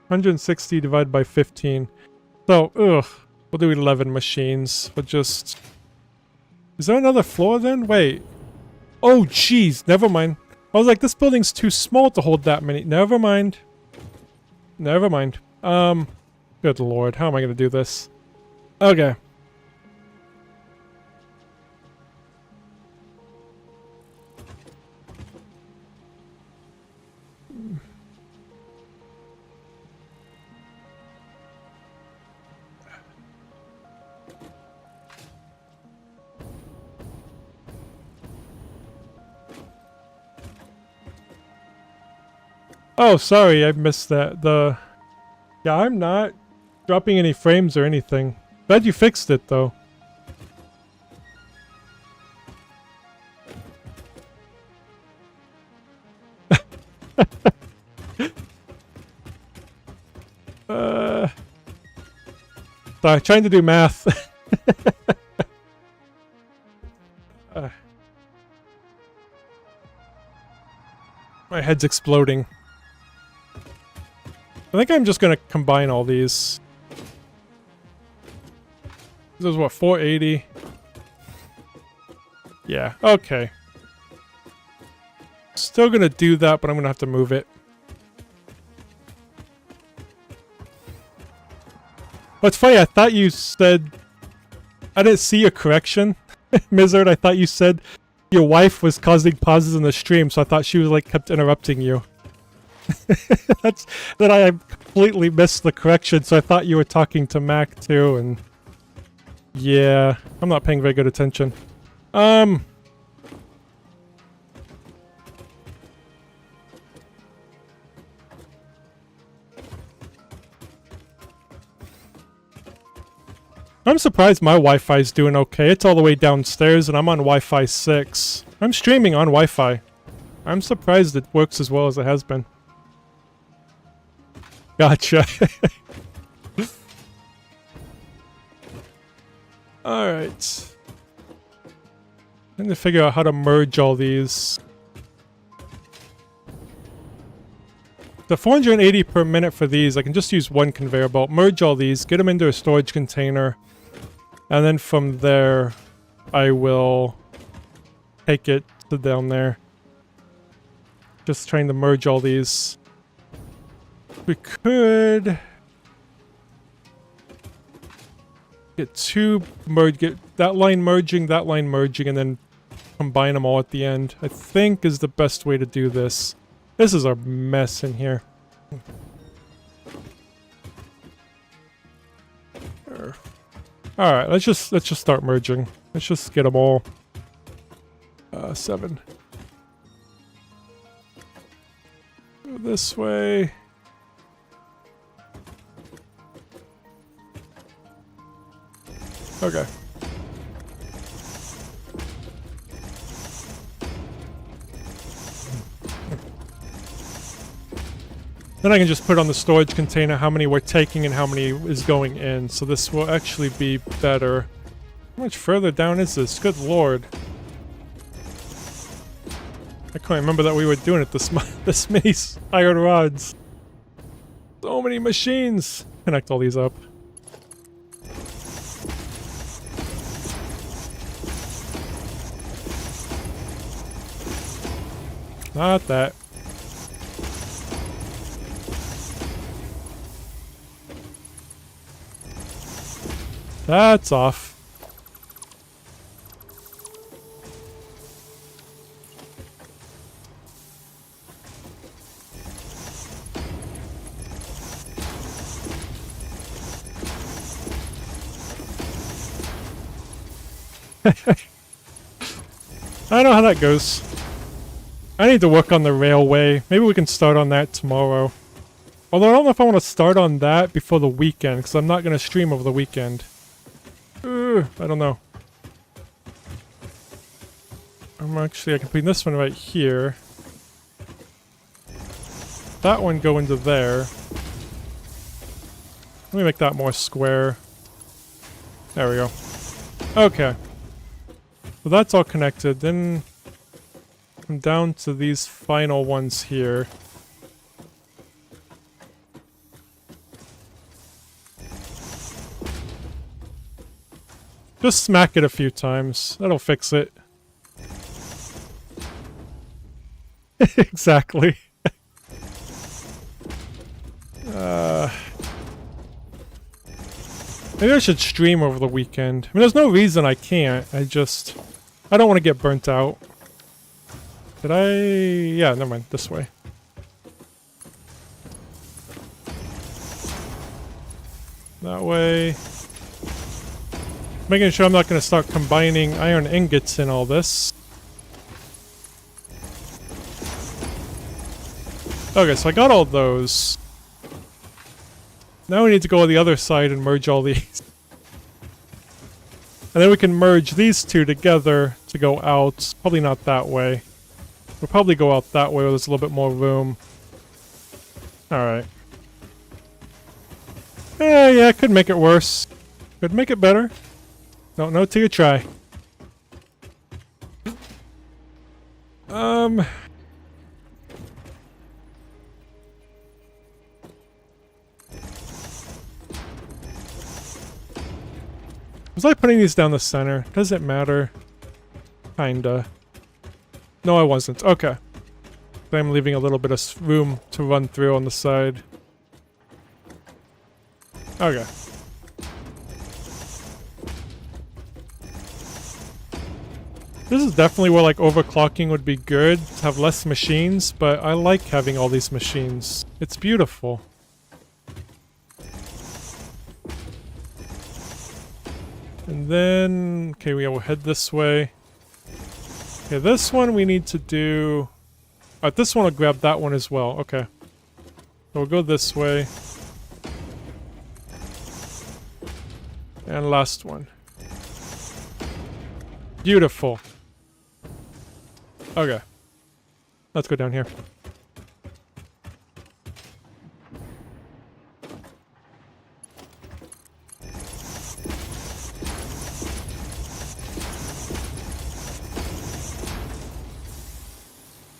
160 divided by 15. So, ugh. We'll do 11 machines. We'll just... is there another floor then? Wait. Oh, jeez. Never mind. I was like, this building's too small to hold that many. Never mind. Never mind. Good lord. How am I going to do this? Okay. Oh, sorry, I missed that. Yeah, I'm not dropping any frames or anything. Glad you fixed it, though. Sorry, trying to do math. My head's exploding. I think I'm just gonna combine all these. This is what, 480? Yeah, okay. Still gonna do that, but I'm gonna have to move it. What's funny, I thought you said... I didn't see a correction. Mizzard, I thought you said your wife was causing pauses in the stream, so I thought she was like kept interrupting you. That's that I completely missed the correction, so I thought you were talking to Mac too, and yeah, I'm not paying very good attention. I'm surprised my Wi-Fi's doing okay. It's all the way downstairs and I'm on Wi-Fi 6. I'm streaming on Wi-Fi. I'm surprised it works as well as it has been. Gotcha. Alright. I need to figure out how to merge all these. The 480 per minute for these, I can just use one conveyor belt, merge all these, get them into a storage container, and then from there, I will take it to down there. Just trying to merge all these. We could get get that line merging, and then combine them all at the end. I think is the best way to do this. This is a mess in here. All right, let's just start merging. Let's just get them all. 7. Go this way. Okay. Then I can just put on the storage container how many we're taking and how many is going in. So this will actually be better. How much further down is this? Good lord. I can't remember that we were doing it this many iron rods. So many machines. Connect all these up. Not that. That's off. I know how that goes. I need to work on the railway. Maybe we can start on that tomorrow. Although I don't know if I want to start on that before the weekend, because I'm not going to stream over the weekend. I don't know. I can put this one right here. That one go into there. Let me make that more square. There we go. Okay. So that's all connected. Then come down to these final ones here. Just smack it a few times. That'll fix it. Exactly. Maybe I should stream over the weekend. I mean, there's no reason I can't. I don't want to get burnt out. Did I? Yeah, never mind. This way. That way. Making sure I'm not going to start combining iron ingots in all this. Okay, so I got all those. Now we need to go to the other side and merge all these. And then we can merge these two together to go out. Probably not that way. We'll probably go out that way where there's a little bit more room. Alright. Yeah, could make it worse. Could make it better. Don't know till you try. Was I putting these down the center? Does it matter? Kinda. No, I wasn't. Okay. I'm leaving a little bit of room to run through on the side. Okay. This is definitely where like overclocking would be good, to have less machines, but I like having all these machines. It's beautiful. And then, okay, we will head this way. Okay, this one we need to do... Alright, this one will grab that one as well. Okay. So we'll go this way. And last one. Beautiful. Okay. Let's go down here.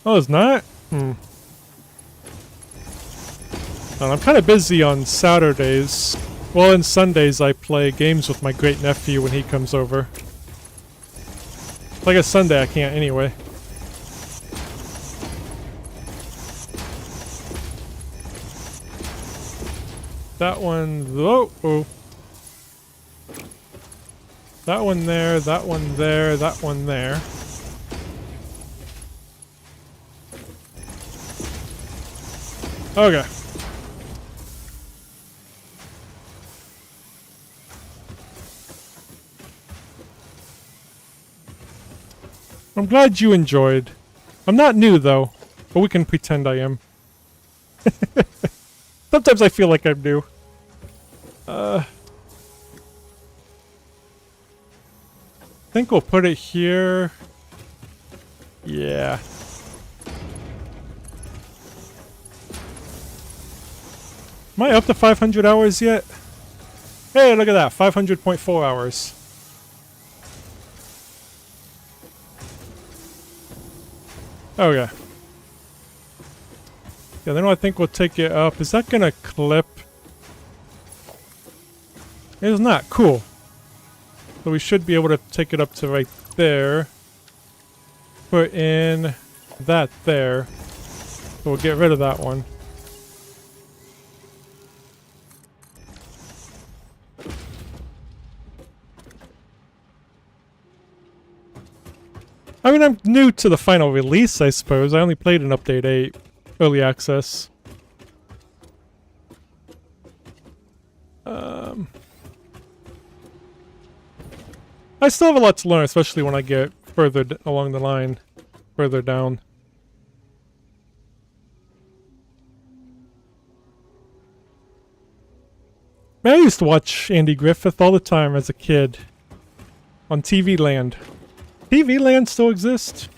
Oh, it's not? And I'm kind of busy on Saturdays. Well, on Sundays I play games with my great nephew when he comes over. Like a Sunday I can't anyway. That one, oh. That one there, that one there, that one there. Okay. I'm glad you enjoyed. I'm not new though, but we can pretend I am. Sometimes I feel like I'm new. I think we'll put it here. Yeah. Am I up to 500 hours yet? Hey, look at that. 500.4 hours. Okay. Yeah, then I think we'll take it up. Is that gonna clip? It's not. Cool. So we should be able to take it up to right there. Put in that there. So we'll get rid of that one. I mean, I'm new to the final release, I suppose. I only played in Update 8. Early access. I still have a lot to learn, especially when I get further along the line. Further down. Man, I used to watch Andy Griffith all the time as a kid. On TV Land. TV Land still exists?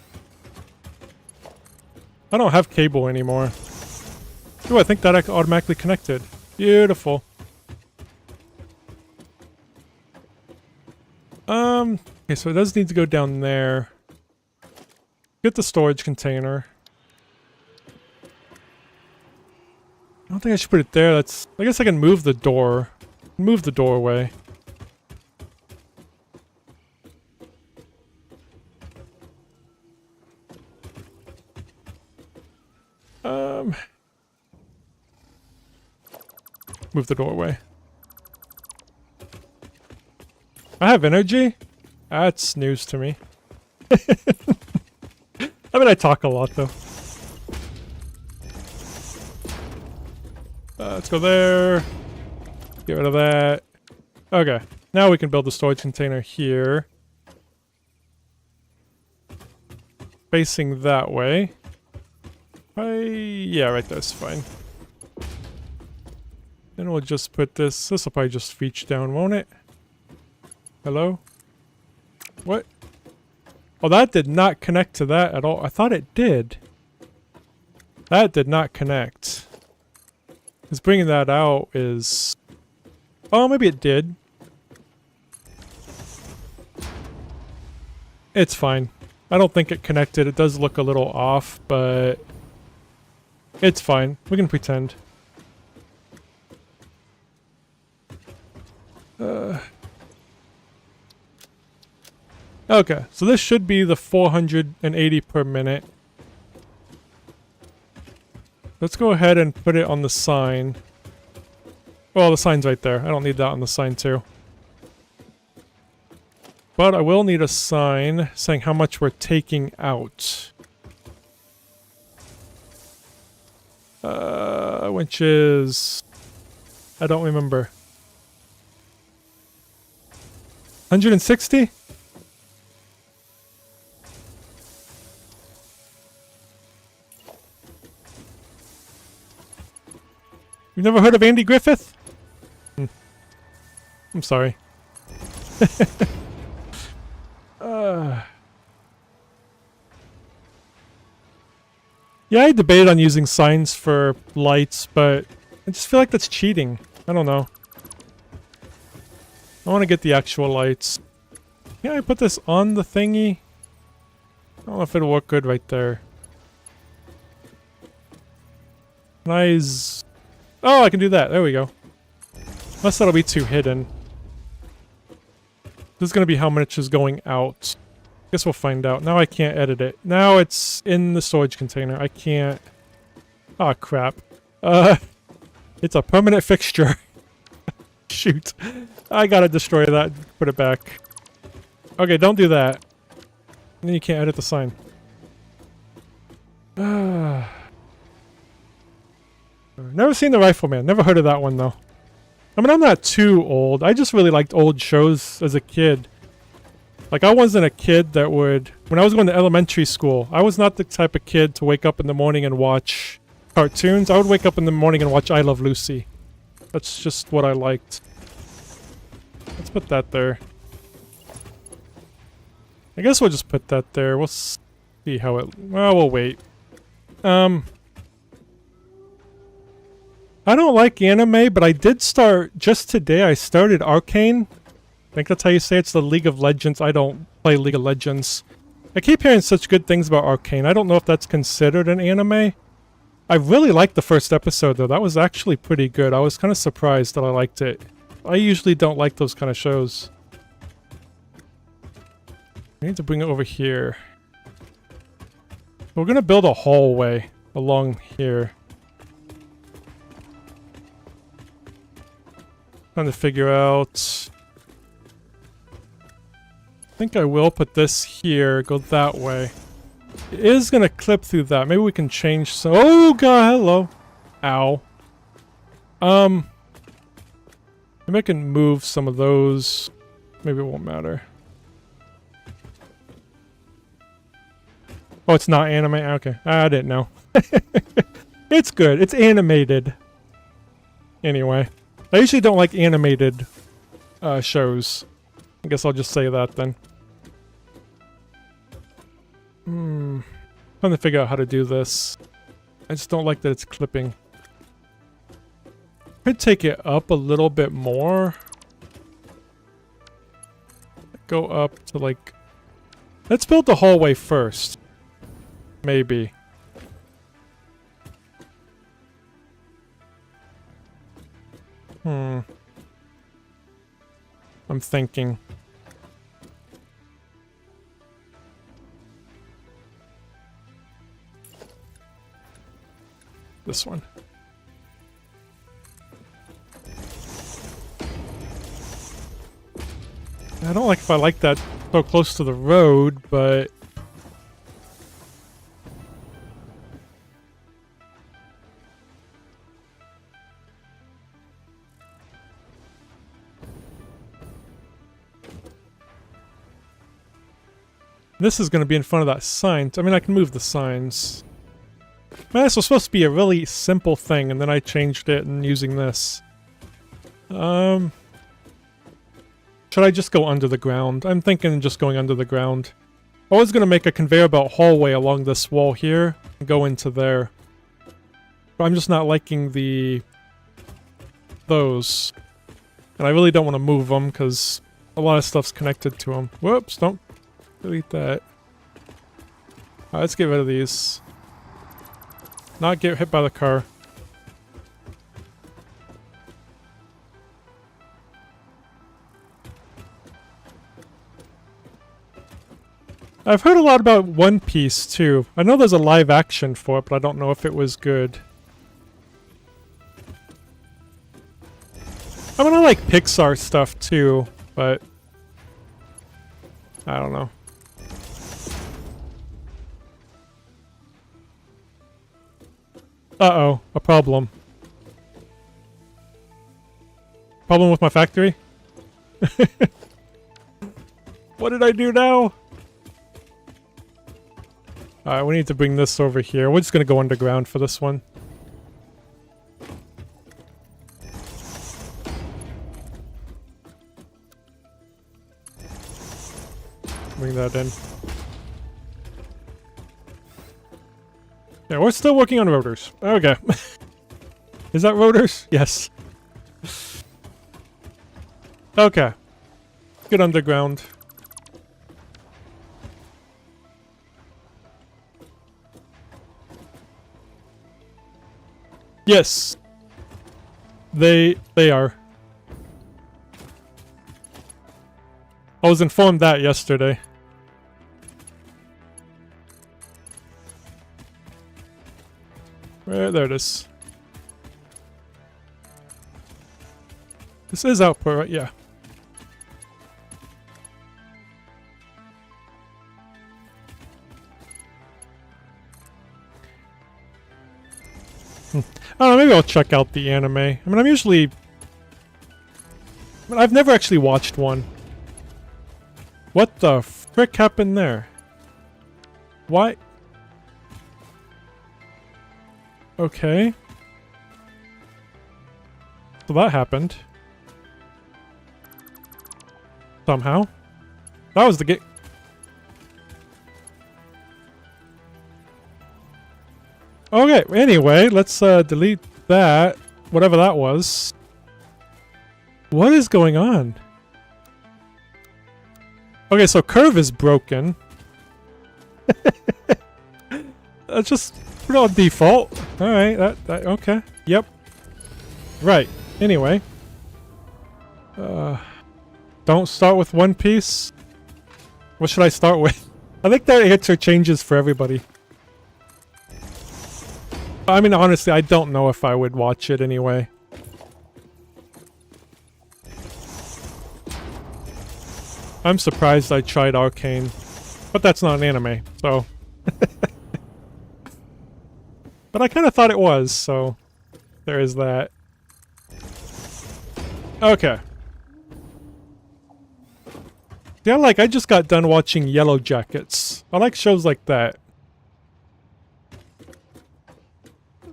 I don't have cable anymore. Ooh, I think that automatically connected. Beautiful. Okay, so it does need to go down there. Get the storage container. I don't think I should put it there. That's... I guess I can move the door. Move the doorway. Move the doorway. I have energy? That's news to me. I mean, I talk a lot, though. Let's go there. Get rid of that. Okay. Now we can build the storage container here. Facing that way. Yeah, right there's fine. Then we'll just put this... This will probably just reach down, won't it? Hello? What? Oh, that did not connect to that at all. I thought it did. That did not connect. Because bringing that out is... Oh, maybe it did. It's fine. I don't think it connected. It does look a little off, but... It's fine. We can pretend. Okay, so this should be the 480 per minute. Let's go ahead and put it on the sign. Well, the sign's right there. I don't need that on the sign too. But I will need a sign saying how much we're taking out. Which is... I don't remember. 160? You've never heard of Andy Griffith? I'm sorry. Yeah, I debated on using signs for lights, but I just feel like that's cheating. I don't know. I want to get the actual lights. Yeah, I put this on the thingy. I don't know if it'll work good right there. Nice. Oh, I can do that. There we go. Unless that'll be too hidden. This is going to be how much is going out. Guess we'll find out. Now I can't edit it. Now it's in the storage container. I can't... Oh, crap. It's a permanent fixture. Shoot. I gotta destroy that. Put it back. Okay, don't do that. And then you can't edit the sign. Never seen The Rifleman. Never heard of that one, though. I mean, I'm not too old. I just really liked old shows as a kid. Like, I wasn't a kid that would... When I was going to elementary school, I was not the type of kid to wake up in the morning and watch cartoons. I would wake up in the morning and watch I Love Lucy. That's just what I liked. Let's put that there. I guess we'll just put that there. We'll see how it... Well, we'll wait. I don't like anime, but I did start... Just today, I started Arcane. I think that's how you say it's the League of Legends. I don't play League of Legends. I keep hearing such good things about Arcane. I don't know if that's considered an anime. I really liked the first episode, though. That was actually pretty good. I was kind of surprised that I liked it. I usually don't like those kind of shows. I need to bring it over here. We're going to build a hallway along here. Trying to figure out... I think I will put this here, go that way. It is gonna clip through that. Maybe we can change some... Oh god, hello! Ow. Maybe I can move some of those. Maybe it won't matter. Oh, it's not anime? Okay. I didn't know. It's good. It's animated. Anyway. I usually don't like animated shows. I guess I'll just say that then. Trying to figure out how to do this. I just don't like that it's clipping. Could take it up a little bit more. Go up to like... Let's build the hallway first. Maybe. I'm thinking. This one. I don't like if I like that so close to the road, but... This is going to be in front of that sign. I mean, I can move the signs. Man, this was supposed to be a really simple thing, and then I changed it and using this. Should I just go under the ground? I'm thinking just going under the ground. I was going to make a conveyor belt hallway along this wall here and go into there. But I'm just not liking those. And I really don't want to move them because a lot of stuff's connected to them. Whoops, don't delete that. Alright, let's get rid of these. Not get hit by the car. I've heard a lot about One Piece, too. I know there's a live action for it, but I don't know if it was good. I mean, I like Pixar stuff, too, but... I don't know. Uh-oh, a problem. Problem with my factory? What did I do now? Alright, we need to bring this over here. We're just gonna go underground for this one. Bring that in. Yeah, we're still working on rotors. Okay. Is that rotors? Yes. Okay. Get underground. Yes. They are. I was informed that yesterday. There it is. This is output, right? Yeah. I don't know, maybe I'll check out the anime. I mean, I've never actually watched one. What the frick happened there? Why? Okay. So that happened. Somehow. That was the game. Okay, anyway, let's delete that. Whatever that was. What is going on? Okay, so curve is broken. That's just put it on default. Alright, that okay. Yep. Right. Anyway. Don't start with one piece. What should I start with? I think that answer changes for everybody. I mean, honestly, I don't know if I would watch it anyway. I'm surprised I tried Arcane. But that's not an anime, so... But I kind of thought it was, so... There is that. Okay. Yeah, I just got done watching Yellow Jackets. I like shows like that.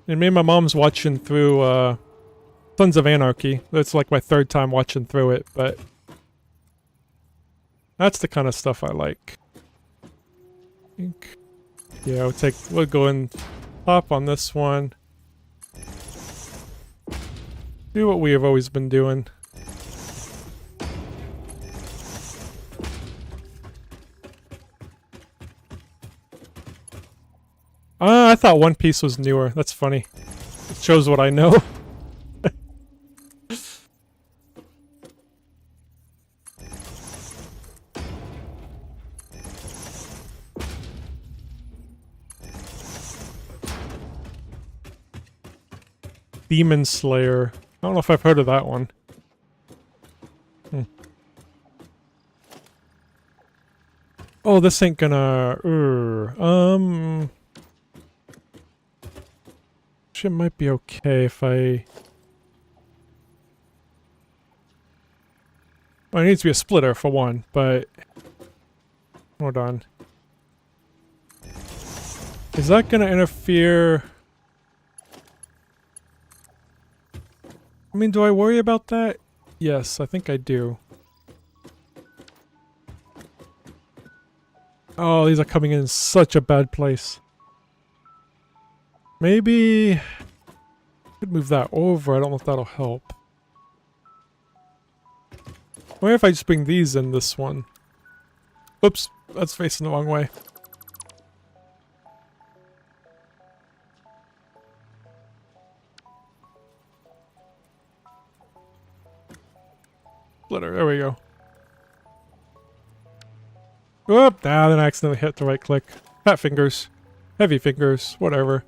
And me and my mom's watching through, Sons of Anarchy. That's like my third time watching through it, but... That's the kind of stuff I like. Yeah, we'll go and pop on this one. Do what we have always been doing. I thought One Piece was newer. That's funny. It shows what I know. Demon Slayer. I don't know if I've heard of that one. Oh, this ain't gonna... It might be okay if I... Well, it needs to be a splitter for one, but... Hold on. Is that gonna interfere... I mean, do I worry about that? Yes, I think I do. Oh, these are coming in such a bad place. Maybe... I could move that over. I don't know if that'll help. What if I just bring these in this one? Oops, that's facing the wrong way. Splitter, there we go. Whoop, then I accidentally hit the right click. Fat fingers. Heavy fingers, whatever.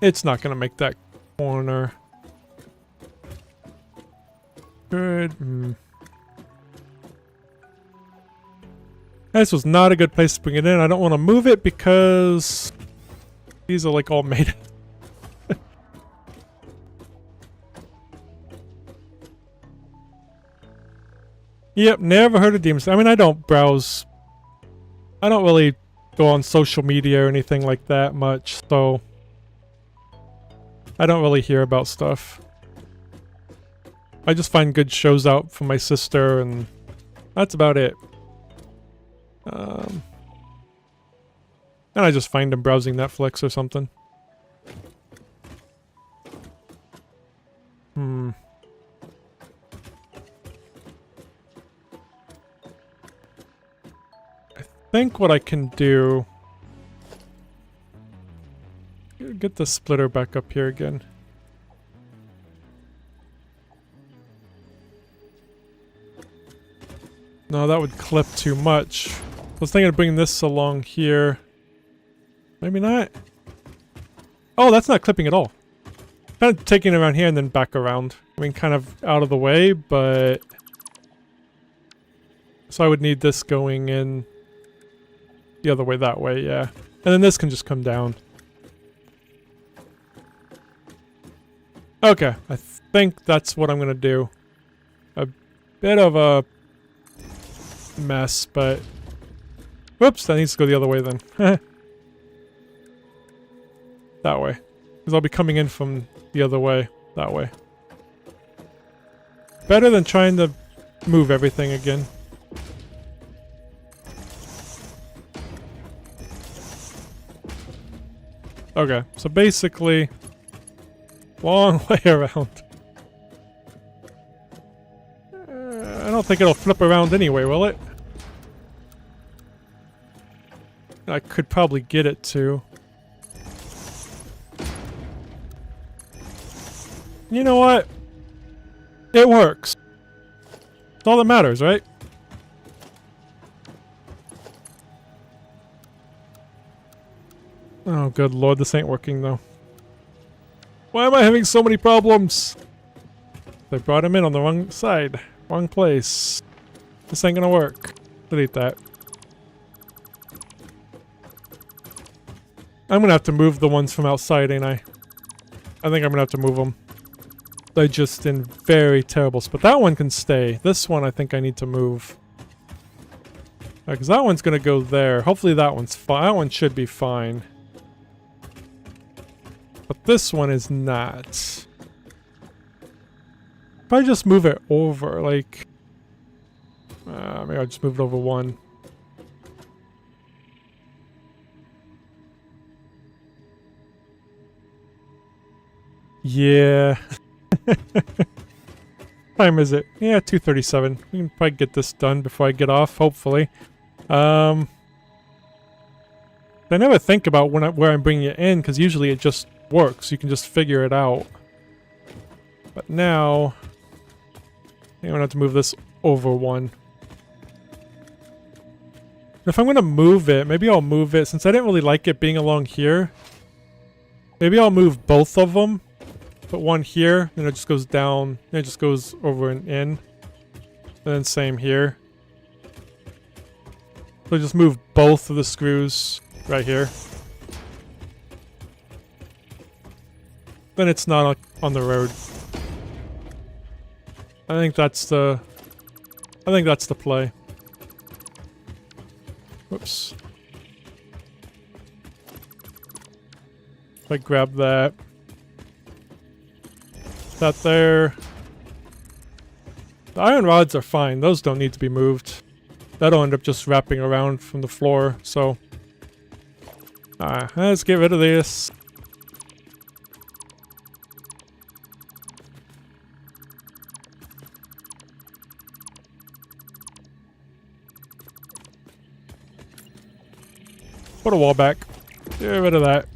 It's not gonna make that corner. could... This was not a good place to bring it in. I don't want to move it because these are like all made. Yep, never heard of Demons. I mean, I don't browse. I don't really go on social media or anything like that much, so I don't really hear about stuff. I just find good shows out for my sister, and that's about it. And I just find them browsing Netflix or something. I think what I can do... Get the splitter back up here again. No, that would clip too much. I was thinking of bringing this along here. Maybe not. Oh, that's not clipping at all. Kind of taking it around here and then back around. I mean, kind of out of the way, but... So I would need this going in the other way, that way, yeah. And then this can just come down. Okay, I think that's what I'm gonna do. A bit of a mess, but... Whoops, that needs to go the other way then. That way. Because I'll be coming in from the other way. That way. Better than trying to move everything again. Okay, so basically... Long way around. I don't think it'll flip around anyway, will it? I could probably get it to. You know what? It works. That's all that matters, right? Oh, good lord, this ain't working though. Why am I having so many problems? They brought him in on the wrong side. Wrong place. This ain't gonna work. Delete that. I'm gonna have to move the ones from outside, ain't I? I think I'm gonna have to move them. They're just in very terrible spots. That one can stay. This one I think I need to move. Because that one's gonna go there. Hopefully that one's fine. That one should be fine. But this one is not. If I just move it over, like... maybe I'll just move it over one. Yeah. Time is it? Yeah, 2:37. We can probably get this done before I get off, hopefully. I never think about where I'm bringing it in, because usually it just works. You can just figure it out. But now... I'm gonna have to move this over one. If I'm gonna move it, maybe I'll move it, since I didn't really like it being along here. Maybe I'll move both of them. Put one here, then it just goes down, then it just goes over and in. And then same here. So just move both of the screws right here. Then it's not on the road. I think that's the play. Whoops. If I grab that. That there. The iron rods are fine. Those don't need to be moved. That'll end up just wrapping around from the floor, so... let's get rid of this. Put a wall back. Get rid of that.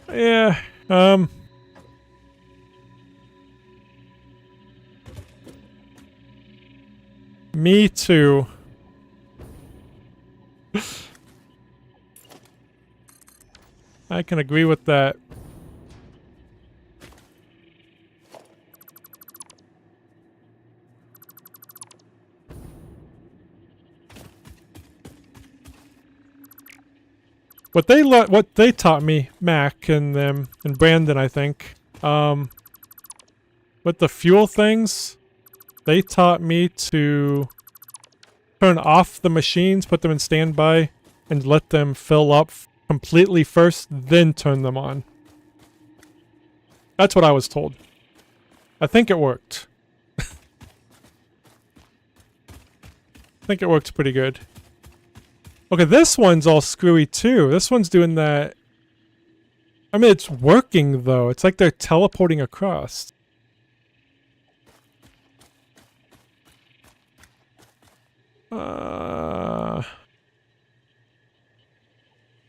Yeah, me too. I can agree with that. What they taught me, Mac and them and Brandon, I think, with the fuel things, they taught me to turn off the machines, put them in standby, and let them fill up completely first, then turn them on. That's what I was told. I think it worked. I think it worked pretty good. Okay, this one's all screwy too. This one's doing that. I mean, it's working though. It's like they're teleporting across.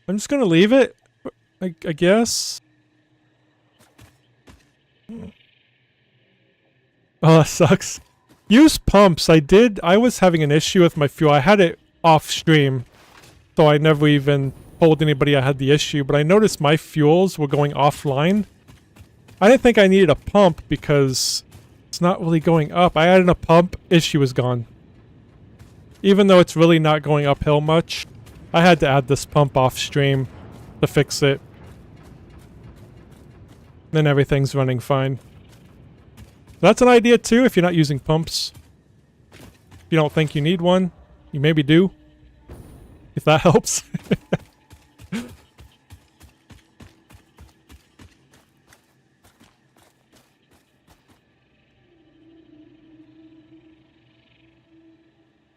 I'm just gonna leave it, I guess. Oh, that sucks. Use pumps. I was having an issue with my fuel. I had it off stream, so I never even told anybody I had the issue, but I noticed my fuels were going offline. I didn't think I needed a pump because it's not really going up. I added a pump, issue is gone. Even though it's really not going uphill much, I had to add this pump off stream to fix it. Then everything's running fine. That's an idea too if you're not using pumps. If you don't think you need one, you maybe do. If that helps.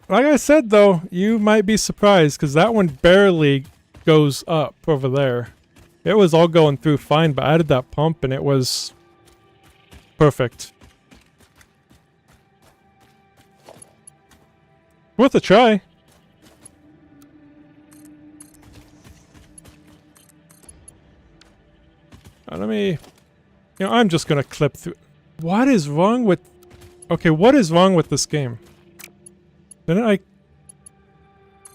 Like I said though, you might be surprised because that one barely goes up over there. It was all going through fine, but I added that pump and it was perfect. Worth a try. Let me... You know, I'm just gonna clip through... What is wrong with... Okay, what is wrong with this game? Didn't I...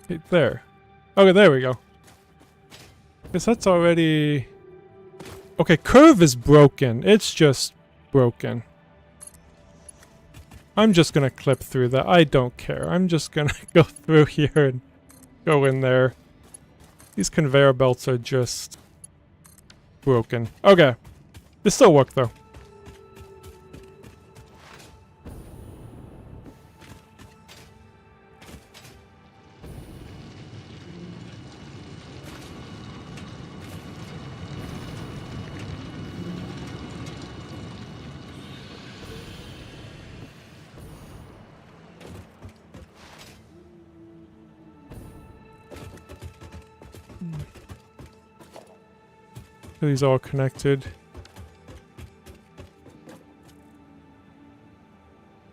Okay, there. Okay, there we go. Guess that's already... Okay, curve is broken. It's just broken. I'm just gonna clip through that. I don't care. I'm just gonna go through here and go in there. These conveyor belts are just... broken. Okay. They still work though. Are these all connected?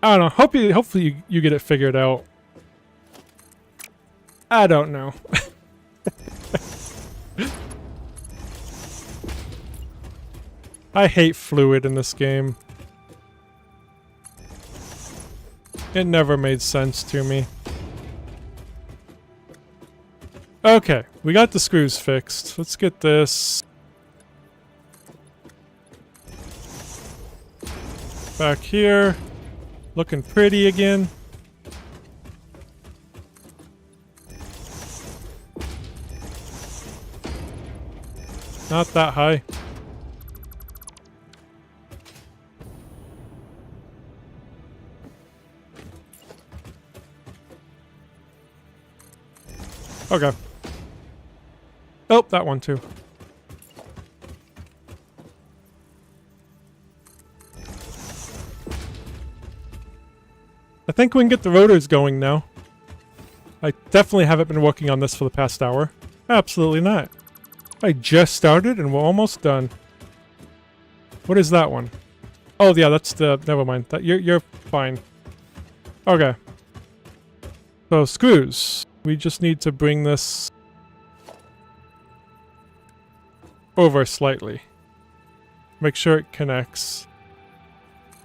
I don't know. Hopefully you get it figured out. I don't know. I hate fluid in this game. It never made sense to me. Okay, we got the screws fixed. Let's get this back here. Looking pretty again. Not that high. Okay. Oh, that one too. I think we can get the rotors going now. I definitely haven't been working on this for the past hour. Absolutely not. I just started and we're almost done. What is that one? Oh yeah, that's the... Never mind. That you're fine. Okay. So screws. We just need to bring this over slightly. Make sure it connects.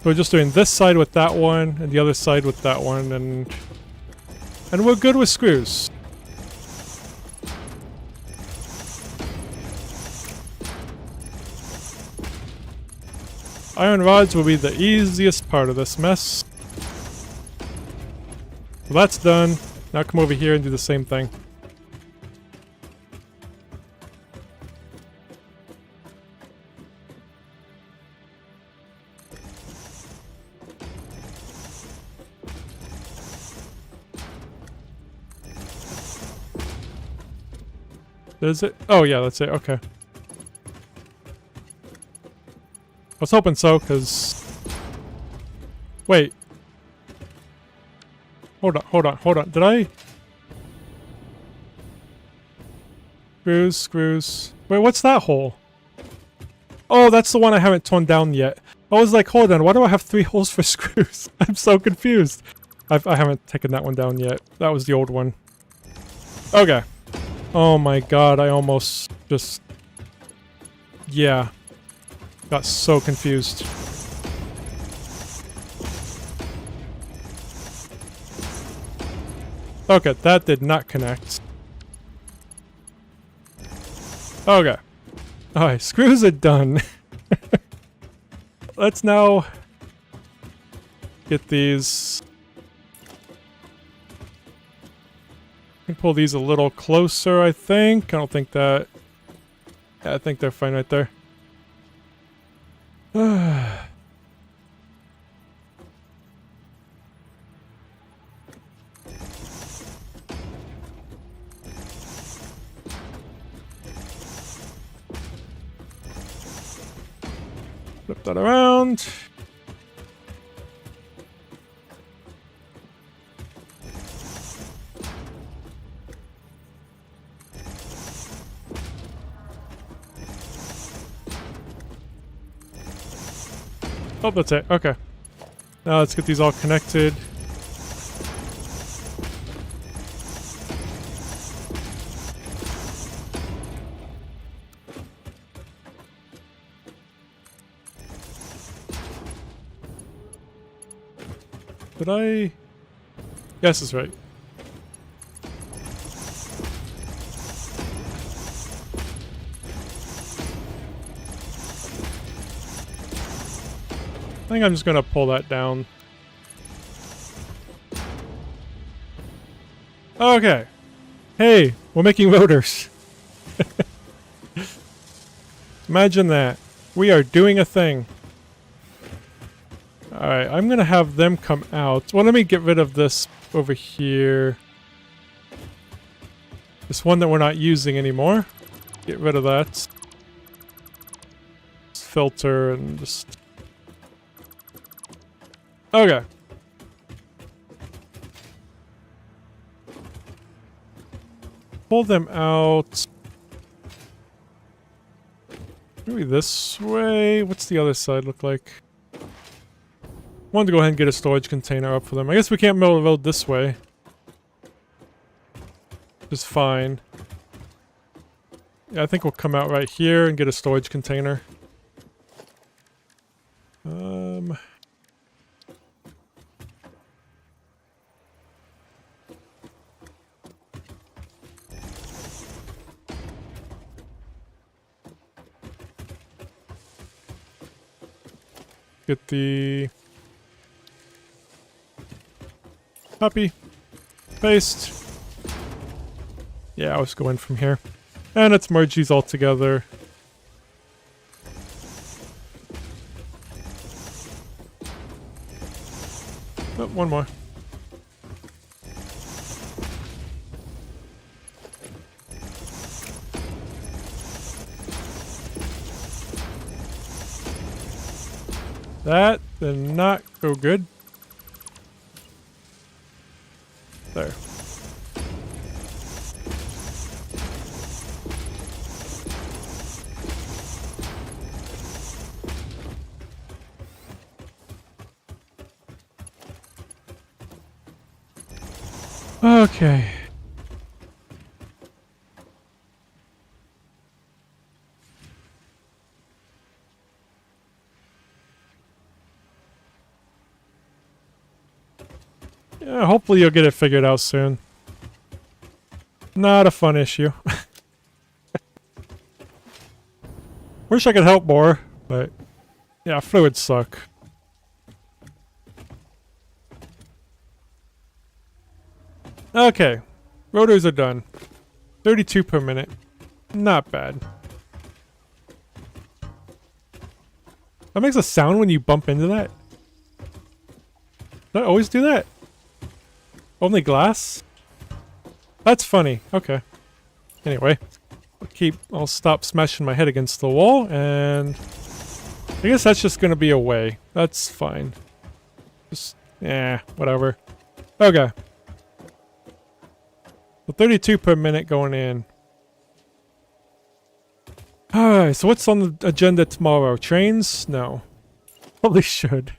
We're just doing this side with that one, and the other side with that one, and we're good with screws. Iron rods will be the easiest part of this mess. Well, that's done. Now come over here and do the same thing. Is it? Oh yeah, that's it. Okay. I was hoping so, because... Wait. Hold on. Did I... Screws. Wait, what's that hole? Oh, that's the one I haven't torn down yet. I was like, hold on, why do I have 3 holes for screws? I'm so confused. I haven't taken that one down yet. That was the old one. Okay. Oh my god, I almost just... Yeah. Got so confused. Okay, that did not connect. Okay. Alright, screws are done. Let's now get these... I can pull these a little closer, I think. I don't think that... Yeah, I think they're fine right there. Flip that around. Oh, that's it. Okay. Now let's get these all connected. Did I... Yes, that's right. I think I'm just gonna pull that down. Okay. Hey, we're making rotors. Imagine that. We are doing a thing. Alright, I'm gonna have them come out. Well, let me get rid of this over here. This one that we're not using anymore. Get rid of that. Just filter and just... Okay. Pull them out. Maybe this way. What's the other side look like? Wanted to go ahead and get a storage container up for them. I guess we can't mill the road this way. Which is fine. Yeah, I think we'll come out right here and get a storage container. Get the... Copy. Paste. Yeah, I'll just go in from here. And let's merge these all together. Oh, one more. That did not go good. There. Okay. Yeah, hopefully you'll get it figured out soon. Not a fun issue. Wish I could help more, but Yeah, fluids suck. Okay. Rotors are done. 32 per minute. Not bad. That makes a sound when you bump into that. Did I always do that? Only glass? That's funny. Okay. Anyway. I'll stop smashing my head against the wall, and I guess that's just gonna be a way. That's fine. Just, whatever. Okay. So 32 per minute going in. Alright, so what's on the agenda tomorrow? Trains? No. Probably should.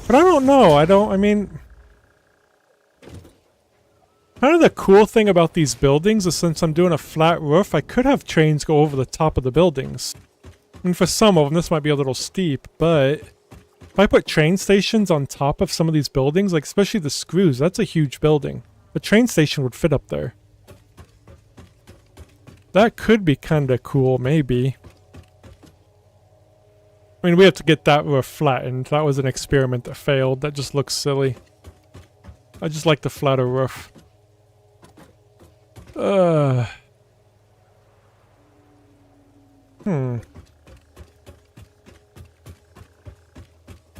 But I don't know. I mean... Kind of the cool thing about these buildings is since I'm doing a flat roof, I could have trains go over the top of the buildings. I mean, for some of them, this might be a little steep, but... If I put train stations on top of some of these buildings, like especially the screws, that's a huge building. A train station would fit up there. That could be kinda cool, maybe. I mean, we have to get that roof flattened. That was an experiment that failed. That just looks silly. I just like the flatter roof.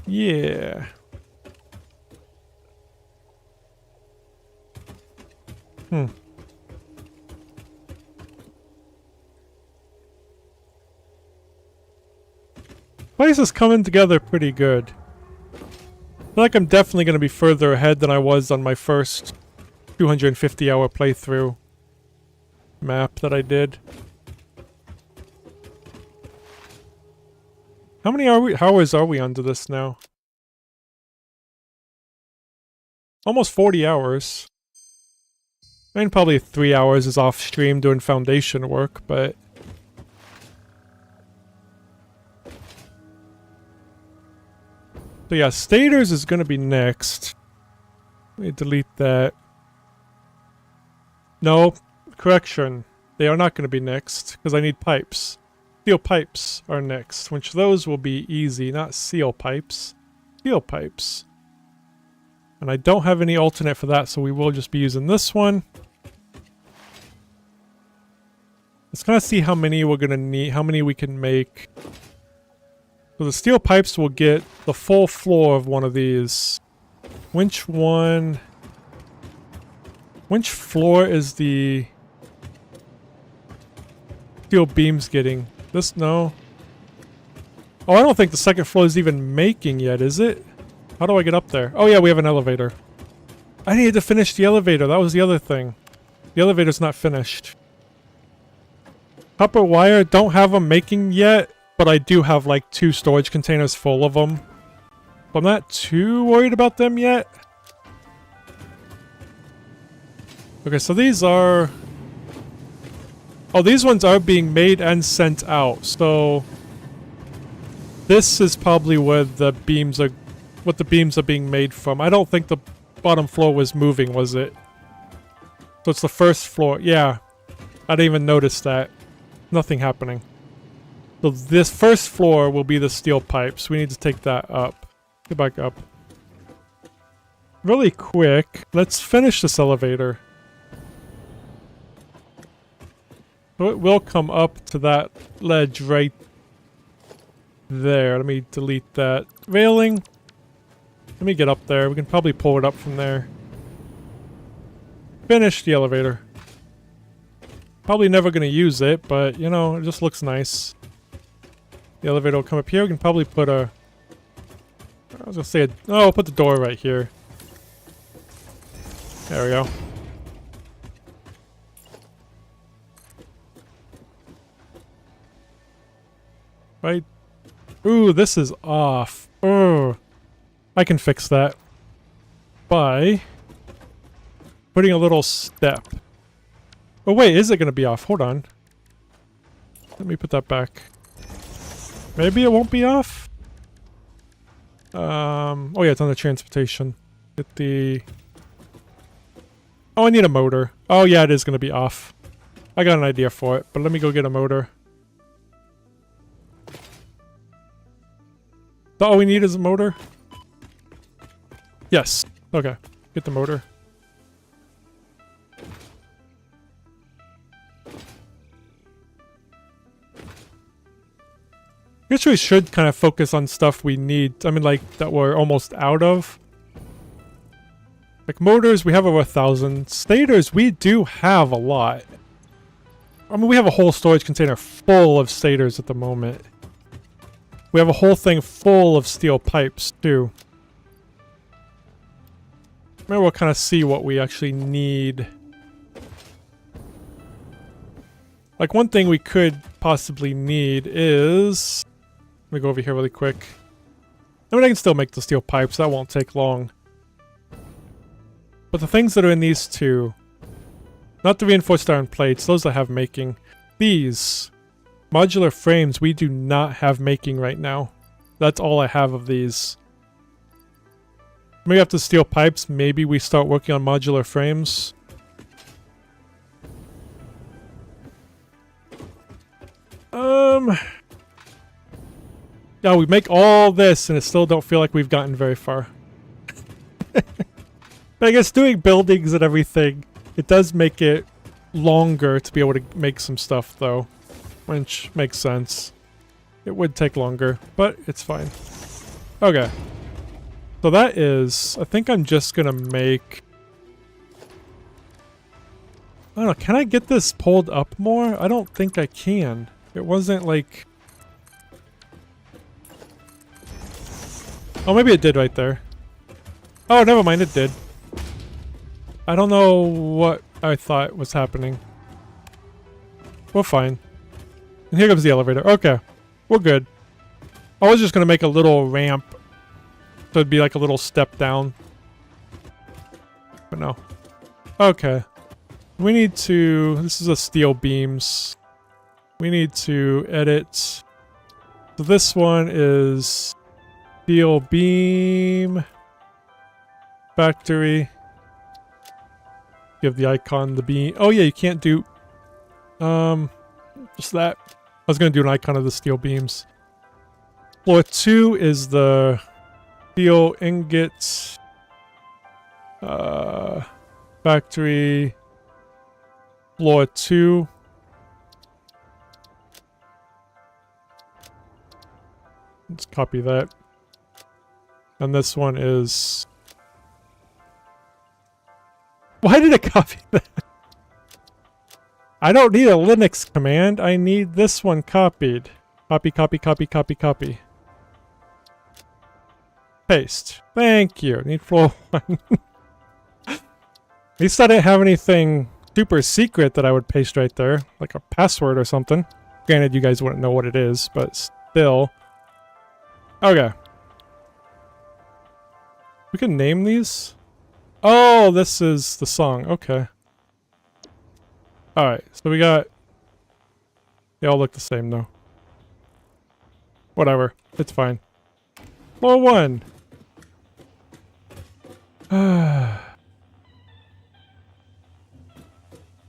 Yeah. Place is coming together pretty good. I feel like I'm definitely going to be further ahead than I was on my first 250-hour playthrough map that I did. How many hours are we onto this now? Almost 40 hours. I mean, probably 3 hours is off stream doing foundation work, but... So yeah, stators is gonna be next. Let me delete that. No, correction. They are not gonna be next, because I need pipes. Steel pipes are next, which those will be easy, not seal pipes. Steel pipes. And I don't have any alternate for that, so we will just be using this one. Let's kind of see how many we're gonna need, how many we can make. So the steel pipes will get the full floor of one of these. Which one? Which floor is the steel beams getting? This? No. Oh, I don't think the second floor is even making yet, is it? How do I get up there? Oh yeah, we have an elevator. I needed to finish the elevator. That was the other thing. The elevator's not finished. Copper wire, don't have them making yet, but I do have like 2 storage containers full of them. So I'm not too worried about them yet. Okay, so these are... Oh, these ones are being made and sent out, so... This is probably where the beams are... What the beams are being made from. I don't think the bottom floor was moving, was it? So it's the first floor. Yeah. I didn't even notice that. Nothing happening. So this first floor will be the steel pipes. We need to take that up. Get back up. Really quick, let's finish this elevator. So it will come up to that ledge right there. Let me delete that railing. Let me get up there. We can probably pull it up from there. Finish the elevator. Probably never going to use it, but, you know, it just looks nice. The elevator will come up here. We can probably put a... I was going to say... Oh, I'll put the door right here. There we go. Right. Ooh, this is off. Oh, I can fix that. By... putting a little step. Oh wait, is it going to be off? Hold on. Let me put that back. Maybe it won't be off? Oh yeah, it's on the transportation. Get the... Oh, I need a motor. Oh yeah, it is going to be off. I got an idea for it, but let me go get a motor. So all we need is a motor? Yes. Okay. Get the motor. I guess we should kind of focus on stuff we need. I mean, like, that we're almost out of. Like, motors, we have over 1,000. Stators, we do have a lot. I mean, we have a whole storage container full of stators at the moment. We have a whole thing full of steel pipes, too. Maybe we'll kind of see what we actually need. Like, one thing we could possibly need is... Let me go over here really quick. I mean, I can still make the steel pipes. That won't take long. But the things that are in these two... Not the reinforced iron plates. Those I have making. These. Modular frames we do not have making right now. That's all I have of these. Maybe after steel pipes, maybe we start working on modular frames. Yeah, we make all this and it still don't feel like we've gotten very far. But I guess doing buildings and everything, it does make it longer to be able to make some stuff though. Which makes sense. It would take longer, but it's fine. Okay. So that is... I think I'm just gonna make... I don't know, can I get this pulled up more? I don't think I can. It wasn't like... Oh, maybe it did right there. Oh, never mind, it did. I don't know what I thought was happening. We're fine. And here comes the elevator. Okay. We're good. I was just gonna make a little ramp. So it'd be like a little step down. But no. Okay. We need to... This is a steel beams. We need to edit. So this one is... Steel beam. Factory. Give the icon the beam. Oh yeah, you can't do... Just that. I was gonna do an icon of the steel beams. Floor 2 is the... Steel ingots. Factory. Floor 2. Let's copy that. And this one is... Why did it copy that? I don't need a Linux command. I need this one copied. Copy, copy, copy, copy, copy. Paste. Thank you. Need floor 1. At least I didn't have anything super secret that I would paste right there. Like a password or something. Granted, you guys wouldn't know what it is, but still. Okay. We can name these? Oh, this is the song. Okay. Alright, so we got... They all look the same, though. Whatever. It's fine. Floor 1.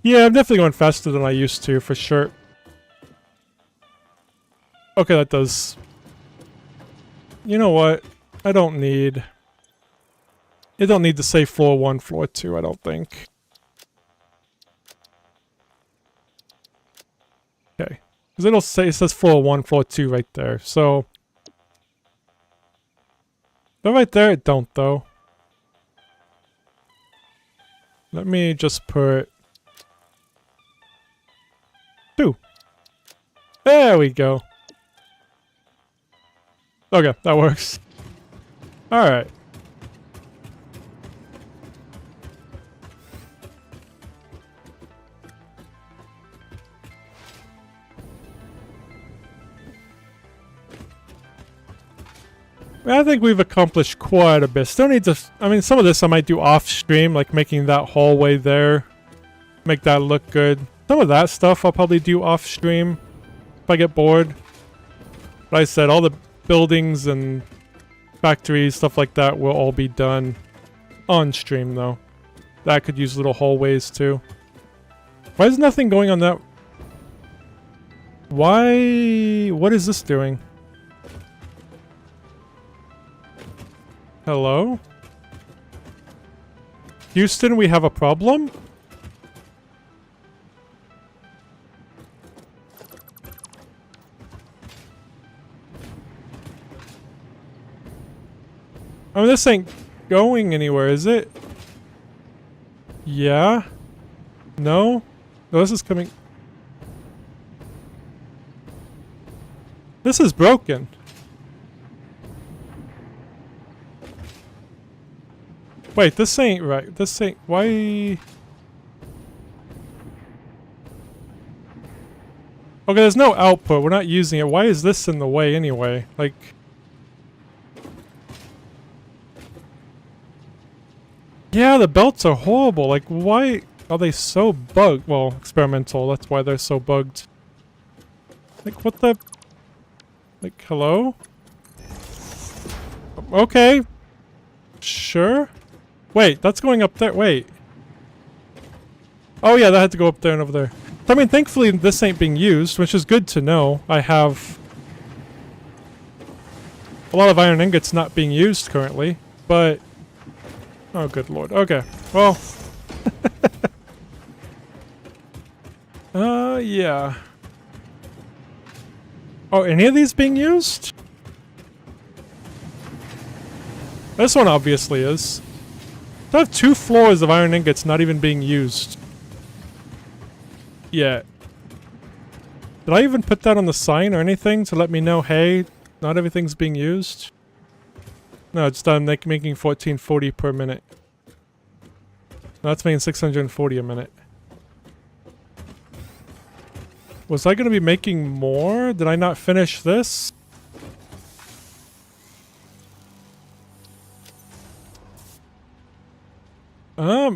Yeah, I'm definitely going faster than I used to, for sure. Okay, that does... You know what? I don't need... It don't need to say floor 1, floor 2, I don't think. Okay. Because it'll say, it says floor 1, floor 2 right there, so... But right there, it don't, though. Let me just put... 2. There we go. Okay, that works. Alright. I think we've accomplished quite a bit. Still need to... I mean, some of this I might do off-stream, like making that hallway there. Make that look good. Some of that stuff I'll probably do off-stream if I get bored. But I said, all the buildings and factories, stuff like that will all be done on-stream, though. That could use little hallways, too. Why is nothing going on that... Why... What is this doing? Hello? Houston, we have a problem? I mean, this ain't going anywhere, is it? Yeah? No? No, this is coming... This is broken. Wait, this ain't right. This ain't... Why... Okay, there's no output. We're not using it. Why is this in the way anyway? Like... Yeah, the belts are horrible. Like, why are they so bugged? Well, experimental. That's why they're so bugged. Like, what the... Like, hello? Okay. Sure. Wait, that's going up there. Wait. Oh yeah, that had to go up there and over there. I mean, thankfully this ain't being used, which is good to know. I have a lot of iron ingots not being used currently, but... Oh, good lord. Okay. Well... yeah. Oh, any of these being used? This one obviously is. I have 2 floors of iron ingots not even being used. Yet. Did I even put that on the sign or anything to let me know, hey, not everything's being used? No, it's done making 1440 per minute. No, that's making 640 a minute. Was I going to be making more? Did I not finish this?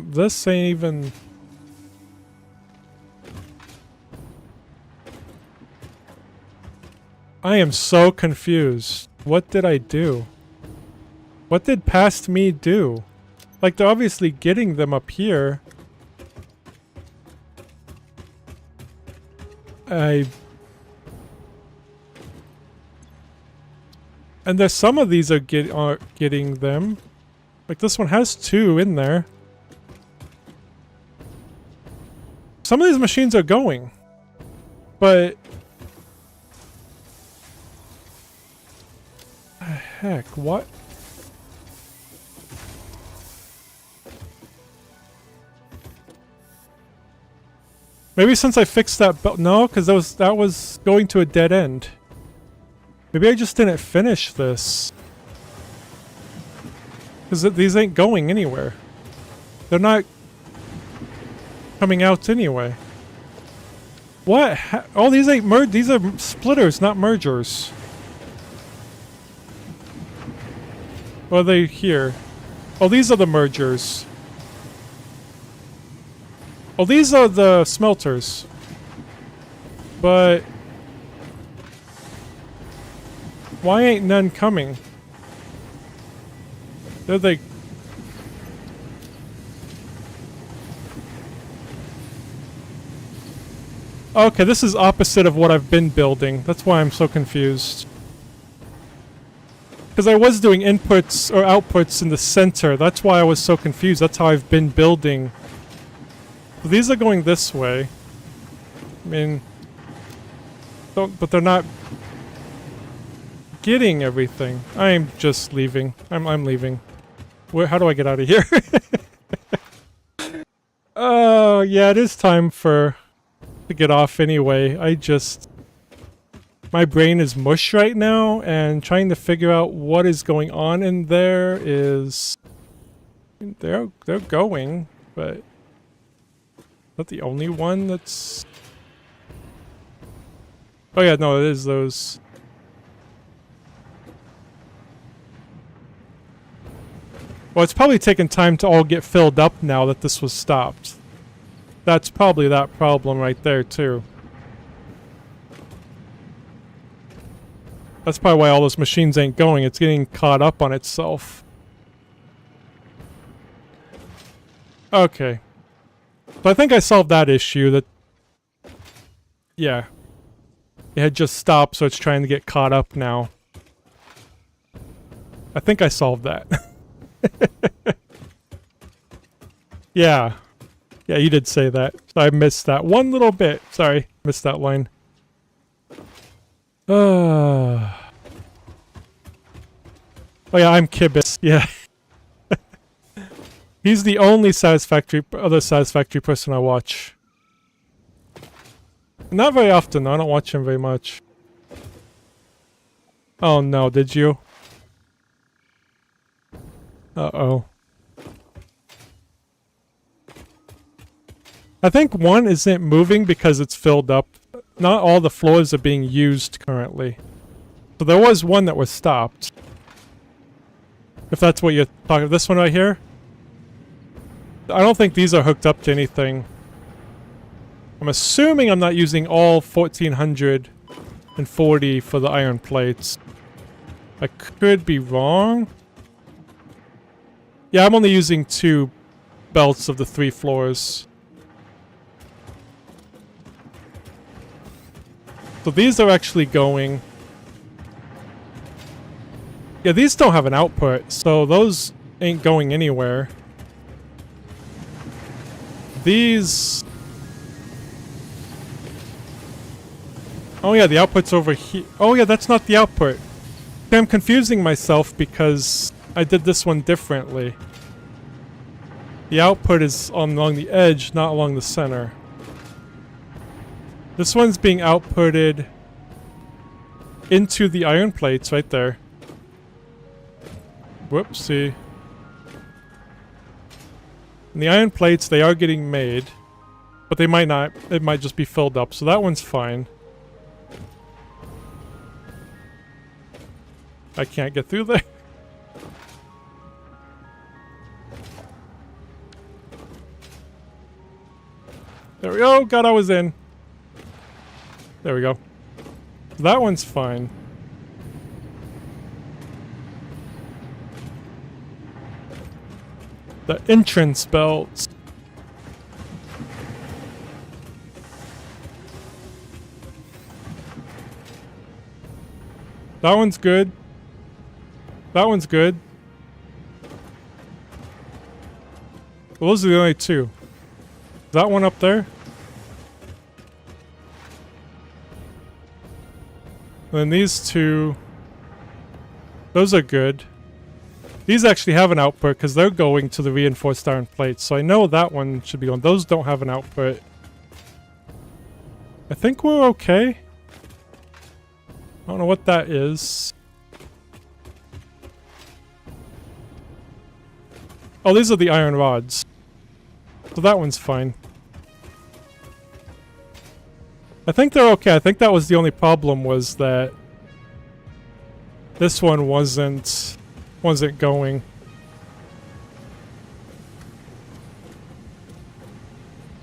This ain't even... I am so confused. What did I do? What did past me do? Like, they're obviously getting them up here. And there's some of these are getting them. Like, this one has 2 in there. Some of these machines are going. But... Heck, what? Maybe since I fixed that belt... No, because that was going to a dead end. Maybe I just didn't finish this. Because these ain't going anywhere. They're not coming out anyway. What? Oh, these ain't these are splitters, not mergers. Or are they here? Oh, these are the mergers. Oh, these are the smelters. But... why ain't none coming? They're like... Okay, this is opposite of what I've been building. That's why I'm so confused. Because I was doing inputs or outputs in the center. That's why I was so confused. That's how I've been building. So these are going this way. I mean... but they're not... getting everything. I'm just leaving. I'm leaving. How do I get out of here? Oh, yeah, it is time to get off anyway. My brain is mush right now, and trying to figure out what is going on in there is... They're going, but... Not the only one that's... Oh yeah, no, it is those... Well, it's probably taken time to all get filled up now that this was stopped. That's probably that problem right there, too. That's probably why all those machines ain't going. It's getting caught up on itself. Okay. So I think I solved that issue. That... yeah. It had just stopped, so it's trying to get caught up now. I think I solved that. Yeah. Yeah, you did say that. So I missed that one little bit. Sorry, missed that line. Oh yeah, I'm Kibis. Yeah. He's the only other Satisfactory person I watch. Not very often, I don't watch him very much. Oh no, did you? Uh-oh. I think one isn't moving because it's filled up. Not all the floors are being used currently. So there was one that was stopped. If that's what you're talking about. This one right here? I don't think these are hooked up to anything. I'm assuming I'm not using all 1440 for the iron plates. I could be wrong. Yeah, I'm only using 2 belts of the 3 floors. So these are actually going... Yeah, these don't have an output, so those ain't going anywhere. These... Oh yeah, the output's over here. Oh yeah, that's not the output. I'm confusing myself because I did this one differently. The output is along the edge, not along the center. This one's being outputted into the iron plates right there. Whoopsie. And the iron plates, they are getting made. But they might not. It might just be filled up. So that one's fine. I can't get through there. There we go. God, I was in. There we go. That one's fine. The entrance belts. That one's good. That one's good. Well, those are the only 2. Is that one up there? And then these 2. Those are good. These actually have an output because they're going to the reinforced iron plates. So I know that one should be going. Those don't have an output. I think we're okay. I don't know what that is. Oh, these are the iron rods. So that one's fine. I think they're okay. I think that was the only problem was that this one wasn't going.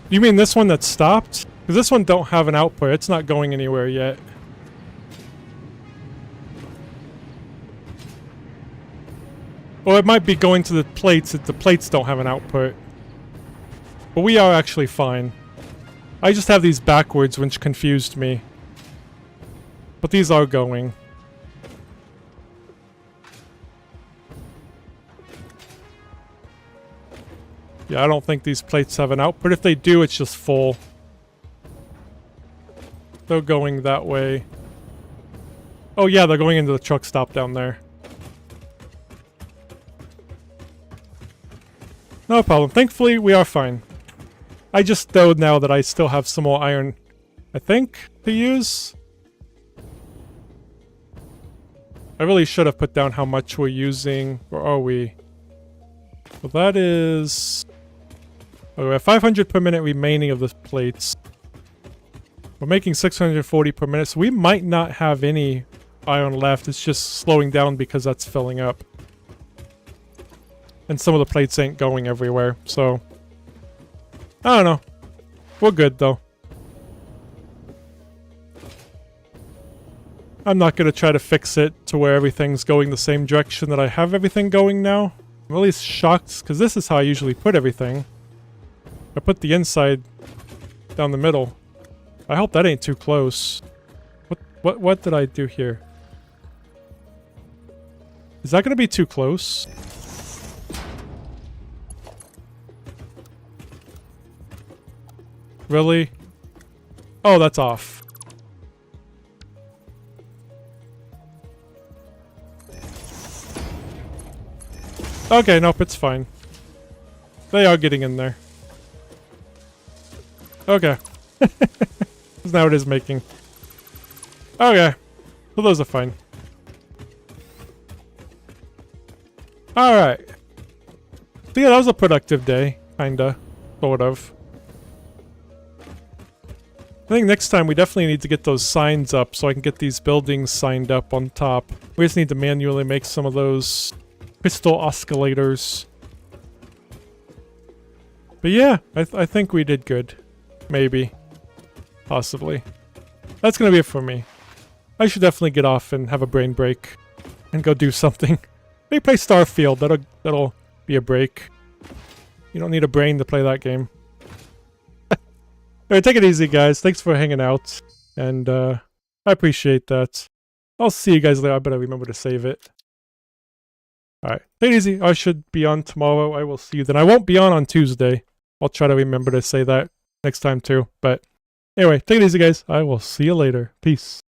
You mean this one that stopped? Because this one don't have an output. It's not going anywhere yet. Or it might be going to the plates if the plates don't have an output. But we are actually fine. I just have these backwards, which confused me. But these are going. Yeah, I don't think these plates have an output. If they do, it's just full. They're going that way. Oh yeah, they're going into the truck stop down there. No problem. Thankfully, we are fine. I just know now that I still have some more iron, I think, to use. I really should have put down how much we're using. Where are we? Well, that is... Oh, we have 500 per minute remaining of the plates. We're making 640 per minute, so we might not have any iron left. It's just slowing down because that's filling up. And some of the plates ain't going everywhere, so... I don't know. We're good, though. I'm not gonna try to fix it to where everything's going the same direction that I have everything going now. I'm at least shocked, because this is how I usually put everything. I put the inside down the middle. I hope that ain't too close. What did I do here? Is that gonna be too close? Really? Oh, that's off. Okay, nope, it's fine. They are getting in there. Okay. Now it is making. Okay. So those are fine. Alright. So yeah, that was a productive day. Kinda. Sort of. I think next time we definitely need to get those signs up so I can get these buildings signed up on top. We just need to manually make some of those crystal oscillators. But yeah, I think we did good. Maybe. Possibly. That's gonna be it for me. I should definitely get off and have a brain break. And go do something. Maybe play Starfield. That'll be a break. You don't need a brain to play that game. Alright, take it easy, guys. Thanks for hanging out. And, I appreciate that. I'll see you guys later. I better remember to save it. Alright, take it easy. I should be on tomorrow. I will see you then. I won't be on Tuesday. I'll try to remember to say that next time, too. But, anyway, take it easy, guys. I will see you later. Peace.